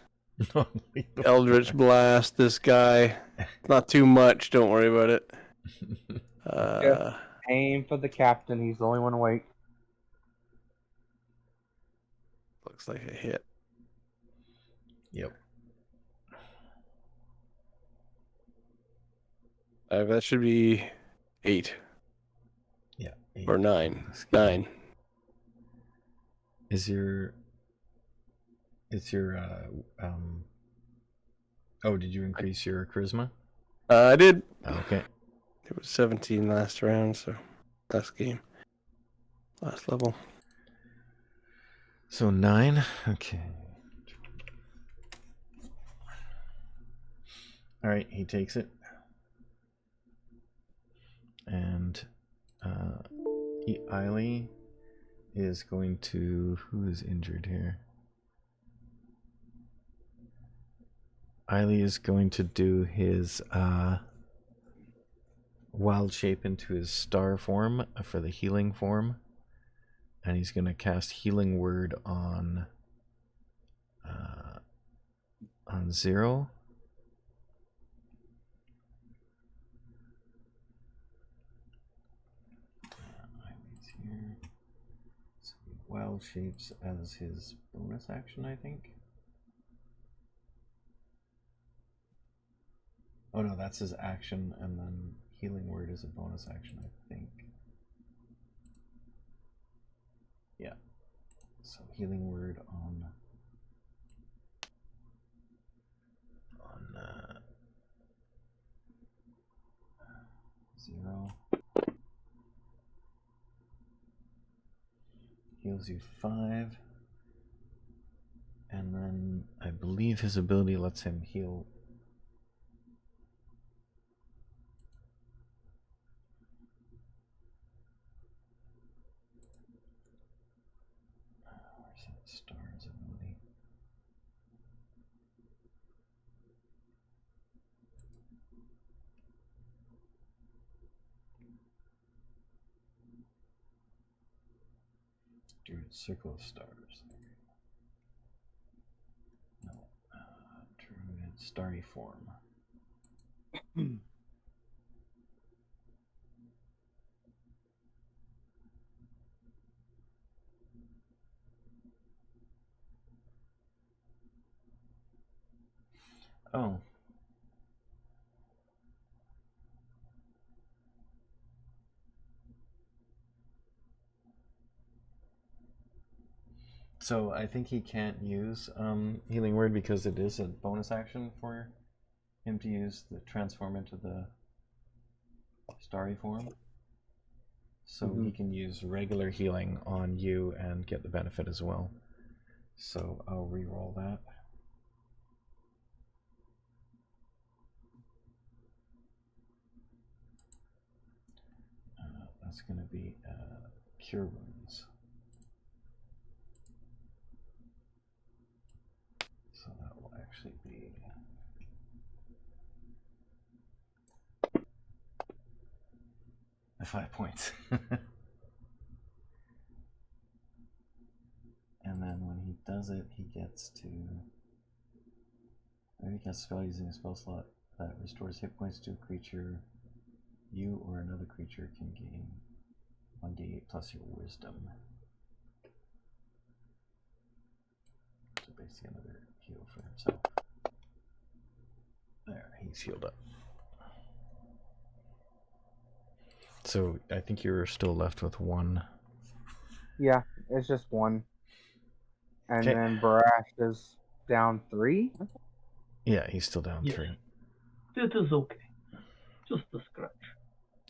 Eldritch Blast this guy. Not too much, don't worry about it. Aim for the captain, he's the only one awake. Looks like a hit. Yep. That should be 8. Yeah. 8. Or 9. 9. Is your oh, did you increase your charisma? I did. Okay. It was 17 last round, so last game. Last level. So 9. Okay. All right, he takes it. And Eileen is going to... Who is injured here? Eileen is going to do his wild shape into his star form for the healing form. And he's going to cast Healing Word on 0. Here. So wild shapes as his bonus action, I think. Oh no, that's his action, and then Healing Word is a bonus action, I think. Yeah. So Healing Word on 0. heals you 5. And then I believe his ability lets him heal. Where's that star's ability? Dude, Circle of Stars. No. Druid, Starry Form. Oh. So I think he can't use Healing Word because it is a bonus action for him to use the transform into the starry form. So he can use regular healing on you and get the benefit as well. So I'll re-roll that. That's going to be Cure Wounds. So that will actually be the 5 points. And then when he does it, he gets to. When he casts a spell using a spell slot that restores hit points to a creature, you or another creature can gain 1d8 plus your wisdom. So basically another heal for himself. There, he's healed up. So I think you're still left with 1. Yeah, it's just 1. And then Barash is down 3? Yeah, he's still down 3. It is okay. Just a scratch.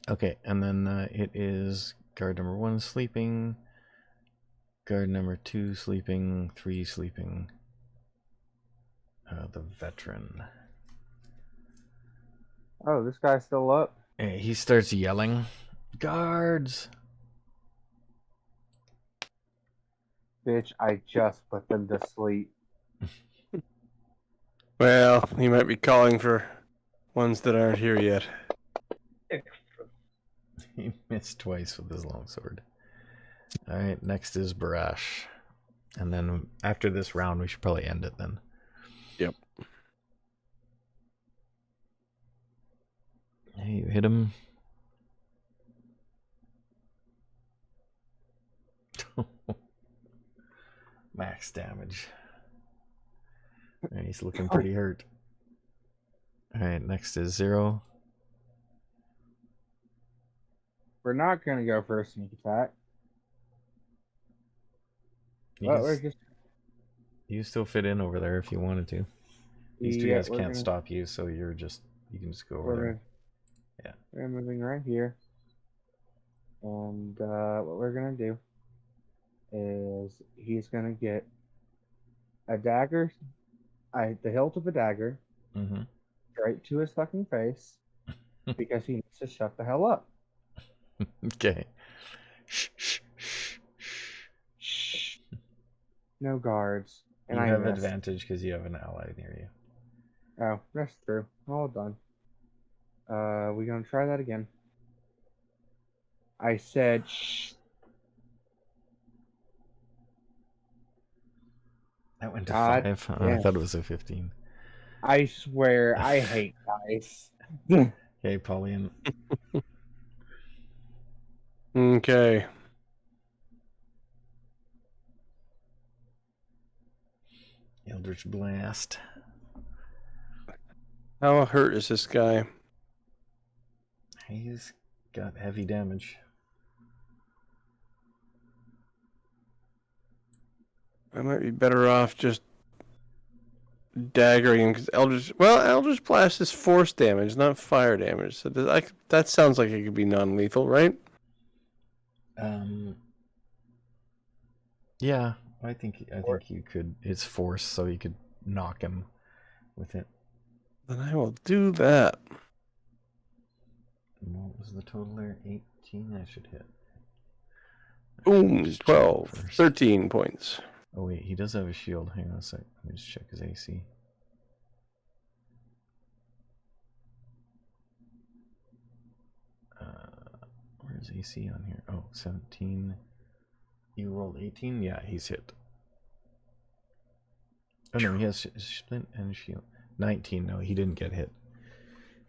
Okay, and then it is guard number 1 sleeping, guard number 2 sleeping, 3 sleeping, the veteran. Oh, this guy's still up? Hey, he starts yelling, guards! Bitch, I just put them to sleep. Well, he might be calling for ones that aren't here yet. Extra. He missed twice with his longsword. Alright, next is Barash. And then after this round, we should probably end it then. Yep. Hey, you hit him. Max damage. Right, he's looking pretty hurt. Alright, next is 0. We're not going to go for a sneak attack. You still fit in over there if you wanted to. These two guys can't stop you, so you can just go over there. Yeah. We're moving right here. And what we're going to do is he's going to get a dagger, the hilt of a dagger, straight to his fucking face because he needs to shut the hell up. Okay. Shh. No guards. And you I have missed. advantage because you have an ally near you. Oh, that's true. All done. We're going to try that again. I said shh. That went to 5. Yes. I thought it was a 15. I swear, I hate dice. Okay, Pauline. Okay. Eldritch Blast. How hurt is this guy? He's got heavy damage. I might be better off just daggering him because Eldritch Blast is force damage, not fire damage. So that sounds like it could be non-lethal, right? Yeah, I think you could. It's force, so you could knock him with it. Then I will do that. And what was the total there? 18. I should hit. Boom. Just check 12, first. 13 points. Oh wait, he does have a shield. Hang on a sec. Let me just check his AC. Where's AC on here? Oh, 17. You rolled 18? Yeah, he's hit. Oh no, he has splint and shield. 19. No, he didn't get hit.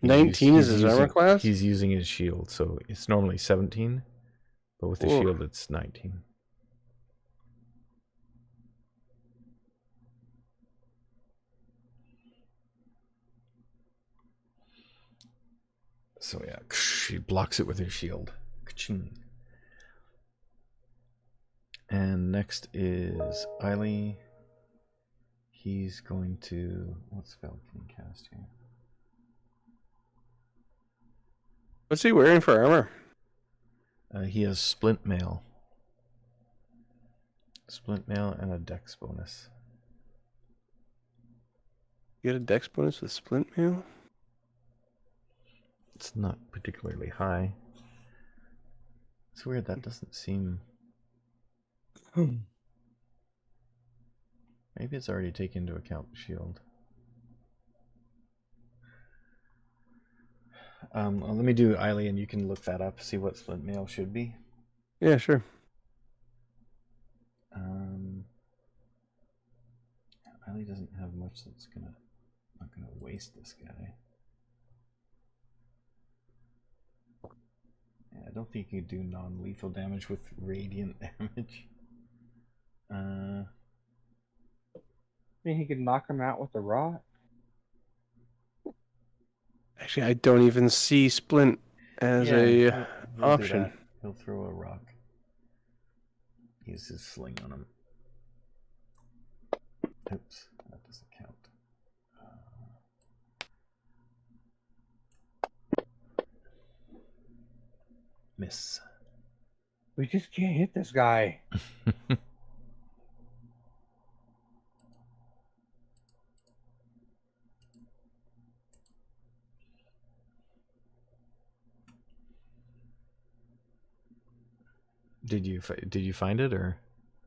19 is his armor class? He's using his shield, so it's normally 17, but with the shield it's 19. So yeah, she blocks it with her shield. Ka-ching. And next is Eileen. He's going to... What spell can he cast here? What's he wearing for armor? He has Splint Mail. Splint Mail and a Dex bonus. You get a Dex bonus with Splint Mail? It's not particularly high. It's weird, that doesn't seem... Maybe it's already taken into account the shield. Well, let me do Eileen. You can look that up, see what Splint Mail should be. Yeah, sure. Eileen doesn't have much that's not gonna waste this guy. Yeah, I don't think you could do non-lethal damage with radiant damage. I mean, he could knock him out with a rock. Actually, I don't even see Splint as he'll option. He'll throw a rock. Use his sling on him. Oops, that doesn't count. Miss. We just can't hit this guy. Did you find it or?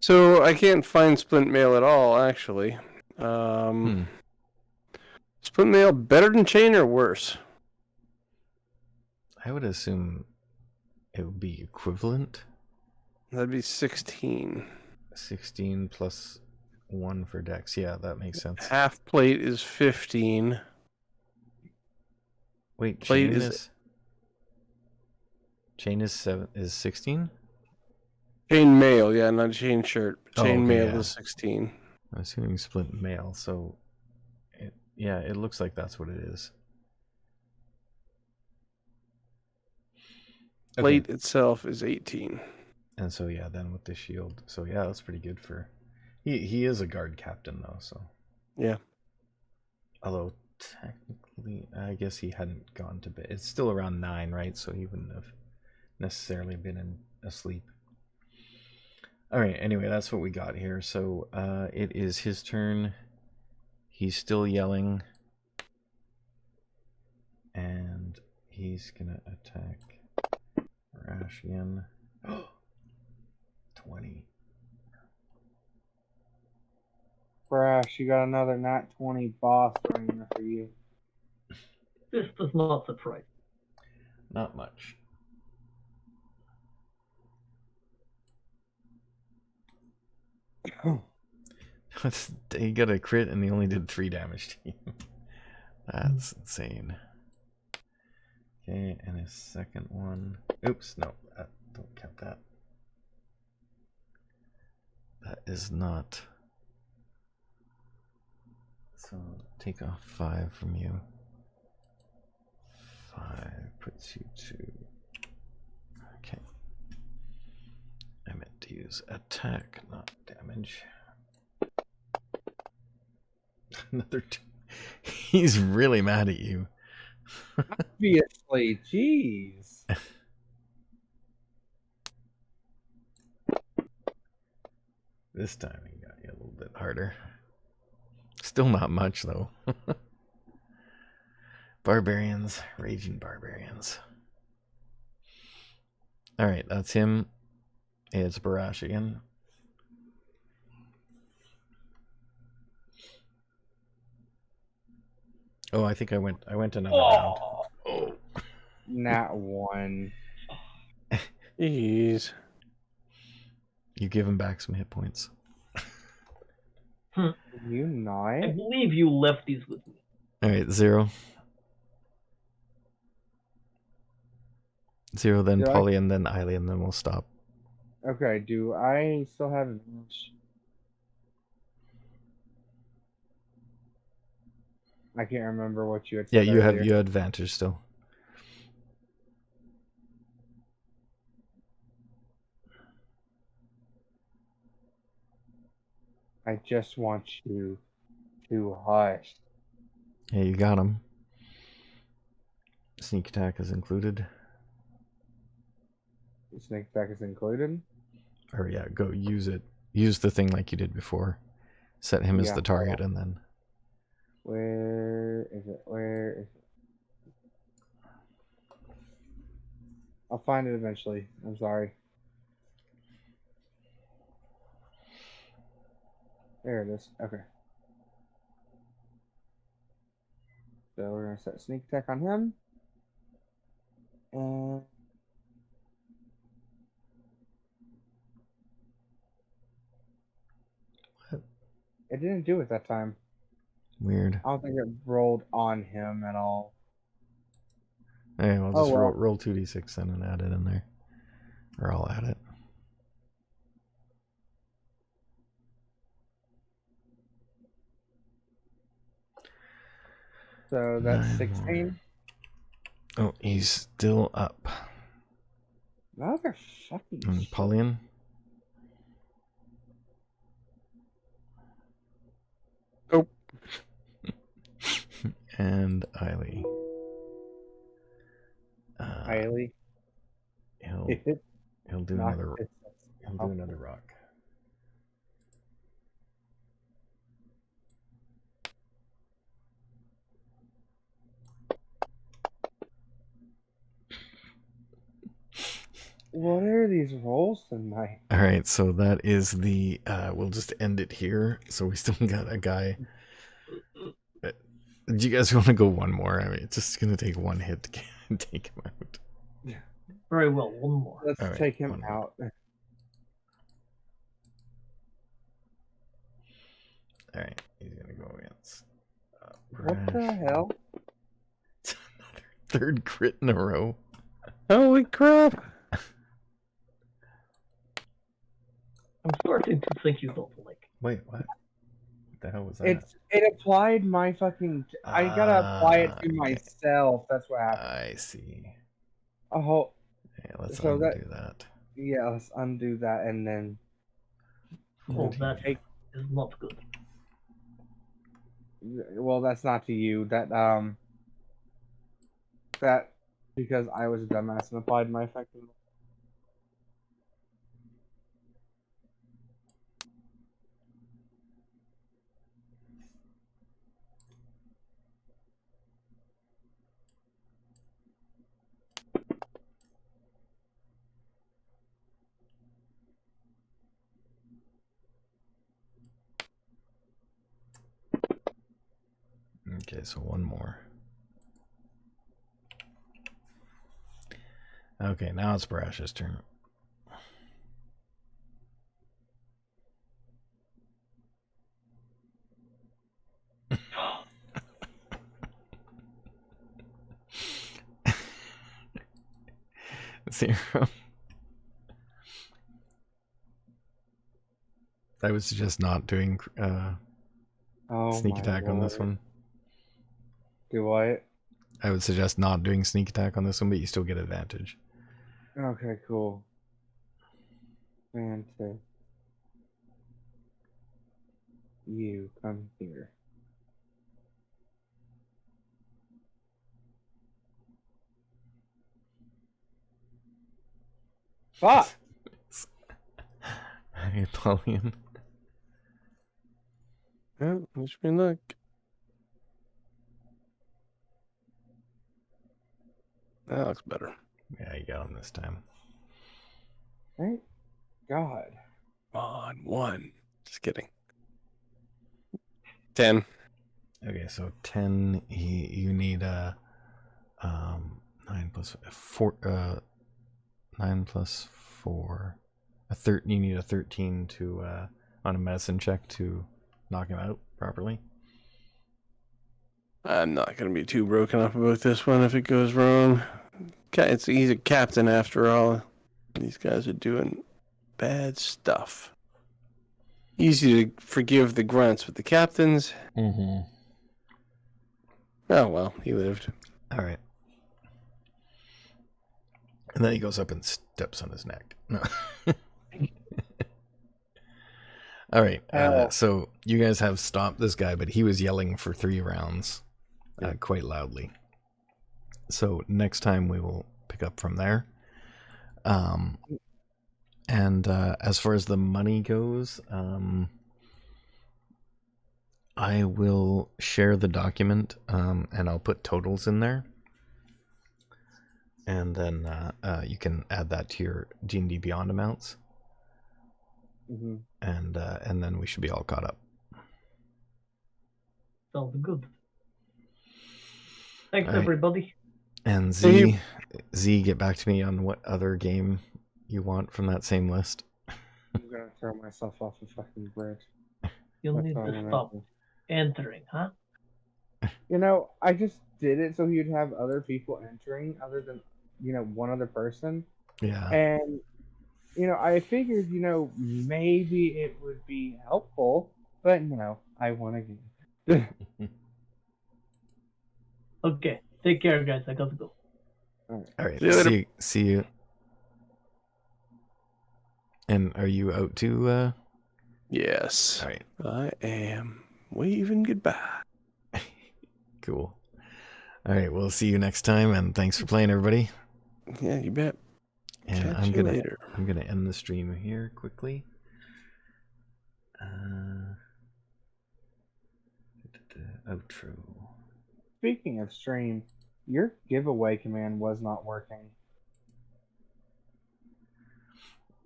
So I can't find Splint Mail at all, actually. Splint Mail better than Chain or worse? I would assume it would be equivalent. That'd be 16. 16 plus 1 for Dex. Yeah, that makes sense. Half plate is 15. Wait, plate chain is 16? Chain mail, yeah, not chain shirt. Chain mail yeah. is 16. I'm assuming Splint Mail, so it looks like that's what it is. Plate itself is 18. And so yeah, then with the shield. So yeah, that's pretty good for he is a guard captain though, so yeah. Although technically I guess he hadn't gone to bed. It's still around 9, right? So he wouldn't have necessarily been asleep. Alright, anyway, that's what we got here. So it is his turn. He's still yelling. And he's gonna attack Rashian. 20. Brash, you got another nat 20 boss running for you. This does not surprise. Not much. He got a crit and he only did 3 damage to you. That's insane. Okay, and his second one. Oops, no, don't count that. That is not. So take off 5 from you. 5 puts you to. Okay. I meant to use attack, not damage. Another 2. He's really mad at you. Obviously, jeez. This time he got you a little bit harder. Still not much, though. Barbarians. Raging barbarians. Alright, that's him. It's Barash again. Oh, I think I went another round. Oh. Nat 1. Jeez. You give him back some hit points. You not? I believe you left these with me. Alright, 0. 0, then Do I- Polly, and then Eileen, and then we'll stop. Okay, do I still have advantage? I can't remember what you had Yeah, said you have earlier. you have advantage still. I just want you to hush. Yeah, you got him. Sneak attack is included. Snake attack is included? Or yeah, go use it. Use the thing like you did before. Set him as Yeah, the target, and then Where is it? Where is it? I'll find it eventually. I'm sorry. There it is. Okay. So we're gonna set sneak attack on him. And it didn't do it that time. weird. I don't think it rolled on him at all. Hey, I'll Oh, just well. roll 2d6 then and add it in there. Or I'll add it. So that's 9 16. more. Oh, he's still up. Another fucking And shit. Pauline. Oh. And Eileen. Highly. He'll It do knocked another. it. He'll do another rock. What are these rolls tonight? All right, so that is the. We'll just end it here. So we still got a guy. Do you guys want to go one more? I mean, it's just gonna take one hit to take him out. Very well, one more. Let's All right, take him one more. out. All right, he's gonna go against. What the Brash. hell? It's another third crit in a row. Holy crap! I'm starting to think you don't like. Wait, what? What the hell was that? It applied my fucking. I gotta apply it to okay. myself. That's what happened. I see. Oh, Yeah, let's So that- undo that. yeah. Let's undo that and then. Oh, that Take- is not good. Well, that's not to you. That because I was a dumbass and applied my effective. Okay, so one more. Okay, now it's Barash's turn. Zero. I would suggest not doing sneak my attack on this lord. one. Do I? I would suggest not doing sneak attack on this one, but you still get advantage. Okay, cool. Fantastic. You come here. Fuck! Hey, Pauline. Yeah, wish me luck. That looks better. Yeah, you got him this time. Thank God. Come on, 1. Just kidding. 10. Okay, so 10. You need a 9 plus 4. 9 plus 4. You need a 13 to on a medicine check to knock him out properly. I'm not going to be too broken up about this one if it goes wrong. He's a captain after all. These guys are doing bad stuff. Easy to forgive the grunts with the captains. Mm-hmm. Oh, well, he lived. All right. And then he goes up and steps on his neck. No. All right. So you guys have stopped this guy, but he was yelling for 3 rounds quite loudly. So next time we will pick up from there. And as far as the money goes, I will share the document and I'll put totals in there. And then you can add that to your D&D Beyond amounts. Mm-hmm. And then we should be all caught up. Sounds good. Thanks, All right. everybody. And Z, get back to me on what other game you want from that same list. I'm gonna throw myself off the fucking bridge. You'll That's need all I'm to gonna stop do. entering, huh? You know, I just did it so you'd have other people entering other than, one other person. Yeah. And, I figured, maybe it would be helpful, but no, I won again. Okay, take care, guys. I gotta go. All right. See you later. See you. And are you out too? Yes. All right. I am waving goodbye. Cool. All right. We'll see you next time, and thanks for playing, everybody. Yeah, you bet. And Catch you later. I'm gonna end the stream here quickly. Outro. Speaking of stream, your giveaway command was not working.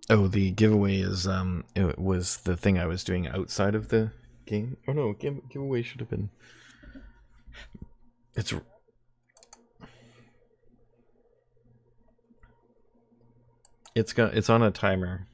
Oh, the giveaway is it was the thing I was doing outside of the game. Oh no, giveaway should have been. It's on a timer.